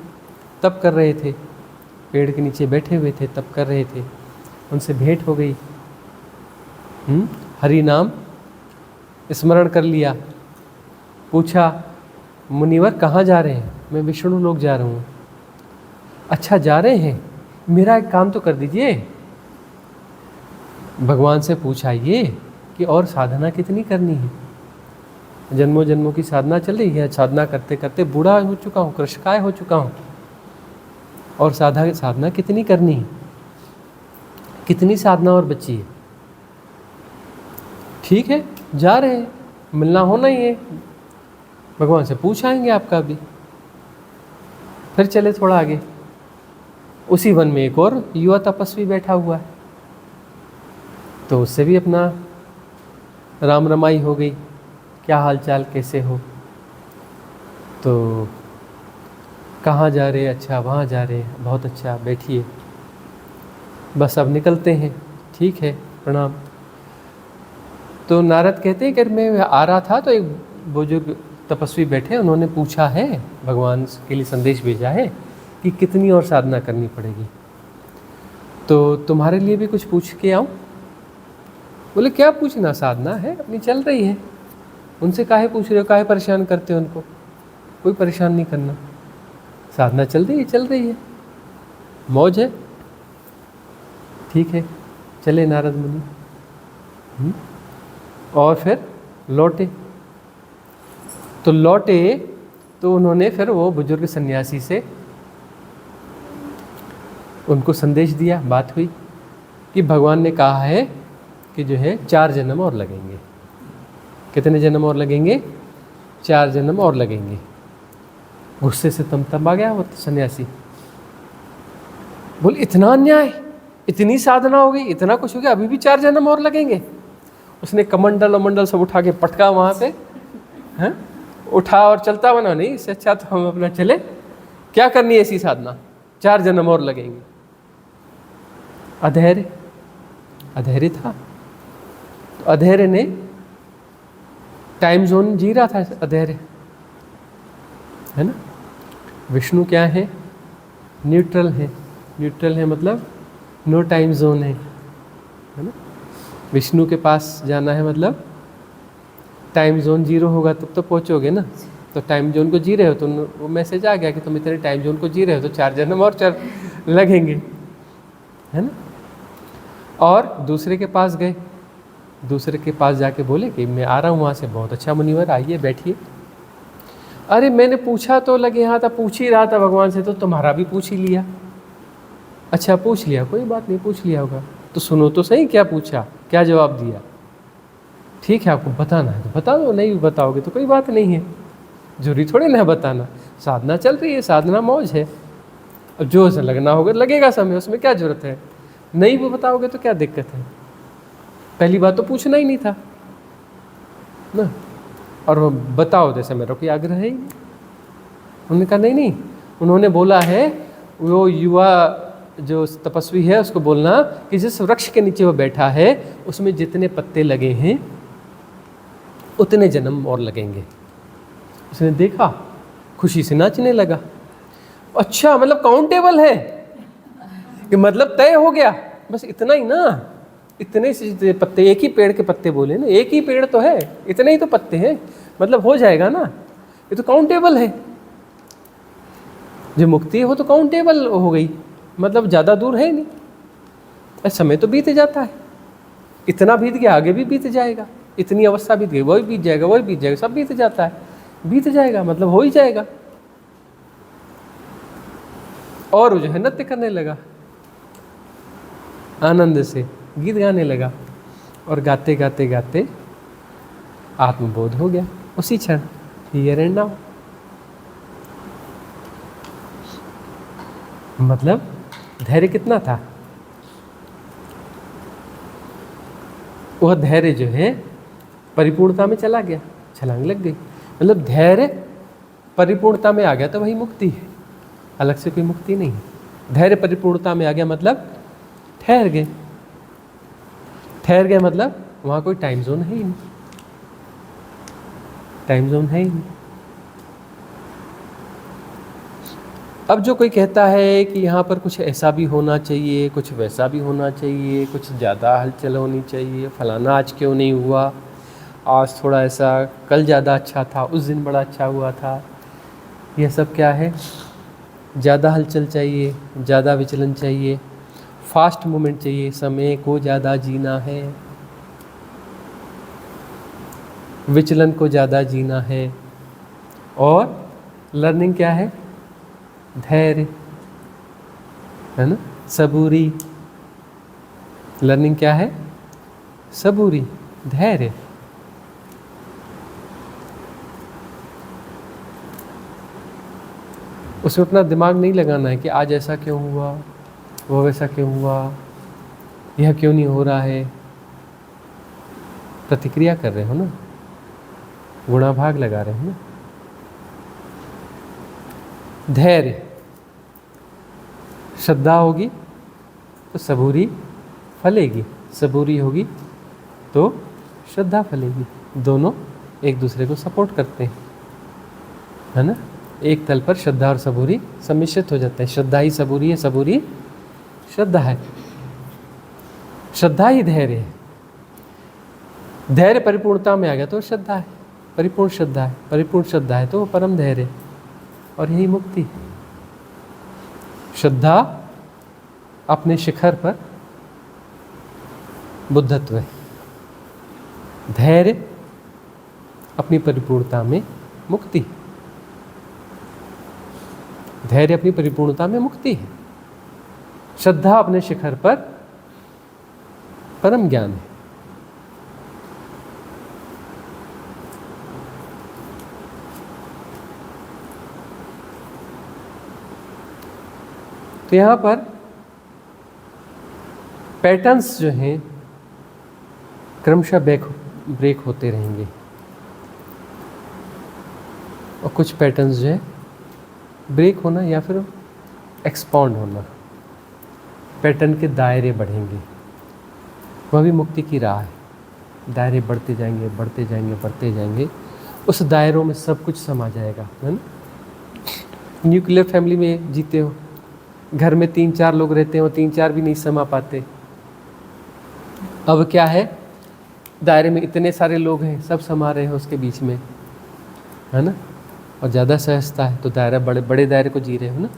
तप कर रहे थे, पेड़ के नीचे बैठे हुए थे, तप कर रहे थे। उनसे भेंट हो गई, हरि नाम स्मरण कर लिया। पूछा, मुनिवर कहाँ जा रहे हैं? मैं विष्णु लोग जा रहा हूँ। अच्छा जा रहे हैं, मेरा एक काम तो कर दीजिए। भगवान से पूछा ये कि और साधना कितनी करनी है? जन्मों जन्मों की साधना चल रही है, साधना करते करते बूढ़ा हो चुका हूँ, कृशकाय हो चुका हूँ, और साधना कितनी करनी है? कितनी साधना और बची है? ठीक है, जा रहे हैं, मिलना होना ही है, भगवान से पूछ आएंगे आपका भी। फिर चले थोड़ा आगे, उसी वन में एक और युवा तपस्वी बैठा हुआ है, तो उससे भी अपना राम रमाई हो गई, क्या हाल चाल, कैसे हो? तो कहाँ जा रहे? अच्छा वहाँ जा रहे हैं, बहुत अच्छा, बैठिए, बस अब निकलते हैं। ठीक है, प्रणाम। तो नारद कहते हैं कि मैं आ रहा था तो एक बुजुर्ग तपस्वी बैठे, उन्होंने पूछा है, भगवान के लिए संदेश भेजा है कि कितनी और साधना करनी पड़ेगी, तो तुम्हारे लिए भी कुछ पूछ के आऊँ। बोले क्या पूछना, साधना है अपनी चल रही है, उनसे काहे पूछ रहे हो, काहे परेशान करते हो उनको, कोई परेशान नहीं करना, साधना चल रही है, मौज है। ठीक है, चले नारद मुनि। और फिर लौटे तो उन्होंने फिर वो बुजुर्ग सन्यासी से उनको संदेश दिया, बात हुई कि भगवान ने कहा है कि जो है 4 जन्म और लगेंगे। कितने जन्म और लगेंगे? 4 जन्म और लगेंगे। गुस्से से तम आ गया वो सन्यासी, बोल इतना अन्याय, इतनी साधना हो गई, इतना कुछ हो गया, अभी भी 4 जन्म और लगेंगे। उसने कमंडल वमंडल सब उठा के पटका वहाँ पे, हैं, उठा और चलता बना, नहीं इससे अच्छा तो हम अपना चले, क्या करनी है ऐसी साधना, 4 जन्म और लगेंगे। अधैर्य था, तो अधैर्य ने टाइम जोन जी रहा था, अधैर्य है ना। विष्णु क्या है? न्यूट्रल है मतलब नो टाइम जोन है ना। विष्णु के पास जाना है मतलब टाइम जोन 0 होगा तब तो पहुँचोगे ना। तो टाइम जोन को जी रहे हो तो वो मैसेज आ गया कि तुम इतने टाइम जोन को जी रहे हो तो 4 जन्म और 4 लगेंगे, है ना। और दूसरे के पास गए, दूसरे के पास जाके बोले कि मैं आ रहा हूँ वहाँ से, बहुत अच्छा मुनिवर, आइए बैठिए। अरे मैंने पूछा तो लगे यहाँ था, पूछ ही रहा था भगवान से, तो तुम्हारा भी पूछ ही लिया। अच्छा पूछ लिया, कोई बात नहीं, पूछ लिया होगा तो सुनो तो सही, क्या पूछा, क्या जवाब दिया। ठीक है, आपको बताना है तो बता दो, नहीं बताओगे तो कोई बात नहीं है, जरूरी थोड़ी ना बताना, साधना चल रही है, साधना मौज है, अब जो से लगना होगा लगेगा समय, उसमें क्या जरूरत है, नहीं वो बताओगे तो क्या दिक्कत है। पहली बात तो पूछना ही नहीं था ना, और वो बताओ जैसे मेरा कोई आग्रह है ही नहीं। उन्होंने कहा नहीं, उन्होंने बोला है वो युवा जो तपस्वी है उसको बोलना कि जिस वृक्ष के नीचे वो बैठा है उसमें जितने पत्ते लगे हैं उतने जन्म और लगेंगे। उसने देखा, खुशी से नाचने लगा। अच्छा, मतलब काउंटेबल है कि मतलब तय हो गया, बस इतना ही ना, इतने से पत्ते, एक ही पेड़ के पत्ते बोले ना, एक ही पेड़ तो है, इतने ही तो पत्ते हैं, मतलब हो जाएगा ना, ये तो काउंटेबल है। जो मुक्ति है वो तो काउंटेबल हो गई, मतलब ज़्यादा दूर है नहीं, समय तो बीत जाता है, इतना बीत गया आगे भी बीत जाएगा, इतनी अवस्था बीत गई वही बीत जाएगा, वही बीत जाएगा, सब बीत जाता है, बीत जाएगा मतलब हो ही जाएगा। और जो है नृत्य करने लगा, आनंद से गीत गाने लगा, और गाते गाते गाते आत्मबोध हो गया उसी क्षण, हियर एंड नाउ। मतलब धैर्य कितना था, वह धैर्य जो है परिपूर्णता में चला गया, छलांग लग गई। मतलब धैर्य परिपूर्णता में आ गया तो वही मुक्ति है, अलग से कोई मुक्ति नहीं है। धैर्य परिपूर्णता में आ गया मतलब ठहर गए, ठहर गए मतलब वहाँ कोई टाइम जोन है ही नहीं, टाइम जोन है ही नहीं। अब जो कोई कहता है कि यहाँ पर कुछ ऐसा भी होना चाहिए, कुछ वैसा भी होना चाहिए, कुछ ज़्यादा हलचल होनी चाहिए, फलाना आज क्यों नहीं हुआ, आज थोड़ा ऐसा, कल ज़्यादा अच्छा था, उस दिन बड़ा अच्छा हुआ था, यह सब क्या है? ज़्यादा हलचल चाहिए, ज़्यादा विचलन चाहिए, फास्ट मूवमेंट चाहिए, समय को ज़्यादा जीना है, विचलन को ज़्यादा जीना है। और लर्निंग क्या है? धैर्य, है ना, सबूरी। लर्निंग क्या है? सबूरी, धैर्य। उसमें अपना दिमाग नहीं लगाना है कि आज ऐसा क्यों हुआ, वो वैसा क्यों हुआ, यह क्यों नहीं हो रहा है। प्रतिक्रिया कर रहे हो ना, गुणाभाग लगा रहे हो ना। धैर्य, श्रद्धा होगी तो सबूरी फलेगी, सबूरी होगी तो श्रद्धा फलेगी। दोनों एक दूसरे को सपोर्ट करते हैं, है ना। एक तल पर श्रद्धा और सबूरी सम्मिश्रित हो जाते हैं। श्रद्धा ही सबूरी है, सबूरी श्रद्धा है, श्रद्धा ही धैर्य है। धैर्य परिपूर्णता में आ गया तो श्रद्धा है, परिपूर्ण श्रद्धा है, परिपूर्ण श्रद्धा है तो वो परम धैर्य है, और यही मुक्ति है। श्रद्धा अपने शिखर पर बुद्धत्व है, धैर्य अपनी परिपूर्णता में मुक्ति है। धैर्य अपनी परिपूर्णता में मुक्ति है, श्रद्धा अपने शिखर पर परम ज्ञान है। तो यहाँ पर पैटर्न्स जो हैं क्रमशः ब्रेक होते रहेंगे, और कुछ पैटर्न्स जो है ब्रेक होना या फिर एक्सपांड होना, पैटर्न के दायरे बढ़ेंगे, वह भी मुक्ति की राह है। दायरे बढ़ते जाएंगे, बढ़ते जाएंगे, बढ़ते जाएंगे, उस दायरों में सब कुछ समा जाएगा, है ना। न्यूक्लियर फैमिली में जीते हो, घर में 3-4 लोग रहते हैं, वो 3-4 भी नहीं समा पाते। अब क्या है, दायरे में इतने सारे लोग हैं, सब समा रहे हैं उसके बीच में, है ना। और ज़्यादा सहजता है तो दायरा बड़े दायरे को जी रहे हो ना,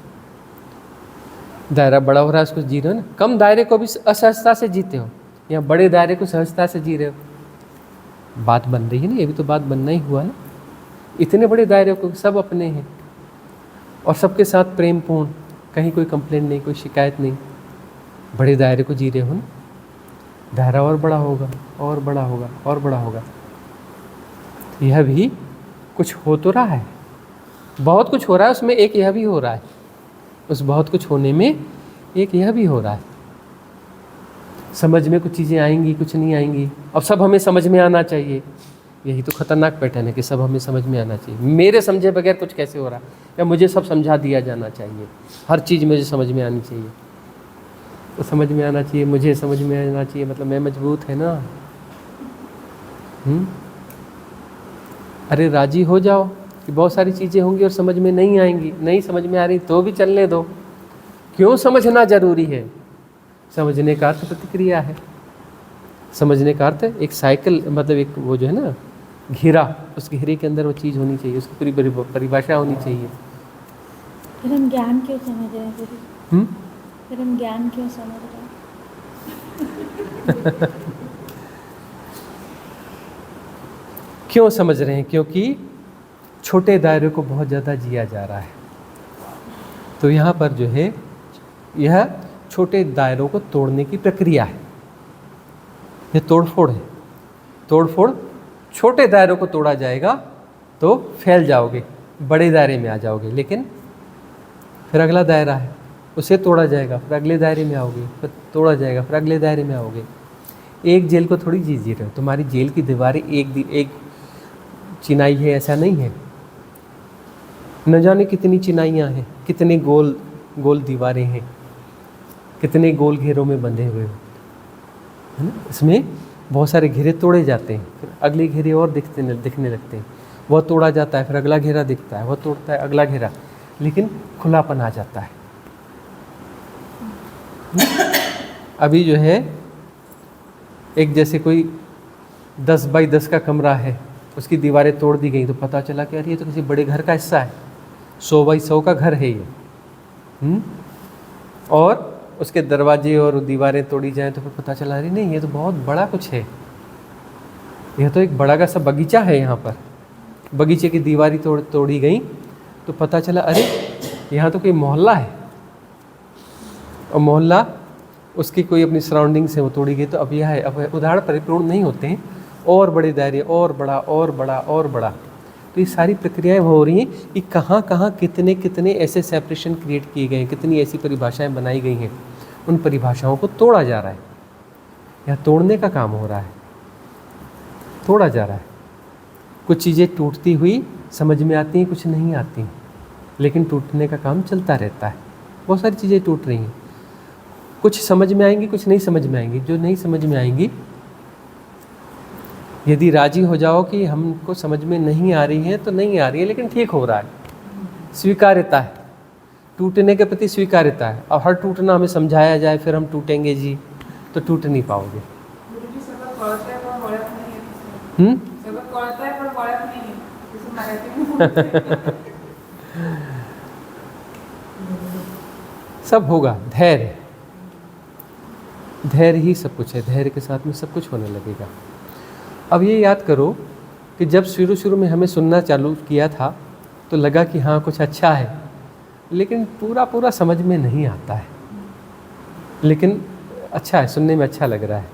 दायरा बड़ा हो रहा है उसको जी रहे हो ना। कम दायरे को भी असहजता से जीते हो, या बड़े दायरे को सहजता से जी रहे हो। बात बन रही है ना, ये भी तो बात बनना ही हुआ ना। इतने बड़े दायरे को सब अपने हैं, और सबके साथ प्रेम पूर्ण, कहीं कोई कंप्लेंट नहीं, कोई शिकायत नहीं, बड़े दायरे को जी रहे हो ना। दायरा और बड़ा होगा, और बड़ा होगा, और बड़ा होगा। यह भी कुछ हो तो रहा है, बहुत कुछ हो रहा है उसमें, एक यह भी हो रहा है, उस बहुत कुछ होने में एक यह भी हो रहा है। समझ में कुछ चीज़ें आएंगी, कुछ नहीं आएंगी, अब सब हमें समझ में आना चाहिए। यही तो खतरनाक पैटर्न है कि सब हमें समझ में आना चाहिए। मेरे समझे बगैर कुछ कैसे हो रहा है, या मुझे सब समझा दिया जाना चाहिए, हर चीज़ मुझे समझ में आनी चाहिए। तो समझ में आना चाहिए, मुझे समझ में आना चाहिए, मतलब मैं मजबूत है ना। अरे राजी हो जाओ कि बहुत सारी चीज़ें होंगी और समझ में नहीं आएंगी, नहीं समझ में आ रही तो भी चलने दो। क्यों समझना जरूरी है? समझने का अर्थ प्रतिक्रिया है। समझने का अर्थ एक साइकिल, मतलब एक वो जो है ना घेरा, उस घेरे के अंदर वो चीज़ होनी चाहिए, उसकी पूरी परिभाषा होनी चाहिए। फिर हम ज्ञान क्यों समझ रहे हैं? फिर हम ज्ञान क्यों समझ रहे हैं? क्यों समझ रहे हैं? क्योंकि छोटे दायरे को बहुत ज़्यादा जिया जा रहा है। तो यहाँ पर जो है यह छोटे दायरों को तोड़ने की प्रक्रिया है, यह तोड़फोड़ है। तोड़फोड़, छोटे दायरों को तोड़ा जाएगा तो फैल जाओगे, बड़े दायरे में आ जाओगे, लेकिन फिर अगला दायरा है, उसे तोड़ा जाएगा, फिर अगले दायरे में आओगे, फिर तोड़ा जाएगा, फिर अगले दायरे में आओगे। एक जेल को थोड़ी जी रहे हो, तुम्हारी जेल की दीवारें एक चिनाई है ऐसा नहीं है। न जाने कितनी चिनाइयाँ हैं, कितने गोल गोल दीवारें हैं, कितने गोल घेरों में बंधे हुए हो, है ना। इसमें बहुत सारे घेरे तोड़े जाते हैं, फिर अगले घेरे और दिखने लगते हैं, वह तोड़ा जाता है, फिर अगला घेरा दिखता है, वह तोड़ता है अगला घेरा, लेकिन खुलापन आ जाता है। अभी जो है एक जैसे कोई 10 बाई 10 का कमरा है, उसकी दीवारें तोड़ दी गई तो पता चला कि अरे ये तो किसी बड़े घर का हिस्सा है, 100 बाई 100 का घर है ये। और उसके दरवाजे और दीवारें तोड़ी जाएं तो फिर पता चला अरे नहीं ये तो बहुत बड़ा कुछ है, यह तो एक बड़ा का सा बगीचा है। यहाँ पर बगीचे की दीवारें तोड़ी गई तो पता चला अरे यहाँ तो कोई मोहल्ला है, और मोहल्ला उसकी कोई अपनी सराउंडिंग्स है वो तोड़ी गई। तो अब यह है, अब उदाहरण परिपूर्ण नहीं होते हैं, और बड़े दायरे, और बड़ा और बड़ा और बड़ा। तो ये सारी प्रक्रियाएं हो रही हैं कि कहाँ कहाँ कितने कितने ऐसे सेपरेशन क्रिएट किए गए हैं, कितनी ऐसी परिभाषाएं बनाई गई हैं, उन परिभाषाओं को तोड़ा जा रहा है। यह तोड़ने का काम हो रहा है, तोड़ा जा रहा है। कुछ चीज़ें टूटती हुई समझ में आती हैं, कुछ नहीं आती, लेकिन टूटने का काम चलता रहता है। बहुत सारी चीज़ें टूट रही हैं। कुछ समझ में आएंगी, कुछ नहीं समझ में आएंगी। जो नहीं समझ में आएंगी, यदि राजी हो जाओ कि हमको समझ में नहीं आ रही है तो नहीं आ रही है, लेकिन ठीक हो रहा है, स्वीकार्यता है, टूटने के प्रति स्वीकार्यता है। और हर टूटना हमें समझाया जाए फिर हम टूटेंगे जी, तो टूट नहीं पाओगे। गुरुजी सगळं कळतंय पण वळत नाहीये. सगळं कळतंय पण वळत नाहीये. जसं मराठी में सब होगा। धैर्य, धैर्य ही सब कुछ है। धैर्य के साथ में सब कुछ होने लगेगा। अब ये याद करो कि जब शुरू शुरू में हमें सुनना चालू किया था तो लगा कि हाँ कुछ अच्छा है, लेकिन पूरा पूरा समझ में नहीं आता है, लेकिन अच्छा है, सुनने में अच्छा लग रहा है।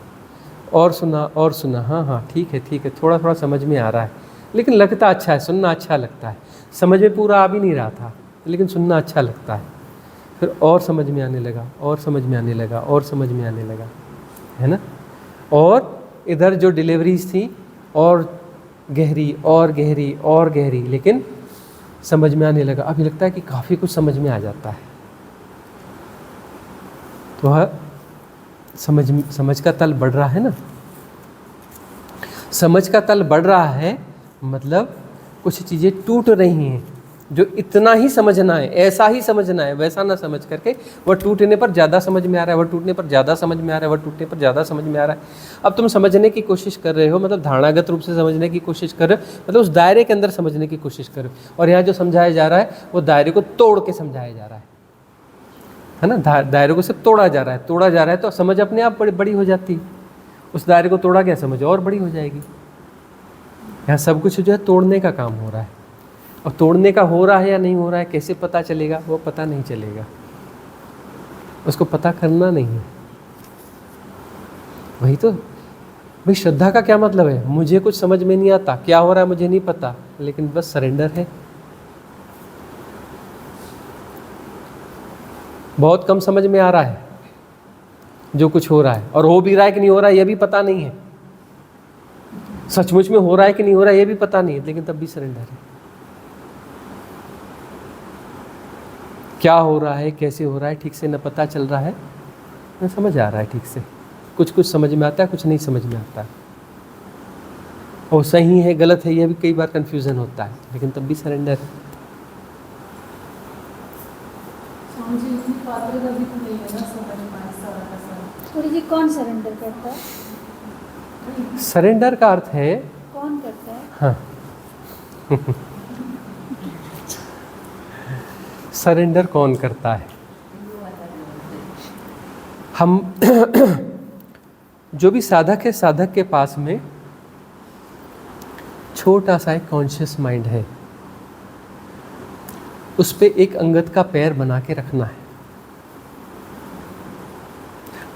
और सुना, हाँ हाँ ठीक है, थोड़ा थोड़ा समझ में आ रहा है, लेकिन लगता अच्छा है, सुनना अच्छा लगता है। समझ में पूरा आ भी नहीं रहा था, लेकिन सुनना अच्छा लगता है। फिर और समझ में आने लगा, और समझ में आने लगा, और समझ में आने लगा, है ना। और इधर जो डिलीवरीज थी और गहरी और गहरी और गहरी, लेकिन समझ में आने लगा। अभी लगता है कि काफ़ी कुछ समझ में आ जाता है। तो वह समझ का तल बढ़ रहा है ना। समझ का तल बढ़ रहा है मतलब कुछ चीज़ें टूट रही हैं। जो इतना ही समझना है, ऐसा ही समझना है, वैसा ना समझ करके वह टूटने पर ज़्यादा समझ में आ रहा है, वह टूटने पर ज़्यादा समझ में आ रहा है, वह टूटने पर ज़्यादा समझ में आ रहा है। अब तुम समझने की कोशिश कर रहे हो, मतलब धारणागत रूप से समझने की कोशिश कर रहे हो, मतलब उस दायरे के अंदर समझने की कोशिश कर रहे हो। और यहाँ जो समझाया जा रहा है वो दायरे को तोड़ के समझाया जा रहा है ना। दायरे को सिर्फ तोड़ा जा रहा है, तो समझ अपने आप बड़ी हो जाती है। उस दायरे को तोड़ा गया, समझ और बड़ी हो जाएगी। यहाँ सब कुछ जो है तोड़ने का काम हो रहा है, और तोड़ने का हो रहा है या नहीं हो रहा है कैसे पता चलेगा? वो पता नहीं चलेगा, उसको पता करना नहीं है। वही तो भाई, श्रद्धा का क्या मतलब है? मुझे कुछ समझ में नहीं आता, क्या हो रहा है मुझे नहीं पता, लेकिन बस सरेंडर है। बहुत कम समझ में आ रहा है जो कुछ हो रहा है, और हो भी रहा है कि नहीं हो रहा है ये भी पता नहीं है। सचमुच में हो रहा है कि नहीं हो रहा है ये भी पता नहीं है, लेकिन तब भी सरेंडर है। क्या हो रहा है, कैसे हो रहा है, ठीक से न पता चल रहा है न समझ आ रहा है ठीक से। कुछ समझ में आता है, कुछ नहीं समझ में आता है। और सही है गलत है ये भी कई बार कंफ्यूजन होता है, लेकिन तब भी सरेंडर है। गुरुजी कौन सरेंडर करता है? सरेंडर का अर्थ है कौन करता है? हाँ सरेंडर कौन करता है? हम जो भी साधक है, साधक के पास में छोटा सा एक कॉन्शियस माइंड है, उस पे एक अंगत का पैर बना के रखना है।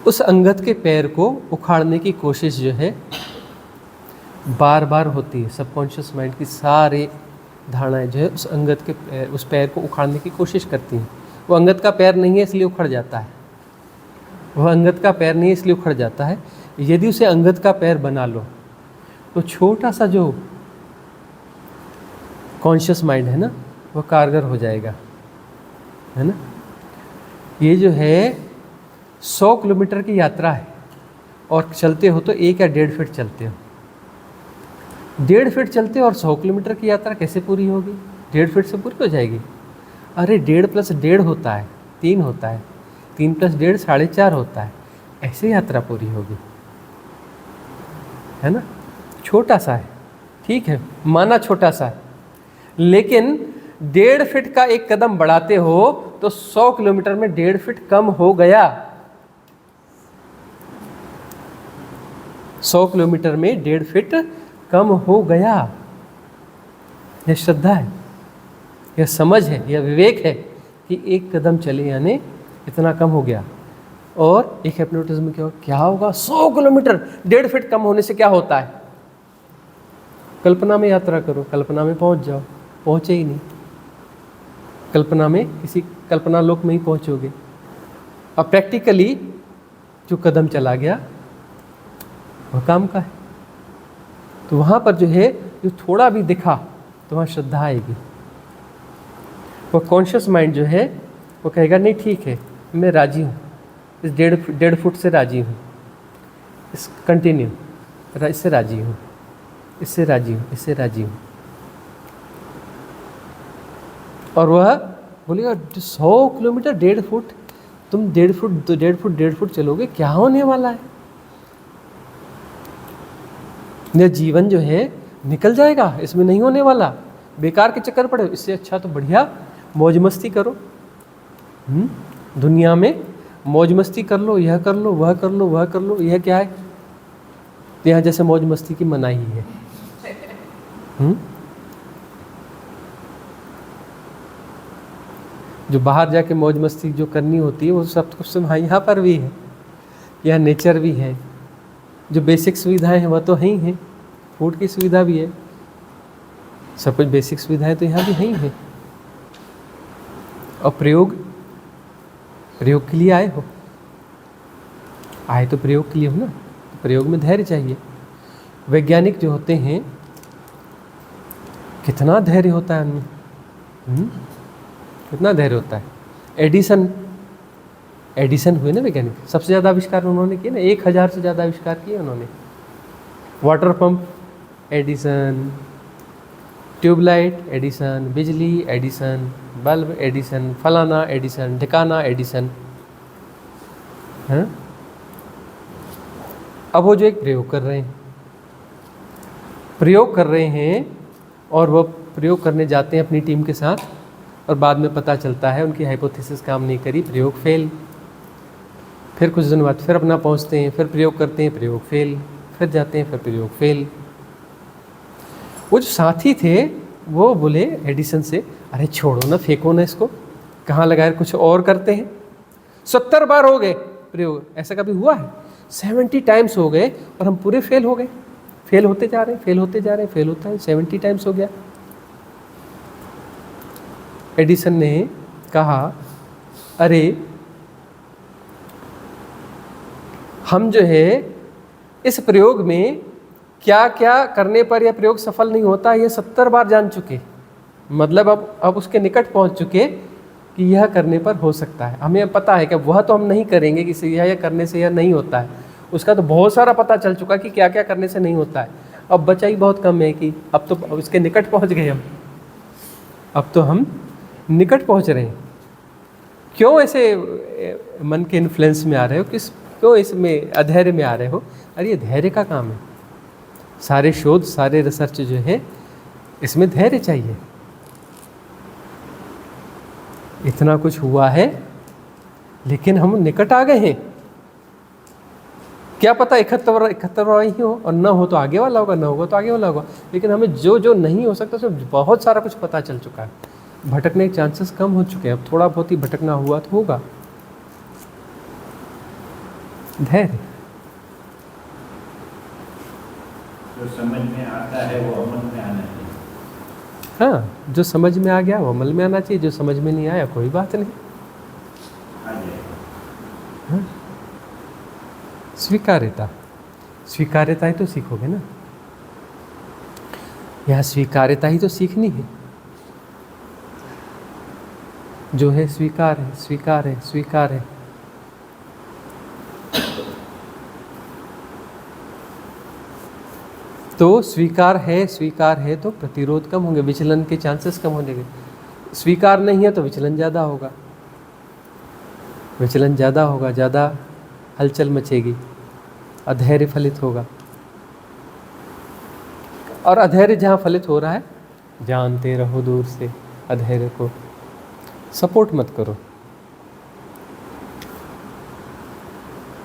उस अंगत के पैर को उखाड़ने की कोशिश जो है बार बार होती है। सबकॉन्शियस माइंड की सारे धारणाएं जो है उस अंगत के पैर, उस पैर को उखाड़ने की कोशिश करती हैं। वो अंगत का पैर नहीं है इसलिए उखड़ जाता है, वह अंगत का पैर नहीं है इसलिए उखड़ जाता है। यदि उसे अंगत का पैर बना लो तो छोटा सा जो कॉन्शियस माइंड है ना वो कारगर हो जाएगा, है ना। ये जो है 100 किलोमीटर की यात्रा है और चलते हो तो 1 या 1.5 फीट चलते हो। 1.5 फीट चलते हो और 100 किलोमीटर की यात्रा कैसे पूरी होगी? 1.5 फीट से पूरी हो जाएगी? अरे 1.5 + 1.5 होता है 3 होता है, 3 + 1.5 4.5 होता है, ऐसे यात्रा पूरी होगी, है ना। छोटा सा है, ठीक है, माना छोटा सा है, लेकिन 1.5 फीट का एक कदम बढ़ाते हो तो 100 किलोमीटर में 1.5 फीट कम हो गया। 100 किलोमीटर में 1.5 फीट कम हो गया। यह श्रद्धा है, यह समझ है, यह विवेक है कि एक कदम चले यानी इतना कम हो गया। और एक हिप्नोटिज्म क्या होगा? 100 किलोमीटर 1.5 फीट कम होने से क्या होता है? कल्पना में यात्रा करो, कल्पना में पहुंच जाओ, पहुंचे ही नहीं। कल्पना में किसी कल्पना लोक में ही पहुंचोगे। अब प्रैक्टिकली जो कदम चला गया वह काम का है। तो वहाँ पर जो है जो थोड़ा भी दिखा तो वहाँ श्रद्धा आएगी। वह कॉन्शियस माइंड जो है वो कहेगा नहीं ठीक है, मैं राजी हूँ, इस 1.5 फुट से राजी हूँ, इस कंटिन्यू, इससे राजी हूँ, इससे राजी हूँ, इससे राजी हूँ। और वह बोलेगा 100 किलोमीटर 1.5 फुट, तुम 1.5 फुट चलोगे, क्या होने वाला है? यह जीवन जो है निकल जाएगा, इसमें नहीं होने वाला, बेकार के चक्कर पड़े। इससे अच्छा तो बढ़िया मौज मस्ती करो। दुनिया में मौज मस्ती कर लो, यह कर लो, वह कर लो, वह कर लो। यह क्या है? यहाँ जैसे मौज मस्ती की मनाही है। जो बाहर जाके मौज मस्ती जो करनी होती है वो सब कुछ यहाँ पर भी है, यहाँ नेचर भी है, जो बेसिक सुविधाएं हैं वह तो है ही हैं, फूड की सुविधा भी है, सब कुछ बेसिक सुविधाएं तो यहाँ भी है ही हैं। और प्रयोग के लिए आए हो, आए तो प्रयोग के लिए हो ना, तो प्रयोग में धैर्य चाहिए। वैज्ञानिक जो होते हैं कितना धैर्य होता है उनमें, कितना धैर्य होता है। एडिसन हुए ना वैज्ञानिक, सबसे ज़्यादा आविष्कार उन्होंने किए ना, 1000 से ज़्यादा आविष्कार किए उन्होंने। Water pump Edison, tubelight Edison, बिजली एडिसन, बल्ब एडिसन, फलाना एडिसन, ढिकाना एडिसन। हाँ, अब वो जो एक प्रयोग कर रहे हैं और वो प्रयोग करने जाते हैं अपनी टीम के साथ, और बाद में पता चलता है उनकी हाइपोथेसिस काम नहीं करी, प्रयोग फेल। फिर कुछ दिन बाद फिर अपना पहुंचते हैं, फिर प्रयोग करते हैं, प्रयोग फेल, फिर जाते हैं, फिर प्रयोग फेल। वो जो साथी थे वो बोले एडिसन से, अरे छोड़ो ना, फेंको ना इसको, कहाँ लगाए, कुछ और करते हैं। 70 बार हो गए प्रयोग, ऐसा कभी हुआ है? 70 टाइम्स हो गए और हम पूरे फेल हो गए, फेल होते जा रहे हैं, फेल होते जा रहे हैं, फेल होता है। 70 टाइम्स हो गया। एडिसन ने कहा, अरे हम जो है इस प्रयोग में क्या क्या करने पर यह प्रयोग सफल नहीं होता, ये 70 बार जान चुके, मतलब अब उसके निकट पहुंच चुके कि यह करने पर हो सकता है। हमें पता है कि वह तो हम नहीं करेंगे कि यह करने से यह नहीं होता है, उसका तो बहुत सारा पता चल चुका कि क्या क्या करने से नहीं होता है। अब बचा ही बहुत कम है कि अब तो इसके निकट पहुंच गए हम, अब तो हम निकट पहुंच रहे हैं। क्यों ऐसे मन के इन्फ्लुएंस में आ रहे हो, क्यों इसमें अधैर्य में आ रहे हो? अरे ये धैर्य का काम है। सारे शोध, सारे रिसर्च जो है इसमें धैर्य चाहिए। इतना कुछ हुआ है लेकिन हम निकट आ गए हैं। क्या पता 71 ही हो और ना हो तो आगे वाला होगा, ना होगा तो आगे वाला होगा, लेकिन हमें जो जो नहीं हो सकता उसमें बहुत सारा कुछ पता चल चुका है। भटकने के चांसेस कम हो चुके हैं, अब थोड़ा बहुत ही भटकना हुआ तो होगा। धैर्य, जो समझ में आता है वो अमल में आना चाहिए। हाँ, जो समझ में आ गया वो अमल में आना चाहिए, जो समझ में नहीं आया कोई बात नहीं, आ जाएगा। हाँ? स्वीकार्यता, स्वीकार्यता ही तो सीखोगे ना, यहाँ स्वीकार्यता ही तो सीखनी है। जो है स्वीकार है, स्वीकार है, स्वीकार है। तो स्वीकार है तो प्रतिरोध कम होंगे, विचलन के चांसेस कम होंगे। स्वीकार नहीं है तो विचलन ज़्यादा होगा, विचलन ज़्यादा होगा, ज़्यादा हलचल मचेगी, अधैर्य फलित होगा। और अधैर्य जहाँ फलित हो रहा है, जानते रहो दूर से, अधैर्य को सपोर्ट मत करो,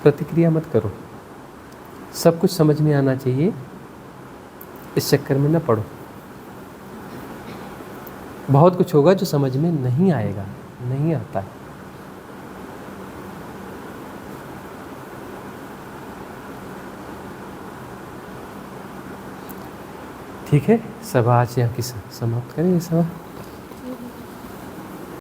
प्रतिक्रिया मत करो। सब कुछ समझ में आना चाहिए, इस चक्कर में न पड़ो। बहुत कुछ होगा जो समझ में नहीं आएगा, नहीं आता है। ठीक है, सभा आज यहाँ की समाप्त करेंगे सभा।